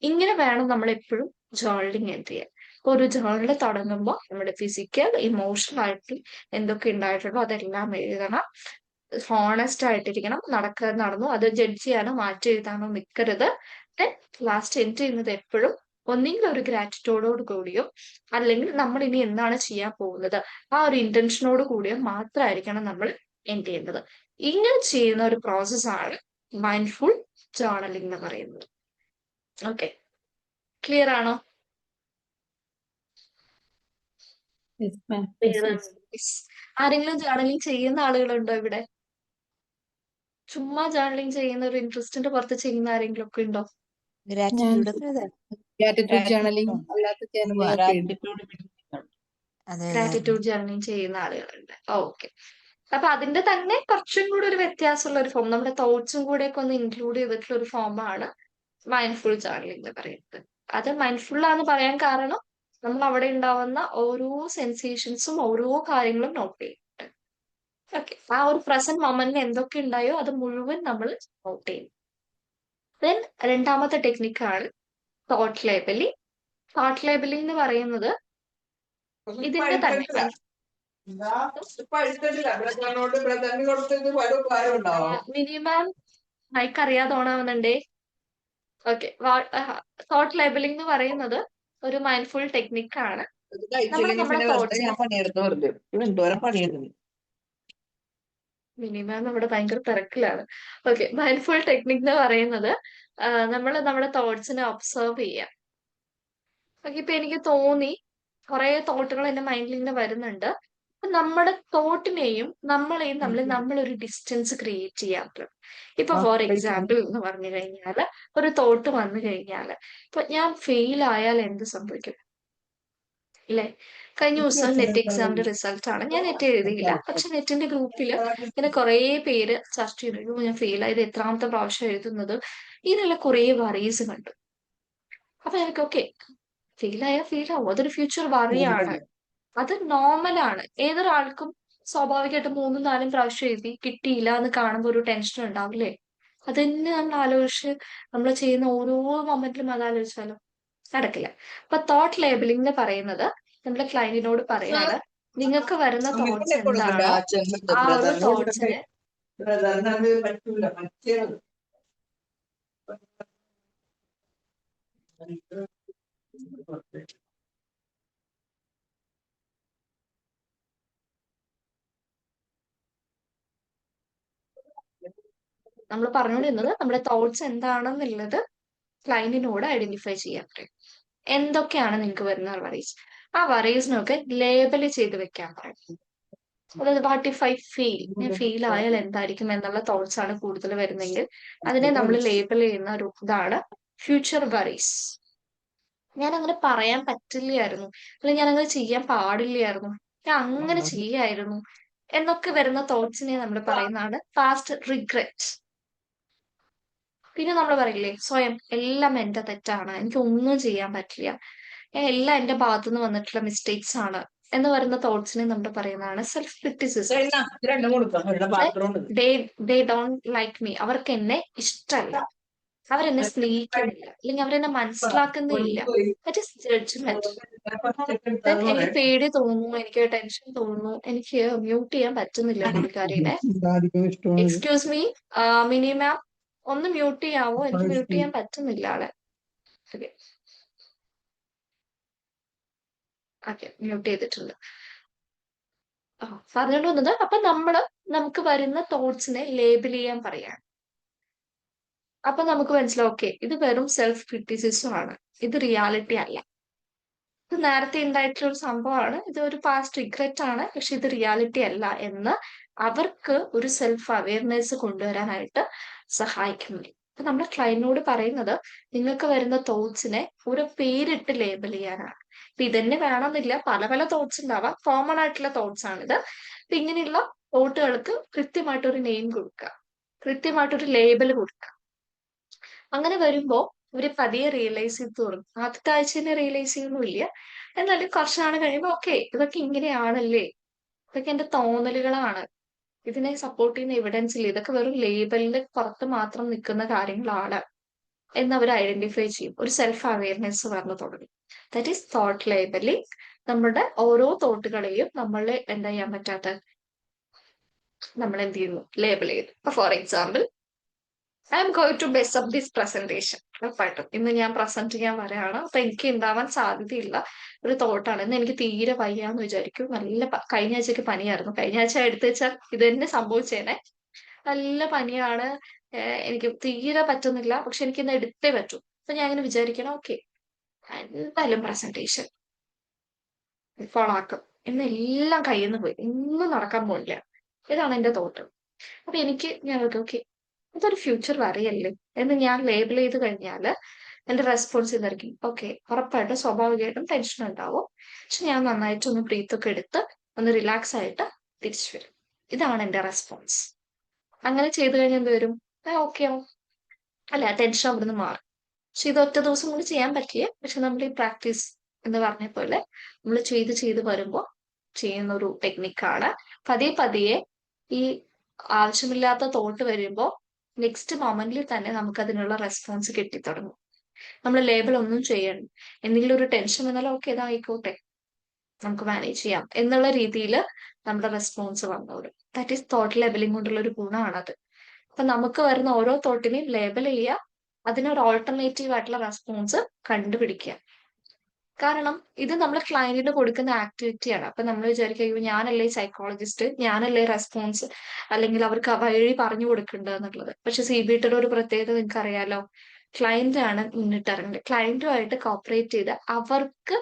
ഇങ്ങനെ വേണം നമ്മൾ എപ്പോഴും ജേർണലിങ് എന്ത് ചെയ്യാൻ. ഇപ്പൊ ഒരു ജേർണൽ തുടങ്ങുമ്പോൾ നമ്മുടെ ഫിസിക്കൽ, ഇമോഷണൽ ആയിട്ട് എന്തൊക്കെ ഉണ്ടായിട്ടുണ്ടോ അതെല്ലാം എഴുതണം. ഹോണസ്റ്റ് ആയിട്ടിരിക്കണം. നടന്നു അത് ജഡ്ജ് ചെയ്യാനോ മാറ്റി എഴുതാനോ നിൽക്കരുത്. ദെൻ ലാസ്റ്റ് എൻഡ് ചെയ്യുന്നത് എപ്പോഴും ഒന്നെങ്കിൽ ഒരു ഗ്രാറ്റിറ്റ്യൂഡോട് കൂടിയോ അല്ലെങ്കിൽ നമ്മൾ ഇനി എന്താണ് ചെയ്യാൻ പോകുന്നത് ആ ഒരു ഇന്റൻഷനോട് കൂടിയോ മാത്രമായിരിക്കണം നമ്മൾ എൻഡ് ചെയ്യുന്നത്. ഇങ്ങനെ ചെയ്യുന്ന ഒരു പ്രോസസ്സാണ് മൈൻഡ്ഫുൾ ജേർണലിംഗ് എന്ന് പറയുന്നത്. ഓക്കെ, ക്ലിയർ ആണോ? Yes, ma'am. Yes. ആരെങ്കിലും ജേർണലിംഗ് ചെയ്യുന്ന ആളുകളുണ്ടോ ഇവിടെ? ചുമ്മാ ജേർണലിംഗ് ചെയ്യുന്ന ഒരു ഇൻട്രസ്റ്റിന്റെ പുറത്ത് ചെയ്യുന്ന ആരെങ്കിലും ഒക്കെ ഉണ്ടോ? ഞാൻ ഗ്രാറ്റിറ്റ്യൂഡ് ഗ്രാറ്റിറ്റ്യൂഡ് ജേർണലിംഗ് അല്ലാത്ത ജേർണലിംഗ് ഗ്രാറ്റിറ്റ്യൂഡ് ജേർണലിംഗ് ചെയ്യുന്ന ആളുകളുണ്ട്. ഓക്കെ, അപ്പൊ അതിന്റെ തന്നെ കുറച്ചും കൂടി ഒരു വ്യത്യാസമുള്ള ഒരു ഫോം, നമ്മുടെ തോട്ട്സും കൂടെ ഒക്കെ ഒന്ന് ഇൻക്ലൂഡ് ചെയ്തിട്ടുള്ള ഒരു ഫോമാണ് മൈൻഡ്ഫുൾ ജേർണലിംഗ് എന്ന് പറയുന്നത്. അത് മൈൻഡ്ഫുൾ ആണെന്ന് പറയാൻ കാരണം നമ്മൾ അവിടെ ഉണ്ടാവുന്ന ഓരോ സെൻസേഷൻസും ഓരോ കാര്യങ്ങളും നോട്ട് ചെയ്യുന്നുണ്ട്. ഓക്കെ, ആ ഒരു പ്രസന്റ് മൊമെന്റിൽ എന്തൊക്കെ ഉണ്ടായോ അത് മുഴുവൻ നമ്മൾ നോട്ട് ചെയ്യും. ദെൻ രണ്ടാമത്തെ ടെക്നിക്കാണ് തോട്ട് ലേബലിംഗ്. തോട്ട് ലേബലിംഗ് എന്ന് പറയുന്നത് ഇതിന്റെ തന്നെ മിനിമം മൈക്ക് അറിയാതെ ഓണാവുന്നുണ്ടേ. ഓക്കെ, തോട്ട് ലേബലിംഗ് എന്ന് പറയുന്നത് ഒരു മൈൻഡ്ഫുൾ ടെക്നിക്കാണ്. നമ്മൾ നമ്മുടെ തോട്ട്സിനെ മിനിമം നമ്മുടെ ഭയങ്കര തിരക്കിലാണ്. ഓക്കെ, മൈൻഡ്ഫുൾ ടെക്നിക് എന്ന് പറയുന്നത് നമ്മൾ നമ്മുടെ തോട്ട്സിനെ ഒബ്സർവ് ചെയ്യാം. ഓക്കെ, ഇപ്പൊ എനിക്ക് തോന്നി കുറെ തോട്ടുകൾ എന്റെ മൈൻഡിൽ ഇങ്ങനെ വരുന്നുണ്ട്. അപ്പൊ നമ്മുടെ തോട്ടിനെയും നമ്മളെയും നമ്മളൊരു ഡിസ്റ്റൻസ് ക്രിയേറ്റ് ചെയ്യാറുണ്ട്. ഇപ്പൊ ഫോർ എക്സാമ്പിൾ എന്ന് പറഞ്ഞു കഴിഞ്ഞാല് ഒരു തോട്ട് വന്നു കഴിഞ്ഞാല് ഇപ്പൊ ഞാൻ ഫെയിൽ ആയാൽ എന്ത് സംഭവിക്കും ഇല്ലേ? കഴിഞ്ഞ ദിവസം നെറ്റ് എക്സാമിന്റെ റിസൾട്ട് ആണ്, ഞാൻ നെറ്റ് എഴുതിയില്ല, പക്ഷെ നെറ്റിന്റെ ഗ്രൂപ്പിൽ ഇങ്ങനെ കുറെ പേര് ചർച്ച ചെയ്തു, ഞാൻ ഫെയിൽ ആയത് എത്രാമത്തെ പ്രാവശ്യം എഴുതുന്നത്, ഇതിനുള്ള കുറെ വറീസ് കണ്ടു. അപ്പൊ എനിക്ക് ഓക്കെ ഫെയിൽ ആയാൽ ഫെയിൽ ആവും, അതൊരു ഫ്യൂച്ചർ വറിയാണ്, അത് നോർമലാണ്. ഏതൊരാൾക്കും സ്വാഭാവികമായിട്ട് 3-4 പ്രാവശ്യം എഴുതി കിട്ടിയില്ല എന്ന് കാണുമ്പോൾ ഒരു ടെൻഷൻ ഉണ്ടാവില്ലേ? അത് തന്നെ നമ്മൾ ആലോചിച്ച് നമ്മൾ ചെയ്യുന്ന ഓരോ മൊമെന്റിലും അത് ആലോചിച്ചാലോ നടക്കില്ല. അപ്പൊ തോട്ട് ലേബലിംഗ് എന്ന് പറയുന്നത് നമ്മുടെ ക്ലയന്റിനോട് പറയാണ്, നിങ്ങൾക്ക് വരുന്ന തോട്ട്സ് എന്താണോ ആ ഒരു തോട്ട്സിനെ നമ്മൾ പറഞ്ഞുകൊണ്ടിരുന്നത് നമ്മുടെ തോട്ട്സ് എന്താണെന്നുള്ളത് ക്ലയന്റിനോട് ഐഡന്റിഫൈ ചെയ്യാൻ പറയും. എന്തൊക്കെയാണ് നിങ്ങൾക്ക് വരുന്ന വറീസ്, ആ വറീസിനൊക്കെ ലേബൽ ചെയ്ത് വെക്കാൻ പറയും. അതായത് വാട്ട് ഇഫ് ഐ ഫീൽ, ഞാൻ ഫീൽ ആയാൽ എന്തായിരിക്കും എന്നുള്ള തോട്ട്സ് ആണ് കൂടുതൽ വരുന്നെങ്കിൽ അതിനെ നമ്മൾ ലേബൽ ചെയ്യുന്ന ഒരു ഇതാണ് ഫ്യൂച്ചർ വറീസ്. ഞാൻ അങ്ങനെ പറയാൻ പറ്റില്ലായിരുന്നു, അല്ലെങ്കിൽ ഞാൻ അങ്ങനെ ചെയ്യാൻ പാടില്ലായിരുന്നു, ഞാൻ അങ്ങനെ ചെയ്യായിരുന്നു എന്നൊക്കെ വരുന്ന തോട്ട്സിനെ നമ്മൾ പറയുന്നതാണ് പാസ്റ്റ് റിഗ്രറ്റ്. പിന്നെ നമ്മൾ പറയില്ലേ സ്വയം എല്ലാം എന്റെ തെറ്റാണ്, എനിക്ക് ഒന്നും ചെയ്യാൻ പറ്റില്ല, എല്ലാം എന്റെ ഭാഗത്തുനിന്ന് വന്നിട്ടുള്ള മിസ്റ്റേക്സ് ആണ് എന്ന് വരുന്ന തോട്ട്സിനെ നമ്മൾ പറയുന്നതാണ് self criticism. They don't like me, അവർക്ക് എന്നെ ഇഷ്ടമല്ല, അവരെന്നെ സ്നേഹിക്കുന്നില്ല, അല്ലെങ്കിൽ അവരെന്നെ മനസ്സിലാക്കുന്നില്ല. That is judgement. ദെൻ എനിക്ക് പേടി തോന്നുന്നു, എനിക്ക് ടെൻഷൻ തോന്നുന്നു, എനിക്ക് മ്യൂട്ട് ചെയ്യാൻ പറ്റുന്നില്ല പുള്ളിക്കാരിനെ. എക്സ്ക്യൂസ് മീ മിനി മാം, ഒന്ന് മ്യൂട്ട് ചെയ്യാവോ? എനിക്ക് മ്യൂട്ട് ചെയ്യാൻ പറ്റുന്നില്ല ആളെ. ഓക്കെ, മ്യൂട്ട് ചെയ്തിട്ടുണ്ട്. പറഞ്ഞോണ്ട് വന്നത്, അപ്പൊ നമുക്ക് വരുന്ന തോട്ട്സിനെ ലേബൽ ചെയ്യാൻ പറയാണ്. അപ്പൊ നമുക്ക് മനസ്സിലാവും, ഓക്കെ ഇത് വെറും സെൽഫ് ക്രിറ്റിസിസം ആണ്, ഇത് റിയാലിറ്റി അല്ല, ഇത് നേരത്തെ ഉണ്ടായിട്ടുള്ള ഒരു സംഭവമാണ്, ഇത് ഒരു പാസ്റ്റ് റിഗ്രറ്റ് ആണ്, പക്ഷെ ഇത് റിയാലിറ്റി അല്ല എന്ന് അവർക്ക് ഒരു സെൽഫ് അവയർനെസ് കൊണ്ടുവരാനായിട്ട് സഹായിക്കുന്നുണ്ട്. അപ്പൊ നമ്മുടെ ക്ലയന്റിനോട് പറയുന്നത് നിങ്ങൾക്ക് വരുന്ന തോട്ട്സിനെ ഒരു പേരിട്ട് ലേബൽ ചെയ്യാനാണ്. അപ്പൊ ഇതന്നെ വേണമെന്നില്ല, പല പല തോട്ട്സ് ഉണ്ടാവാം, കോമൺ ആയിട്ടുള്ള തോട്ട്സ് ആണിത്. അപ്പൊ ഇങ്ങനെയുള്ള തോട്ടുകൾക്ക് കൃത്യമായിട്ടൊരു നെയിം കൊടുക്കുക, കൃത്യമായിട്ടൊരു ലേബൽ കൊടുക്കുക. അങ്ങനെ വരുമ്പോ ഇവര് പതിയെ റിയലൈസ് ചെയ്ത് തുടങ്ങും. ആദ്യത്തെ ആഴ്ച തന്നെ റിയലൈസ് ചെയ്യുന്നില്ല, എന്നാലും കുറച്ച് നാൾ കഴിയുമ്പോൾ ഓക്കെ ഇതൊക്കെ ഇങ്ങനെയാണല്ലേ, ഇതൊക്കെ എന്റെ തോന്നലുകളാണ്, ഇതിനെ സപ്പോർട്ട് ചെയ്യുന്ന എവിഡൻസ് ഇല്ല, ഇതൊക്കെ വെറും ലേബലിന്റെ പുറത്ത് മാത്രം നിൽക്കുന്ന കാര്യങ്ങളാണ് എന്ന് അവർ ഐഡന്റിഫൈ ചെയ്യും. ഒരു സെൽഫ് അവയർനെസ് പറഞ്ഞു തുടങ്ങും. That is thought labelling. നമ്മുടെ ഓരോ തോട്ടുകളെയും നമ്മൾ എന്താ ചെയ്യാൻ പറ്റാത്ത നമ്മൾ എന്ത് ചെയ്യുന്നു, ലേബൽ ചെയ്യുന്നു. For example, I am going to mess up this presentation. ഉറപ്പായിട്ടും ഇന്ന് ഞാൻ പ്രസന്റ് ചെയ്യാൻ വരെയാണ്, അപ്പൊ എനിക്ക് ഉണ്ടാവാൻ സാധ്യതയില്ല ഒരു തോട്ടാണ്. ഇന്ന് എനിക്ക് തീരെ വയ്യാന്ന് വിചാരിക്കും, നല്ല കഴിഞ്ഞ ആഴ്ചക്ക് പനിയായിരുന്നു, കഴിഞ്ഞ ആഴ്ച എടുത്തു വെച്ചാൽ ഇത് തന്നെ സംഭവിച്ചേനെ, നല്ല പനിയാണ്, എനിക്ക് തീരെ പറ്റുന്നില്ല, പക്ഷെ എനിക്ക് ഇന്ന് എടുത്തേ പറ്റൂ. അപ്പൊ ഞാൻ ഇങ്ങനെ വിചാരിക്കണം, ഓക്കെ എന്തായാലും പ്രസന്റേഷൻ ഫോളാക്കും, എന്നെല്ലാം കയ്യിൽ നിന്ന് പോയി, ഒന്നും നടക്കാൻ പോകില്ല, ഇതാണ് എന്റെ തോട്ട്. അപ്പൊ ഞാൻ ഓക്കെ ഇതൊരു ഫ്യൂച്ചർ വരയല്ലേ എന്ന് ഞാൻ ലേബൽ ചെയ്ത് കഴിഞ്ഞാല് എന്റെ റെസ്പോൺസ് ഇതായിരിക്കും, ഓക്കെ ഉറപ്പായിട്ടും സ്വാഭാവികമായിട്ടും ടെൻഷൻ ഉണ്ടാവും, പക്ഷെ ഞാൻ നന്നായിട്ട് ഒന്ന് ബ്രീത്ത് ഒക്കെ എടുത്ത് ഒന്ന് റിലാക്സ് ആയിട്ട് തിരിച്ചു വരും. ഇതാണ് എന്റെ റെസ്പോൺസ്. അങ്ങനെ ചെയ്തു കഴിഞ്ഞാൽ എന്ത് വരും, ഓക്കെ ആവും, അല്ല ടെൻഷൻ അവിടുന്ന് മാറും. പക്ഷെ ഇത് ഒറ്റ ദിവസം കൊണ്ട് ചെയ്യാൻ പറ്റില്ല, പക്ഷെ നമ്മൾ ഈ പ്രാക്ടീസ് എന്ന് പറഞ്ഞ പോലെ നമ്മൾ ചെയ്ത് വരുമ്പോൾ ചെയ്യുന്ന ഒരു ടെക്നിക്കാണ്. പതിയെ പതിയെ ഈ ആവശ്യമില്ലാത്ത തോട്ട് വരുമ്പോൾ നെക്സ്റ്റ് മൊമെന്റിൽ തന്നെ നമുക്ക് അതിനുള്ള റെസ്പോൺസ് കിട്ടിത്തുടങ്ങും. നമ്മൾ ലേബൽ ഒന്നും ചെയ്യണം, എന്തെങ്കിലും ഒരു ടെൻഷൻ വന്നാലും ഓക്കെ ഇതായിക്കോട്ടെ നമുക്ക് മാനേജ് ചെയ്യാം എന്നുള്ള രീതിയിൽ നമ്മുടെ റെസ്പോൺസ് വന്നോളും. ദാറ്റ് ഈസ് തോട്ട് ലേബലിംഗ് കൊണ്ടുള്ള ഒരു ഗുണമാണത്. അപ്പൊ നമുക്ക് വരുന്ന ഓരോ തോട്ടിനെയും ലേബൽ ചെയ്യുക, അതിനൊരു ഓൾട്ടർനേറ്റീവ് ആയിട്ടുള്ള റെസ്പോൺസ് കണ്ടുപിടിക്കുക. കാരണം ഇത് നമ്മൾ ക്ലയന്റിന് കൊടുക്കുന്ന ആക്ടിവിറ്റിയാണ്. അപ്പൊ നമ്മൾ വിചാരിക്കുക, അയ്യോ ഞാനല്ലേ സൈക്കോളജിസ്റ്റ്, ഞാനല്ലേ റെസ്പോൺസ് അല്ലെങ്കിൽ അവർക്ക് വഴി പറഞ്ഞു കൊടുക്കേണ്ടത് എന്നുള്ളത്. പക്ഷെ CBTയുടെ ഒരു പ്രത്യേകത നിങ്ങൾക്ക് അറിയാലോ, ക്ലയന്റ് ആണ് മുന്നിട്ടിറങ്ങുന്നത്. ക്ലയന്റുമായിട്ട് കോപ്പറേറ്റ് ചെയ്ത് അവർക്ക്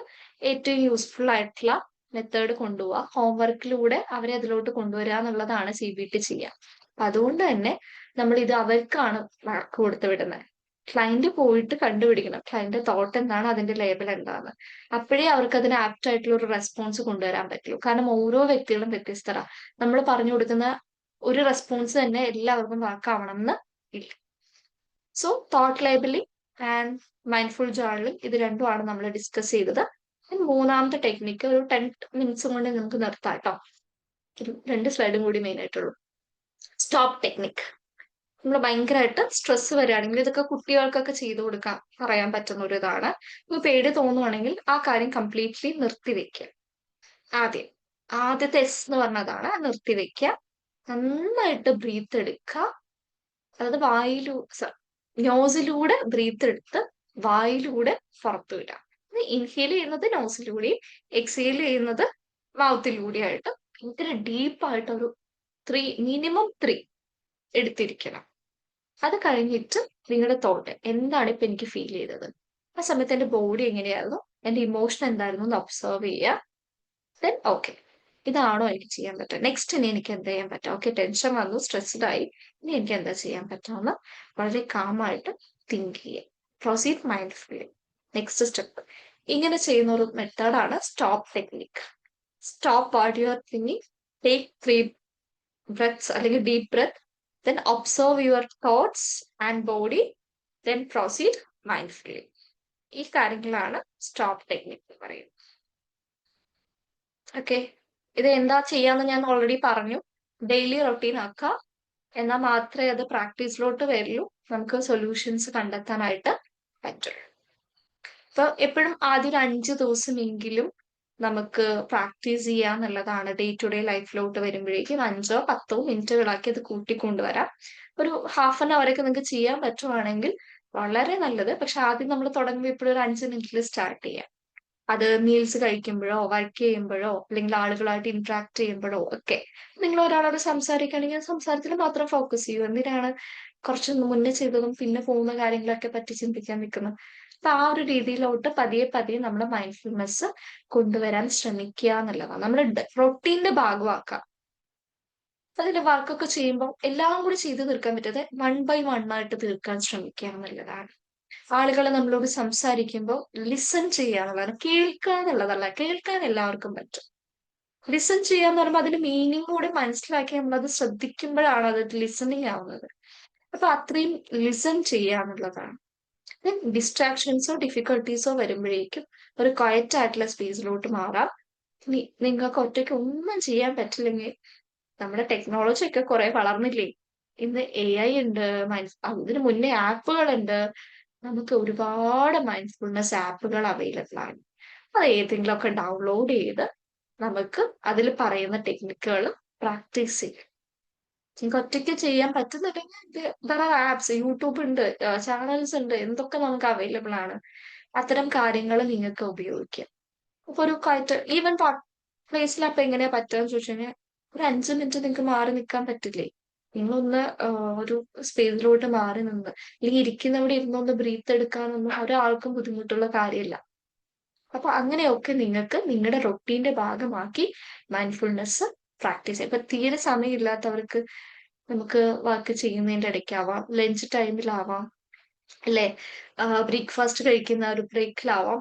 ഏറ്റവും യൂസ്ഫുൾ ആയിട്ടുള്ള മെത്തേഡ് കൊണ്ടുപോവുക, ഹോംവർക്കിലൂടെ അവരെ അതിലോട്ട് കൊണ്ടുവരിക എന്നുള്ളതാണ് CBT ചെയ്യുക. അതുകൊണ്ട് തന്നെ നമ്മൾ ഇത് അവർക്കാണ് വർക്ക് കൊടുത്തു വിടുന്നത്. ക്ലയന്റ് പോയിട്ട് കണ്ടുപിടിക്കണം ക്ലയന്റ് തോട്ട് എന്താണ്, അതിന്റെ ലേബൽ എന്താണ്, അപ്പോഴേ അവർക്ക് അതിന് ആപ്റ്റ് ആയിട്ടുള്ള ഒരു റെസ്പോൺസ് കൊണ്ടുവരാൻ പറ്റുള്ളൂ. കാരണം ഓരോ വ്യക്തികളും വ്യത്യസ്തരാണ്. നമ്മൾ പറഞ്ഞു കൊടുക്കുന്ന ഒരു റെസ്പോൺസ് തന്നെ എല്ലാവർക്കും വർക്കാവണം എന്ന് ഇല്ല. So thought labelling and mindful journaling ഇത് രണ്ടുമാണ് നമ്മൾ ഡിസ്കസ് ചെയ്തത്. മൂന്നാമത്തെ ടെക്നിക്ക് ഒരു 10 minutes കൊണ്ട് നമുക്ക് നിർത്താം കേട്ടോ. ഒരു 2 സ്ലൈഡും കൂടി മെയിൻ ആയിട്ടുള്ളൂ. Stop technique. നമ്മൾ ഭയങ്കരമായിട്ട് സ്ട്രെസ് വരികയാണെങ്കിൽ ഇതൊക്കെ കുട്ടികൾക്കൊക്കെ ചെയ്തു കൊടുക്കാൻ പറയാൻ പറ്റുന്ന ഒരു ഇതാണ്. ഇപ്പൊ പേടി തോന്നുവാണെങ്കിൽ ആ കാര്യം കംപ്ലീറ്റ്ലി നിർത്തിവെക്കുക. ആദ്യത്തെ S എന്ന് പറഞ്ഞതാണ് നിർത്തിവെക്കുക. നന്നായിട്ട് ബ്രീത്ത് എടുക്കുക, അതായത് നോസിലൂടെ ബ്രീത്ത് എടുത്ത് വായിലൂടെ പുറത്തു വിടുക. ഇൻഹേൽ ചെയ്യുന്നത് നോസിലൂടെയും എക്സേൽ ചെയ്യുന്നത് മൗത്തിലൂടെയായിട്ട് ഭയങ്കര ഡീപ്പായിട്ട് ഒരു മിനിമം 3 എടുത്തിരിക്കണം. അത് കഴിഞ്ഞിട്ട് നിങ്ങളുടെ തോട്ട് എന്താണ് ഇപ്പൊ എനിക്ക് ഫീൽ ചെയ്തത്, ആ സമയത്ത് എന്റെ ബോഡി എങ്ങനെയായിരുന്നു, എന്റെ ഇമോഷൻ എന്തായിരുന്നു എന്ന് ഒബ്സർവ് ചെയ്യുക. ദെൻ ഓക്കെ, ഇതാണോ എനിക്ക് ചെയ്യാൻ പറ്റുക, നെക്സ്റ്റ് ഇനി എനിക്ക് എന്ത് ചെയ്യാൻ പറ്റും. ഓക്കെ, ടെൻഷൻ വന്നു, സ്ട്രെസ്ഡ് ആയി, ഇനി എനിക്ക് എന്താ ചെയ്യാൻ പറ്റാമെന്ന് വളരെ കാമായിട്ട് തിങ്ക് ചെയ്യുക. Proceed mindfully. Next step. ഇങ്ങനെ ചെയ്യുന്ന ഒരു മെത്തേഡാണ് stop technique. Stop what you are thinking, take 3 breaths അല്ലെങ്കിൽ deep breath, then observe your thoughts and body, then proceed mindfully. ഈ കാര്യങ്ങളാണ് സ്റ്റോപ്പ് ടെക്നിക് എന്ന് പറയുന്നത്. ഓക്കെ, ഇത് എന്താ ചെയ്യാന്ന് ഞാൻ ഓൾറെഡി പറഞ്ഞു. ഡെയിലി റൊട്ടീൻ ആക്കുക, എന്നാൽ മാത്രമേ അത് പ്രാക്ടീസിലോട്ട് വരുള്ളൂ, നമുക്ക് സൊല്യൂഷൻസ് കണ്ടെത്താനായിട്ട് പറ്റുള്ളൂ. അപ്പൊ എപ്പോഴും ആദ്യം ഒരു 5 ദിവസമെങ്കിലും നമുക്ക് പ്രാക്ടീസ് ചെയ്യാന്നുള്ളതാണ്. ഡേ ടു ഡേ ലൈഫിലോട്ട് വരുമ്പോഴേക്കും 5-10 മിനിറ്റുകളാക്കി അത് കൂട്ടിക്കൊണ്ടുവരാം. ഒരു ഹാഫ് ആൻ അവറൊക്കെ നിങ്ങൾക്ക് ചെയ്യാൻ പറ്റുവാണെങ്കിൽ വളരെ നല്ലത്. പക്ഷെ ആദ്യം നമ്മൾ തുടങ്ങുമ്പോൾ ഇപ്പോഴും ഒരു 5 മിനിറ്റിൽ സ്റ്റാർട്ട് ചെയ്യാം. അത് മീൽസ് കഴിക്കുമ്പോഴോ വർക്ക് ചെയ്യുമ്പോഴോ അല്ലെങ്കിൽ ആളുകളായിട്ട് ഇന്ററാക്ട് ചെയ്യുമ്പോഴോ ഒക്കെ നിങ്ങൾ ഒരാളോട് സംസാരിക്കുകയാണെങ്കിൽ സംസാരത്തിൽ മാത്രം ഫോക്കസ് ചെയ്യൂ. എന്തിനാണ് കുറച്ച് മുന്നേ ചെയ്തതും പിന്നെ പോകുന്ന കാര്യങ്ങളൊക്കെ പറ്റി ചിന്തിക്കാൻ നിൽക്കുന്നത്? അപ്പൊ ആ ഒരു രീതിയിലോട്ട് പതിയെ പതിയെ നമ്മുടെ മൈൻഡ്ഫുൾനെസ് കൊണ്ടുവരാൻ ശ്രമിക്കുക എന്നുള്ളതാണ്. നമ്മുടെ റൊട്ടീന്റെ ഭാഗമാക്കാം. അതിന്റെ വർക്കൊക്കെ ചെയ്യുമ്പോൾ എല്ലാം കൂടി ചെയ്ത് തീർക്കാൻ പറ്റാതെ 1 by 1 ആയിട്ട് തീർക്കാൻ ശ്രമിക്കുക എന്നുള്ളതാണ്. ആളുകൾ നമ്മളോട് സംസാരിക്കുമ്പോൾ ലിസൺ ചെയ്യുക എന്നുള്ളതാണ്. കേൾക്കുക എന്നുള്ളതല്ല, കേൾക്കാൻ എല്ലാവർക്കും പറ്റും. ലിസൺ ചെയ്യാന്ന് പറയുമ്പോൾ അതിന്റെ മീനിങ് കൂടി മനസ്സിലാക്കി നമ്മളത് ശ്രദ്ധിക്കുമ്പോഴാണ് അത് ലിസണിങ് ആവുന്നത്. അപ്പൊ അത്രയും ലിസൺ ചെയ്യുക എന്നുള്ളതാണ്. ഡിസ്ട്രാക്ഷൻസോ ഡിഫിക്കൽട്ടീസോ വരുമ്പോഴേക്കും ഒരു ക്വയറ്റ് ആയിട്ടുള്ള സ്പേസിലോട്ട് മാറാം. നിങ്ങൾക്ക് ഒറ്റയ്ക്ക് ഒന്നും ചെയ്യാൻ പറ്റില്ലെങ്കിൽ നമ്മുടെ ടെക്നോളജി ഒക്കെ കുറെ വളർന്നില്ലേ. ഇന്ന് AI ഉണ്ട്, അതിന് മുന്നേ ആപ്പുകളുണ്ട്. നമുക്ക് ഒരുപാട് മൈൻഡ്ഫുൾനെസ് ആപ്പുകൾ അവൈലബിൾ ആണ്. അത് ഏതെങ്കിലും ഒക്കെ ഡൗൺലോഡ് ചെയ്ത് നമുക്ക് അതിൽ പറയുന്ന ടെക്നിക്കുകൾ പ്രാക്ടീസ് ചെയ്യാം. നിങ്ങൾക്ക് ഒറ്റയ്ക്ക് ചെയ്യാൻ പറ്റുന്നുണ്ടെങ്കിൽ ആപ്സ്, യൂട്യൂബ് ഉണ്ട്, ചാനൽസ് ഉണ്ട്, എന്തൊക്കെ നമുക്ക് അവൈലബിൾ ആണ്. അത്തരം കാര്യങ്ങൾ നിങ്ങൾക്ക് ഉപയോഗിക്കാം. അപ്പൊ ഒരു ഈവൻ പ്ലേസിൽ അപ്പൊ എങ്ങനെയാ പറ്റുകയെന്ന് ചോദിച്ചു കഴിഞ്ഞാൽ ഒരു 5 മിനിറ്റ് നിങ്ങൾക്ക് മാറി നിൽക്കാൻ പറ്റില്ലേ? നിങ്ങളൊന്ന് ഒരു സ്പേസിലോട്ട് മാറി നിന്ന് അല്ലെങ്കിൽ ഇരിക്കുന്നവിടെ ഇരുന്നൊന്ന് ബ്രീത്ത് എടുക്കാനൊന്നും ഒരാൾക്കും ബുദ്ധിമുട്ടുള്ള കാര്യമില്ല. അപ്പൊ അങ്ങനെയൊക്കെ നിങ്ങൾക്ക് നിങ്ങളുടെ റൊട്ടീന്റെ ഭാഗമാക്കി മൈൻഡ്ഫുൾനെസ് പ്രാക്ടീസ് ചെയ്യാം. ഇപ്പൊ തീരെ സമയമില്ലാത്തവർക്ക് നമുക്ക് വർക്ക് ചെയ്യുന്നതിന്റെ ഇടയ്ക്കാവാം, ലഞ്ച് ടൈമിലാവാം, അല്ലെ ബ്രേക്ക്ഫാസ്റ്റ് കഴിക്കുന്ന ഒരു ബ്രേക്കിലാവാം,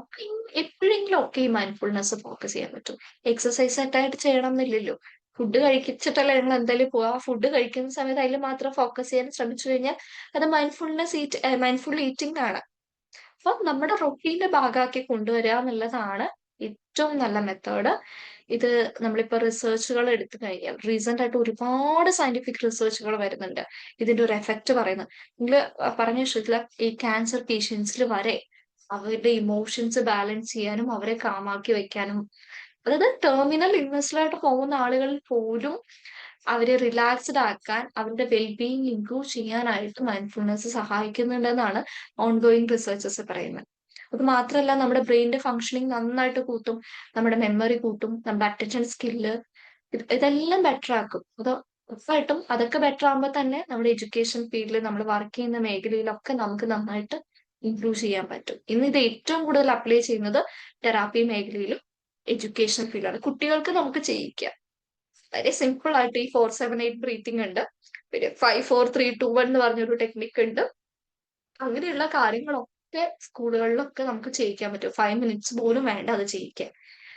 എപ്പോഴെങ്കിലും ഒക്കെ ഈ മൈൻഡ്ഫുൾനെസ് ഫോക്കസ് ചെയ്യാൻ പറ്റും. എക്സസൈസ് ആയിട്ട് ചെയ്യണം എന്നില്ലല്ലോ. ഫുഡ് കഴിച്ചിട്ടല്ല നിങ്ങൾ എന്തായാലും പോവാ. ഫുഡ് കഴിക്കുന്ന സമയത്ത് അതിൽ മാത്രം ഫോക്കസ് ചെയ്യാൻ ശ്രമിച്ചു കഴിഞ്ഞാൽ അത് മൈൻഡ്ഫുൾ ഈറ്റിംഗ് ആണ്. അപ്പൊ നമ്മുടെ റൊട്ടീന്റെ ഭാഗമാക്കി കൊണ്ടുവരിക എന്നുള്ളതാണ് ഏറ്റവും നല്ല മെത്തേഡ്. ഇത് നമ്മളിപ്പോ റിസർച്ചുകൾ എടുത്തു കഴിഞ്ഞാൽ റീസെന്റ് ആയിട്ട് ഒരുപാട് സയന്റിഫിക് റിസർച്ചുകൾ വരുന്നുണ്ട് ഇതിന്റെ ഒരു എഫക്റ്റ് പറയുന്നത്. നിങ്ങൾ പറഞ്ഞ ഇഷ്ടത്തില് ഈ ക്യാൻസർ പേഷ്യൻസിൽ വരെ അവരുടെ ഇമോഷൻസ് ബാലൻസ് ചെയ്യാനും അവരെ കാമാക്കി വെക്കാനും, അതായത് ടെർമിനൽ ഇൽനെസ്സിലായിട്ട് പോകുന്ന ആളുകളിൽ പോലും അവരെ റിലാക്സ്ഡ് ആക്കാൻ, അവരുടെ വെൽബീയിങ് ഇംപ്രൂവ് ചെയ്യാനായിട്ട് മൈൻഡ്ഫുൾനെസ് സഹായിക്കുന്നുണ്ടെന്നാണ് ഓൺഗോയിങ് റിസർച്ചസ് പറയുന്നത്. അത് മാത്രമല്ല നമ്മുടെ ബ്രെയിനിന്റെ ഫങ്ഷനിങ് നന്നായിട്ട് കൂട്ടും, നമ്മുടെ മെമ്മറി കൂട്ടും, നമ്മുടെ അറ്റൻഷൻ സ്കില്ല് ഇതെല്ലാം ബെറ്റർ ആക്കും. അത് ഉറപ്പായിട്ടും അതൊക്കെ ബെറ്റർ ആകുമ്പോൾ തന്നെ നമ്മുടെ എഡ്യൂക്കേഷൻ ഫീൽഡിൽ നമ്മൾ വർക്ക് ചെയ്യുന്ന മേഖലയിലൊക്കെ നമുക്ക് നന്നായിട്ട് ഇംപ്രൂവ് ചെയ്യാൻ പറ്റും. ഇന്ന് ഇത് ഏറ്റവും കൂടുതൽ അപ്ലൈ ചെയ്യുന്നത് തെറാപ്പി മേഖലയിലും എഡ്യൂക്കേഷൻ ഫീൽഡാണ്. കുട്ടികൾക്ക് നമുക്ക് ചെയ്യിക്കാം. വളരെ സിമ്പിൾ ആയിട്ട് ഈ 4-7-8 ബ്രീത്തിങ് ഉണ്ട്, പിന്നെ 5-4-3-2-1 എന്ന് പറഞ്ഞൊരു ടെക്നിക്ക് ഉണ്ട്. അങ്ങനെയുള്ള കാര്യങ്ങളൊക്കെ സ്കൂളുകളിലൊക്കെ നമുക്ക് ചെയ്യിക്കാൻ പറ്റും. 5 മിനിറ്റ്സ് പോലും വേണ്ട അത് ചെയ്യിക്കാൻ.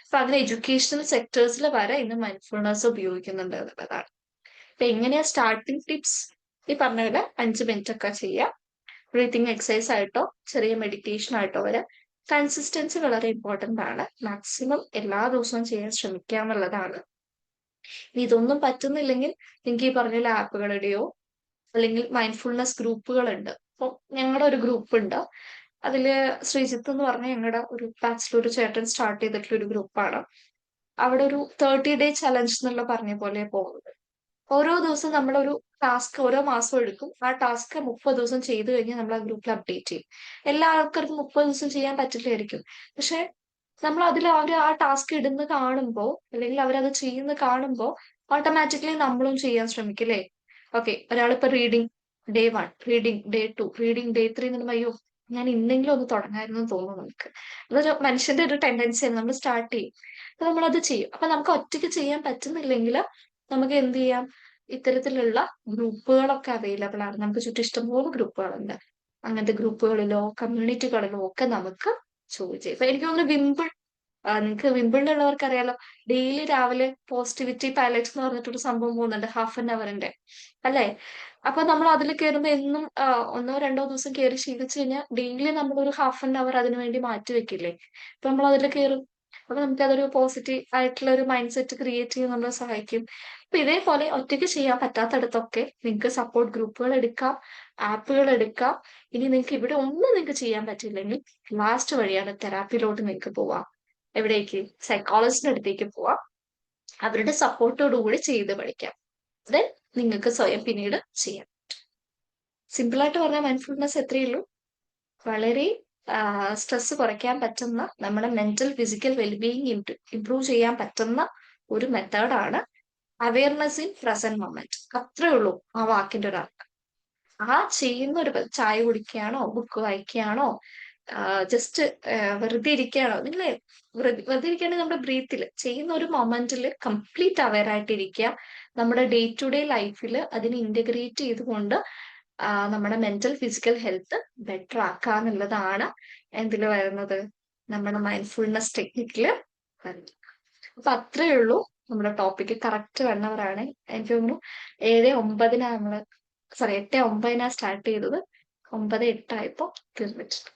അപ്പൊ അങ്ങനെ എഡ്യൂക്കേഷണൽ സെക്ടേഴ്സിൽ വരെ ഇന്ന് മൈൻഡ്ഫുൾനെസ് ഉപയോഗിക്കുന്നുണ്ട് എന്നുള്ളതാണ്. അപ്പൊ എങ്ങനെയാ സ്റ്റാർട്ടിങ് ടിപ്സ്? ഈ പറഞ്ഞ പോലെ 5 മിനിറ്റ് ഒക്കെ ചെയ്യാം. ബ്രീത്തിങ് എക്സസൈസ് ആയിട്ടോ ചെറിയ മെഡിറ്റേഷൻ ആയിട്ടോ വരെ. കൺസിസ്റ്റൻസി വളരെ ഇമ്പോർട്ടന്റ് ആണ്. മാക്സിമം എല്ലാ ദിവസവും ചെയ്യാൻ ശ്രമിക്കുക എന്നുള്ളതാണ്. ഇതൊന്നും പറ്റുന്നില്ലെങ്കിൽ നിങ്ങൾക്ക് ഈ പറഞ്ഞ ആപ്പുകളുടെയോ അല്ലെങ്കിൽ മൈൻഡ്ഫുൾനെസ് ഗ്രൂപ്പുകളുണ്ട്. അപ്പൊ ഞങ്ങളുടെ ഒരു ഗ്രൂപ്പ് ഉണ്ട്. അതില് ശ്രീജിത്ത് എന്ന് പറഞ്ഞ ഞങ്ങളുടെ ഒരു ബാച്ചിലൊരു ചേട്ടൻ സ്റ്റാർട്ട് ചെയ്തിട്ടുള്ള ഒരു ഗ്രൂപ്പാണ്. അവിടെ ഒരു 30 ഡേ ചലഞ്ച് എന്നുള്ള പറഞ്ഞ പോലെ പോകുന്നത്. ഓരോ ദിവസം നമ്മളൊരു ടാസ്ക് ഓരോ മാസം എടുക്കും. ആ ടാസ്ക് 30 ദിവസം ചെയ്തു കഴിഞ്ഞാൽ നമ്മൾ ആ ഗ്രൂപ്പിൽ അപ്ഡേറ്റ് ചെയ്യും. എല്ലാ ആൾക്കാർക്കും 30 ദിവസം ചെയ്യാൻ പറ്റില്ലായിരിക്കും. പക്ഷെ നമ്മൾ അതിൽ അവർ ആ ടാസ്ക് ഇടുന്ന കാണുമ്പോൾ അല്ലെങ്കിൽ അവരത് ചെയ്യുന്ന കാണുമ്പോൾ ഓട്ടോമാറ്റിക്കലി നമ്മളും ചെയ്യാൻ ശ്രമിക്കില്ലേ? ഓക്കെ, ഒരാളിപ്പോ reading day 1, reading day 2, reading day 3 എന്ന് പറയുമ്പോൾ അയ്യോ ഞാൻ ഇന്നെങ്കിലും ഒന്ന് തുടങ്ങായിരുന്നു തോന്നും നമുക്ക്. അതൊരു മനുഷ്യന്റെ ഒരു ടെൻഡൻസിയാണ്. നമ്മൾ സ്റ്റാർട്ട് ചെയ്യും, അപ്പൊ നമ്മളത് ചെയ്യും. അപ്പൊ നമുക്ക് ഒറ്റയ്ക്ക് ചെയ്യാൻ പറ്റുന്നില്ലെങ്കിൽ നമുക്ക് എന്ത് ചെയ്യാം, ഇത്തരത്തിലുള്ള ഗ്രൂപ്പുകളൊക്കെ അവൈലബിൾ ആണ്. നമുക്ക് ചുറ്റും ഇഷ്ടംപോലെ ഗ്രൂപ്പുകളുണ്ട്. അങ്ങനത്തെ ഗ്രൂപ്പുകളിലോ കമ്മ്യൂണിറ്റികളിലോ ഒക്കെ നമുക്ക് ചോദിച്ചു. ഇപ്പൊ എനിക്ക് തോന്നുന്നു വിമ്പിൾ, നിങ്ങൾക്ക് വിമ്പിളിലുള്ളവർക്ക് അറിയാലോ, ഡെയിലി രാവിലെ പോസിറ്റിവിറ്റി പാലറ്റ്സ് എന്ന് പറഞ്ഞിട്ടൊരു സംഭവം പോകുന്നുണ്ട്, 1/2 hour അല്ലെ? അപ്പൊ നമ്മൾ അതിൽ കയറുമ്പോൾ എന്നും 1-2 ദിവസം കയറി ശീലിച്ചു കഴിഞ്ഞാൽ ഡെയിലി നമ്മളൊരു 1/2 hour അതിനു വേണ്ടി മാറ്റി വെക്കില്ലേ? അപ്പൊ നമ്മൾ അതിൽ കയറും. അപ്പൊ നമുക്ക് അതൊരു പോസിറ്റീവ് ആയിട്ടുള്ള ഒരു മൈൻഡ് സെറ്റ് ക്രിയേറ്റ് ചെയ്യാൻ നമ്മളെ സഹായിക്കും. അപ്പൊ ഇതേപോലെ ഒറ്റയ്ക്ക് ചെയ്യാൻ പറ്റാത്തടത്തൊക്കെ നിങ്ങൾക്ക് സപ്പോർട്ട് ഗ്രൂപ്പുകൾ എടുക്കാം, ആപ്പുകൾ എടുക്കാം. ഇനി നിങ്ങൾക്ക് ഇവിടെ ഒന്നും നിങ്ങൾക്ക് ചെയ്യാൻ പറ്റില്ലെങ്കിൽ ലാസ്റ്റ് വഴിയാണ് തെറാപ്പിയിലോട്ട് നിങ്ങൾക്ക് പോവാം. എവിടേക്ക്? സൈക്കോളജിസ്റ്റിന്റെ അടുത്തേക്ക് പോവാം. അവരുടെ സപ്പോർട്ടോടുകൂടി ചെയ്ത് പഠിക്കാം. ദെൻ നിങ്ങൾക്ക് സ്വയം പിന്നീട് ചെയ്യാം. സിമ്പിൾ ആയിട്ട് പറഞ്ഞാൽ മൈൻഡ്ഫുൾനെസ് എത്രയേ ഉള്ളൂ, വളരെ സ്ട്രെസ് കുറയ്ക്കാൻ പറ്റുന്ന, നമ്മുടെ മെന്റൽ ഫിസിക്കൽ വെൽബീയിങ് ഇംപ്രൂവ് ചെയ്യാൻ പറ്റുന്ന ഒരു മെത്തേഡാണ് അവയർനെസ് ഇൻ പ്രസന്റ് മൊമെന്റ്. അത്രേ ഉള്ളൂ ആ വാക്കിന്റെ ഒരു അർത്ഥം. ആ ചെയ്യുന്ന ഒരു ചായ കുടിക്കുകയാണോ, ബുക്ക് വായിക്കുകയാണോ, ജസ്റ്റ് വെറുതെ ഇരിക്കുകയാണോ, നിങ്ങൾ വെറുതെ ഇരിക്കുകയാണെങ്കിൽ നമ്മുടെ ബ്രീത്തിൽ ചെയ്യുന്ന ഒരു മൊമെന്റിൽ കംപ്ലീറ്റ് അവെയർ ആയിട്ടിരിക്കുക. നമ്മുടെ ഡേ ടു ഡേ ലൈഫിൽ അതിനെ ഇന്റഗ്രേറ്റ് ചെയ്തുകൊണ്ട് നമ്മുടെ മെന്റൽ ഫിസിക്കൽ ഹെൽത്ത് ബെറ്റർ ആക്കുക എന്നുള്ളതാണ് എന്തിൽ വരുന്നത്, നമ്മുടെ മൈൻഡ്ഫുൾനെസ് ടെക്നിക്കില് വരുന്നത്. അപ്പൊ അത്രേ ഉള്ളൂ നമ്മുടെ ടോപ്പിക്ക്. കറക്റ്റ് 1 hour ആണ്. എനിക്ക് തോന്നുന്നു 7:09 നമ്മള് 8:09 സ്റ്റാർട്ട് ചെയ്തത്, 9:08 തീർന്നിട്ടുണ്ട്.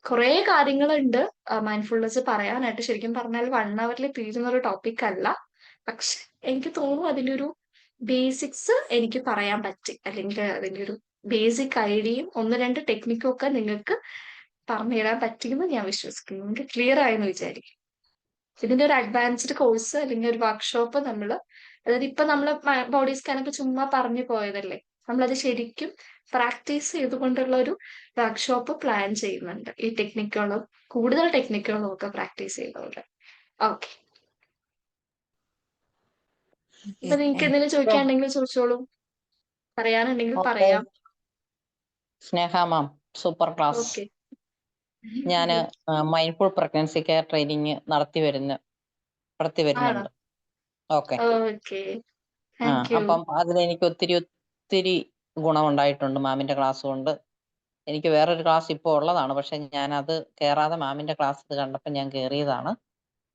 കുറെ കാര്യങ്ങളുണ്ട് മൈൻഡ്ഫുൾനെസ് പറയാനായിട്ട്. ശരിക്കും പറഞ്ഞാൽ 1 hour തീരുന്ന ഒരു ടോപ്പിക് അല്ല. പക്ഷെ എനിക്ക് തോന്നുന്നു അതിന്റെ ഒരു ബേസിക്സ് എനിക്ക് പറയാൻ പറ്റി, അല്ലെങ്കിൽ അതിന്റെ ഒരു ബേസിക് ഐഡിയയും 1-2 ടെക്നിക്കും ഒക്കെ നിങ്ങൾക്ക് പറഞ്ഞു തരാൻ പറ്റിയെന്ന് ഞാൻ വിശ്വസിക്കുന്നു. നിങ്ങൾക്ക് ക്ലിയർ ആയെന്ന് വിചാരിക്കും. ഇതിന്റെ ഒരു അഡ്വാൻസ്ഡ് കോഴ്സ് അല്ലെങ്കിൽ ഒരു വർക്ക്ഷോപ്പ് അതായത് ഇപ്പൊ നമ്മൾ ബോഡി സ്കാൻ ഒക്കെ ചുമ്മാ പറഞ്ഞു പോയതല്ലേ, നമ്മളത് ശരിക്കും പ്രാക്ടീസ് ചെയ്തുകൊണ്ടുള്ള ഒരു വർക്ക്ഷോപ്പ് പ്ലാൻ ചെയ്യുന്നുണ്ട്. ഈ ടെക്നിക്കുകളും കൂടുതൽ ടെക്നിക്കുകളും ഒക്കെ പ്രാക്ടീസ് ചെയ്തുകൊണ്ട്. ഓക്കെ, ഇപ്പൊ നിങ്ങൾക്ക് എന്തെങ്കിലും ചോദിക്കാനുണ്ടെങ്കിൽ ചോദിച്ചോളൂ, പറയാനുണ്ടെങ്കിൽ പറയാം. സ്നേഹ മാം, സൂപ്പർ ക്ലാസ്. ഓക്കെ, ഞാന് മൈൻഡ്ഫുൾ പ്രഗ്നൻസി കെയർ ട്രെയിനിങ് നടത്തി വരുന്നുണ്ട്. ഓക്കെ. Okay, thank U. അപ്പം അതിലെനിക്ക് ഒത്തിരി ഗുണമുണ്ടായിട്ടുണ്ട് മാമിന്റെ ക്ലാസ് കൊണ്ട്. എനിക്ക് വേറൊരു ക്ലാസ് ഇപ്പോൾ ഉള്ളതാണ്, പക്ഷെ ഞാൻ അത് കയറാതെ മാമിന്റെ ക്ലാസ് കണ്ടപ്പോൾ ഞാൻ കയറിയതാണ്.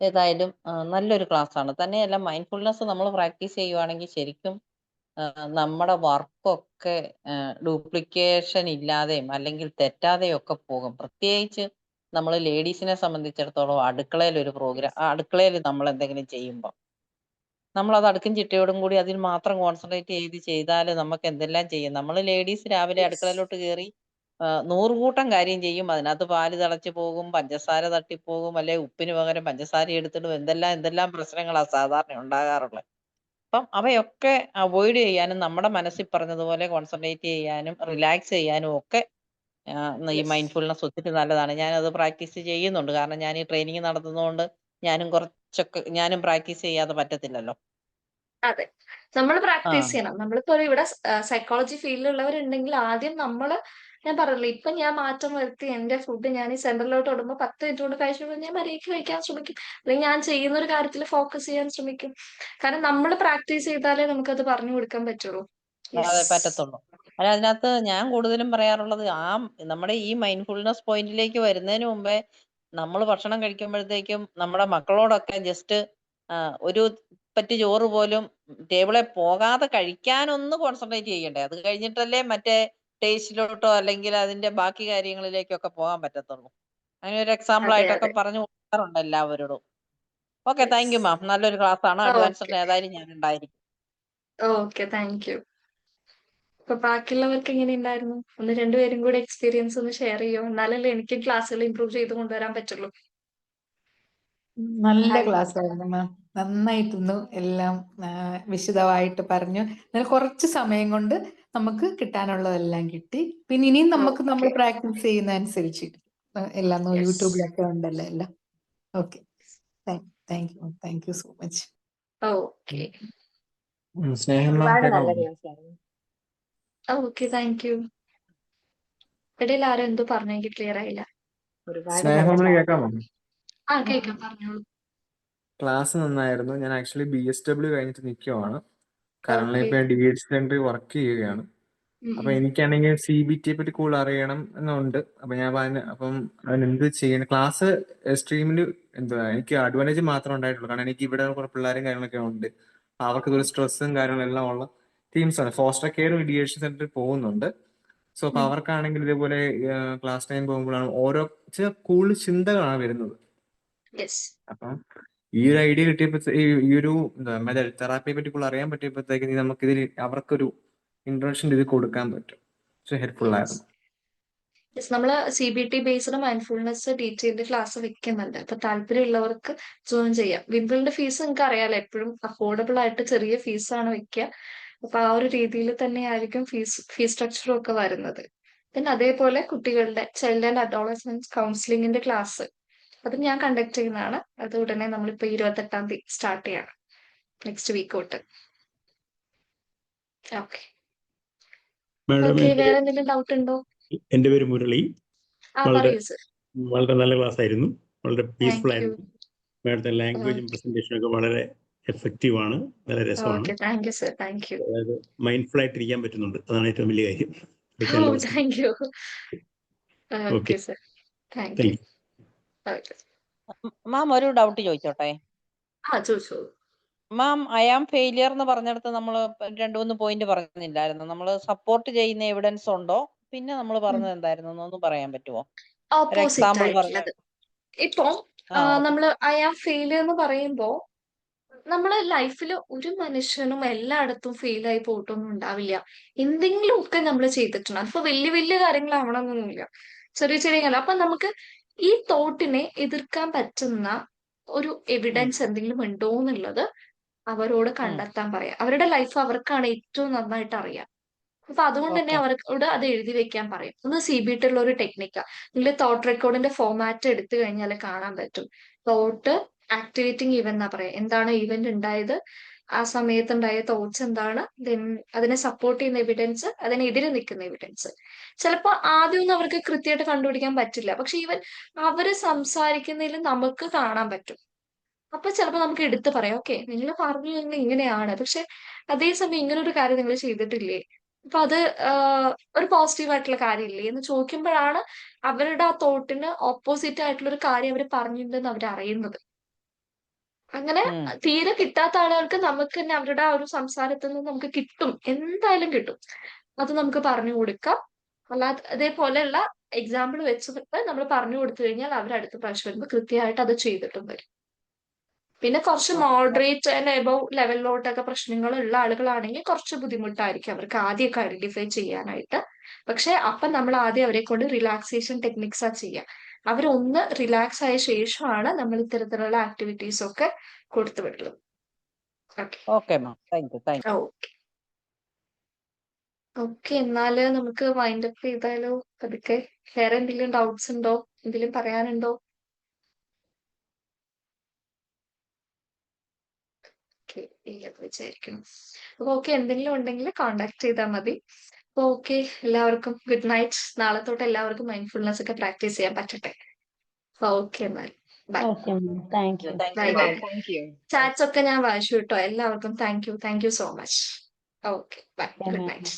ഏതായാലും നല്ലൊരു ക്ലാസ് ആണ്. തന്നെയല്ല, മൈൻഡ്ഫുൾനെസ് നമ്മൾ പ്രാക്ടീസ് ചെയ്യുവാണെങ്കിൽ ശരിക്കും നമ്മുടെ വർക്കൊക്കെ ഡ്യൂപ്ലിക്കേഷൻ ഇല്ലാതെയും അല്ലെങ്കിൽ തെറ്റാതെയും ഒക്കെ പോകും. പ്രത്യേകിച്ച് നമ്മൾ ലേഡീസിനെ സംബന്ധിച്ചിടത്തോളം അടുക്കളയിൽ നമ്മൾ എന്തെങ്കിലും ചെയ്യുമ്പോൾ നമ്മളത് അടുക്കും ചിട്ടയോടും കൂടി അതിൽ മാത്രം കോൺസെൻട്രേറ്റ് ചെയ്താൽ നമുക്ക് എന്തെല്ലാം ചെയ്യും. നമ്മൾ ലേഡീസ് രാവിലെ അടുക്കളയിലോട്ട് കയറി 100 കൂട്ടം കാര്യം ചെയ്യും. അതിനകത്ത് പാല് തിളച്ച് പോകും, പഞ്ചസാര തട്ടിപ്പോകും, അല്ലെ ഉപ്പിന് പകരം പഞ്ചസാര എടുത്തിടും. എന്തെല്ലാം പ്രശ്നങ്ങളാണ് സാധാരണ ഉണ്ടാകാറുള്ളത്. അപ്പം അവയൊക്കെ അവോയ്ഡ് ചെയ്യാനും നമ്മുടെ മനസ്സിൽ പറഞ്ഞതുപോലെ കോൺസെൻട്രേറ്റ് ചെയ്യാനും റിലാക്സ് ചെയ്യാനും ഒക്കെ ഈ മൈൻഡ്ഫുൾനെസ് ഒത്തിരി നല്ലതാണ്. ഞാനത് പ്രാക്ടീസ് ചെയ്യുന്നുണ്ട്. കാരണം ഞാൻ ഈ ട്രെയിനിങ് നടത്തുന്നതുകൊണ്ട് ഞാനും പ്രാക്ടീസ് ചെയ്യാതെ പറ്റത്തില്ലല്ലോ. അതെ, നമ്മൾ പ്രാക്ടീസ് ചെയ്യണം. നമ്മളിപ്പോ ഇവിടെ സൈക്കോളജി ഫീൽഡിലുള്ളവരുണ്ടെങ്കിൽ ആദ്യം ഞാൻ പറഞ്ഞില്ലേ, ഇപ്പൊ ഞാൻ മാറ്റം വരുത്തി എന്റെ ഫുഡ് ഞാൻ ഈ സെന്ററിലോട്ട് ഇടുമ്പോൾ 10 മിനിറ്റ് കൊണ്ട് കഴിച്ചു ഞാൻ മര്യാദയ്ക്ക് കഴിക്കാൻ ശ്രമിക്കും, അല്ലെങ്കിൽ ഞാൻ ചെയ്യുന്ന ഒരു കാര്യത്തിൽ ഫോക്കസ് ചെയ്യാൻ ശ്രമിക്കും. കാരണം നമ്മൾ പ്രാക്ടീസ് ചെയ്താലേ നമുക്കത് പറഞ്ഞു കൊടുക്കാൻ പറ്റുള്ളൂ. അതെ, പറ്റത്തുള്ളൂ. അതിനകത്ത് ഞാൻ കൂടുതലും പറയാറുള്ളത് നമ്മുടെ ഈ മൈൻഡ്ഫുൾനെസ് പോയിന്റിലേക്ക് വരുന്നതിന് മുമ്പേ നമ്മൾ ഭക്ഷണം കഴിക്കുമ്പോഴത്തേക്കും നമ്മുടെ മക്കളോടൊക്കെ ജസ്റ്റ് ഒരു പറ്റി ചോറ് പോലും ടേബിളിൽ പോകാതെ കഴിക്കാനൊന്ന് കോൺസെൻട്രേറ്റ് ചെയ്യണ്ടേ. അത് കഴിഞ്ഞിട്ടല്ലേ മറ്റേ ടേസ്റ്റിലോട്ടോ അല്ലെങ്കിൽ അതിന്റെ ബാക്കി കാര്യങ്ങളിലേക്കൊക്കെ പോകാൻ പറ്റത്തുള്ളൂ. അങ്ങനെ ഒരു എക്സാമ്പിൾ ആയിട്ടൊക്കെ പറഞ്ഞു കൊടുക്കാറുണ്ട് എല്ലാവരോടും. ഓക്കെ, താങ്ക് യു മാം. നല്ലൊരു ക്ലാസ് ആണ്. അഡ്വാൻസ്ഡ് ഏതായാലും ഞാൻ ഉണ്ടായിരിക്കും. Okay, thank U. അപ്പൊ ബാക്കിയുള്ളവർക്ക് എങ്ങനെ ഉണ്ടായിരുന്നു? 1-2 പേരും കൂടെ എക്സ്പീരിയൻസ് ഒന്ന് ഷെയർ ചെയ്യോ, എന്നാലല്ലേ എനിക്ക് ക്ലാസ്സുകൾ ഇംപ്രൂവ് ചെയ്ത് കൊണ്ടുവരാൻ പറ്റുള്ളൂ. നല്ല ക്ലാസ് ആയിരുന്നു മാം. നന്നായിരുന്നു, എല്ലാം വിശദമായിട്ട് പറഞ്ഞു. എന്നാൽ കുറച്ച് സമയം കൊണ്ട് നമുക്ക് കിട്ടാനുള്ളതെല്ലാം കിട്ടി. പിന്നെ ഇനിയും നമ്മൾ പ്രാക്ടീസ് ചെയ്യുന്ന അനുസരിച്ച് എല്ലാം യൂട്യൂബിലൊക്കെ ഉണ്ടല്ലോ എല്ലാം. Okay, thank you so much. Okay, ഒരുപാട് നല്ല ക്ലാസ് ആയിരുന്നു. Okay, thank U. ഇടയിൽ ആരും എന്തോ പറഞ്ഞെങ്കിൽ ക്ലിയർ ആയില്ല. ഒരുപാട് സ്നേഹം നല്ല കേൾക്കാമോ? കേൾക്കാം, പറഞ്ഞോളൂ. ക്ലാസ് നന്നായിരുന്നു. ഞാൻ ആക്ച്വലി BSW കഴിഞ്ഞിട്ട് നിൽക്കുവാണ്. കാരണം ഓക്കെ. ഇപ്പൊ ഞാൻ DH സെന്ററിൽ വർക്ക് ചെയ്യുകയാണ്. അപ്പൊ എനിക്കാണെങ്കിൽ CBT പറ്റി കൂടുതൽ അറിയണം എന്നുണ്ട്. അപ്പൊ ഞാൻ അപ്പം അതിനെന്ത് ചെയ്യണം? ക്ലാസ് സ്ട്രീമിൽ എന്തുവാ എനിക്ക് അഡ്വാൻറ്റേജ് മാത്രമേ ഉണ്ടായിട്ടുള്ളൂ. കാരണം എനിക്ക് ഇവിടെ കുറെ പിള്ളേരും കാര്യങ്ങളൊക്കെ ഉണ്ട്. അവർക്ക് ഇതൊരു സ്ട്രെസ്സും കാര്യങ്ങളെല്ലാം ഉള്ള ടീംസാണ്. ഫോസ്റ്റർ കെയർ DH സെന്ററിൽ പോകുന്നുണ്ട്. സോ അപ്പൊ അവർക്കാണെങ്കിൽ ഇതേപോലെ ക്ലാസ് ടൈം പോകുമ്പോഴാണ് ഓരോ കൂടുതൽ ചിന്തകളാണ് വരുന്നത്. അപ്പം ഈ ഒരു ഐഡിയ കിട്ടിയപ്പോ ഈ ഒരു എന്താ തെറാപ്പിയെ പറ്റി കൂടുതൽ അറിയാൻ പറ്റിയപ്പോഴത്തേക്ക് നമുക്കിതിൽ അവർക്കൊരു ഇൻട്രൊഡക്ഷൻ ഇത് കൊടുക്കാൻ പറ്റും. ഹെൽപ്ഫുൾ ആയിരുന്നു. നമ്മള് CBT based mindfulness detailed class വെക്കുന്നുണ്ട്. അപ്പൊ താല്പര്യമുള്ളവർക്ക് ജോയിൻ ചെയ്യാം. വിംബിളിന്റെ ഫീസ് നിങ്ങൾക്ക് അറിയാലോ, എപ്പോഴും അഫോർഡബിൾ ആയിട്ട് ചെറിയ ഫീസാണ് വെക്കുക. അപ്പൊ ആ ഒരു രീതിയിൽ തന്നെ ആയിരിക്കും ഫീസ് സ്ട്രക്ചറും ഒക്കെ വരുന്നത്. പിന്നെ അതേപോലെ കുട്ടികളുടെ ചൈൽഡ് ആൻഡ് അഡോളസൻസ് കൗൺസിലിംഗിന്റെ ക്ലാസ് അത് ഞാൻ കണ്ടക്ട് ചെയ്യുന്നതാണ്. അത് ഉടനെ നമ്മളിപ്പോ 28-ാം തീയതി സ്റ്റാർട്ട് ചെയ്യണം, നെക്സ്റ്റ് വീക്ക് തൊട്ട്. ഓക്കെ. വേറെ എന്തെങ്കിലും ഡൗട്ട് ഉണ്ടോ? എന്റെ പേര് മുരളി. വളരെ പറയൂ സർ. വളരെ നല്ല ക്ലാസ് ആയിരുന്നു. വളരെ പീസ്ഫുൾ താങ്ക് യു. ആയിരുന്നു. മാഡത്തെ ലാംഗ്വേജും പ്രസന്റേഷനും ഒക്കെ വളരെ എഫക്റ്റീവ് ആണ്, നല്ല രസമാണ്. Okay, thank you sir. Thank you. അതായത് മൈൻഡ്ഫുൾ ആയിട്ട് ഇരിക്കാൻ പറ്റുന്നുണ്ട്, അതാണ് ഏറ്റവും വലിയ കാര്യം. Thank you. Okay sir, thank you. Ma'am ഒരു ഡൗട്ട് ചോദിച്ചോട്ടെ? ചോദിച്ചോളൂ. മാം ഐ ആം ഫെയിലിയർ എന്ന് പറഞ്ഞിടത്ത് നമ്മൾ 2-3 പോയിന്റ് പറഞ്ഞില്ലായിരുന്നു. നമ്മൾ സപ്പോർട്ട് ചെയ്യുന്ന എവിഡൻസ് ഉണ്ടോ? പിന്നെ നമ്മൾ പറഞ്ഞത് എന്തായിരുന്നു ഒന്ന് പറയാൻ പറ്റുമോ? ഒരു എക്സാമ്പിൾ പറഞ്ഞു. ഇപ്പൊ നമ്മള് ഐ ആം ഫെയിലിയർ എന്ന് പറയുമ്പോ നമ്മളെ ലൈഫിൽ ഒരു മനുഷ്യനും എല്ലായിടത്തും ഫെയിൽ ആയി പോയിട്ടൊന്നും ഉണ്ടാവില്ല. എന്തെങ്കിലുമൊക്കെ നമ്മൾ ചെയ്തിട്ടുണ്ട്. അപ്പൊ വലിയ വലിയ കാര്യങ്ങളാവണമെന്നൊന്നുമില്ല, ചെറിയ ചെറിയ കാര്യം. അപ്പൊ നമുക്ക് ഈ തോട്ടിനെ എതിർക്കാൻ പറ്റുന്ന ഒരു എവിഡൻസ് എന്തെങ്കിലും ഉണ്ടോ എന്നുള്ളത് അവരോട് കണ്ടെത്താൻ പറയാം. അവരുടെ ലൈഫ് അവർക്കാണ് ഏറ്റവും നന്നായിട്ട് അറിയാം. അപ്പൊ അതുകൊണ്ട് തന്നെ അവരോട് അത് എഴുതി വെക്കാൻ പറയും. ഒന്ന് CBT ഉള്ള ഒരു ടെക്നിക്കാ. നിങ്ങൾ തോട്ട് റെക്കോർഡിന്റെ ഫോമാറ്റ് എടുത്തു കഴിഞ്ഞാൽ കാണാൻ പറ്റും. തോട്ട് ആക്ടിവേറ്റിംഗ് ഈവന്റ് എന്നാ പറയാ. എന്താണ് ഈവന്റ് ഉണ്ടായത്, ആ സമയത്ത് ഉണ്ടായ തോട്ട്സ് എന്താണ്, ദെൻ അതിനെ സപ്പോർട്ട് ചെയ്യുന്ന എവിഡൻസ്, അതിനെതിരെ നിൽക്കുന്ന എവിഡൻസ്. ചിലപ്പോൾ ആദ്യമൊന്നും അവർക്ക് കൃത്യമായിട്ട് കണ്ടുപിടിക്കാൻ പറ്റില്ല, പക്ഷെ ഈവൻ അവര് സംസാരിക്കുന്നതിൽ നമുക്ക് കാണാൻ പറ്റും. അപ്പൊ ചിലപ്പോൾ നമുക്ക് എടുത്തു പറയാം, ഓക്കെ നിങ്ങൾ പറഞ്ഞു നിങ്ങൾ ഇങ്ങനെയാണ്, പക്ഷെ അതേസമയം ഇങ്ങനെ ഒരു കാര്യം നിങ്ങൾ ചെയ്തിട്ടില്ലേ, അപ്പൊ അത് ഒരു പോസിറ്റീവ് ആയിട്ടുള്ള കാര്യമില്ലേ എന്ന് ചോദിക്കുമ്പോഴാണ് അവരുടെ ആ തോട്ടിന് ഓപ്പോസിറ്റ് ആയിട്ടുള്ള ഒരു കാര്യം അവർ പറഞ്ഞിട്ടുണ്ടെന്ന് അവർ അറിയുന്നത്. അങ്ങനെ തീരെ കിട്ടാത്ത ആളുകൾക്ക് നമുക്ക് തന്നെ അവരുടെ ആ ഒരു സംസാരത്തിൽ നിന്ന് നമുക്ക് കിട്ടും, എന്തായാലും കിട്ടും. അത് നമുക്ക് പറഞ്ഞു കൊടുക്കാം. അല്ലാതെ അതേപോലെയുള്ള എക്സാമ്പിൾ വെച്ചിട്ട് നമ്മൾ പറഞ്ഞു കൊടുത്തു കഴിഞ്ഞാൽ അവർ അടുത്ത പ്രാവശ്യം വരുമ്പോൾ കൃത്യമായിട്ട് അത് ചെയ്തിട്ടും വരും. പിന്നെ കുറച്ച് മോഡറേറ്റ് ആൻഡ് എബവ് ലെവലിലോട്ടൊക്കെ പ്രശ്നങ്ങളുള്ള ആളുകളാണെങ്കിൽ കുറച്ച് ബുദ്ധിമുട്ടായിരിക്കും അവർക്ക് ആദ്യമൊക്കെ ഐഡന്റിഫൈ ചെയ്യാനായിട്ട്. പക്ഷെ അപ്പം നമ്മൾ ആദ്യം അവരെ കൊണ്ട് റിലാക്സേഷൻ ടെക്നിക്സാ ചെയ്യുക. അവരൊന്ന് റിലാക്സ് ആയ ശേഷമാണ് നമ്മൾ ഇത്തരത്തിലുള്ള ആക്ടിവിറ്റീസ് ഒക്കെ കൊടുത്തു വിടുന്നത്. ഓക്കെ, എന്നാല് നമുക്ക് വൈൻഡ് അപ്പ് ചെയ്താലോ പതുക്കെ? വേറെ എന്തെങ്കിലും ഡൗട്ട്സ് ഉണ്ടോ? എന്തെങ്കിലും പറയാനുണ്ടോ? വിചാരിക്കണം. അപ്പൊ ഓക്കെ, എന്തെങ്കിലും ഉണ്ടെങ്കിൽ കോണ്ടാക്ട് ചെയ്താൽ മതി. അപ്പൊ ഓക്കെ, എല്ലാവർക്കും ഗുഡ് നൈറ്റ്. നാളെ തൊട്ട് എല്ലാവർക്കും മൈൻഡ്ഫുൾനെസ് ഒക്കെ പ്രാക്ടീസ് ചെയ്യാൻ പറ്റട്ടെ. ഓക്കെ, എന്നാൽ ബൈ. ചാറ്റ്സ് ഒക്കെ ഞാൻ വായിച്ചു കേട്ടോ. എല്ലാവർക്കും thank you so much. Okay, bye, good night.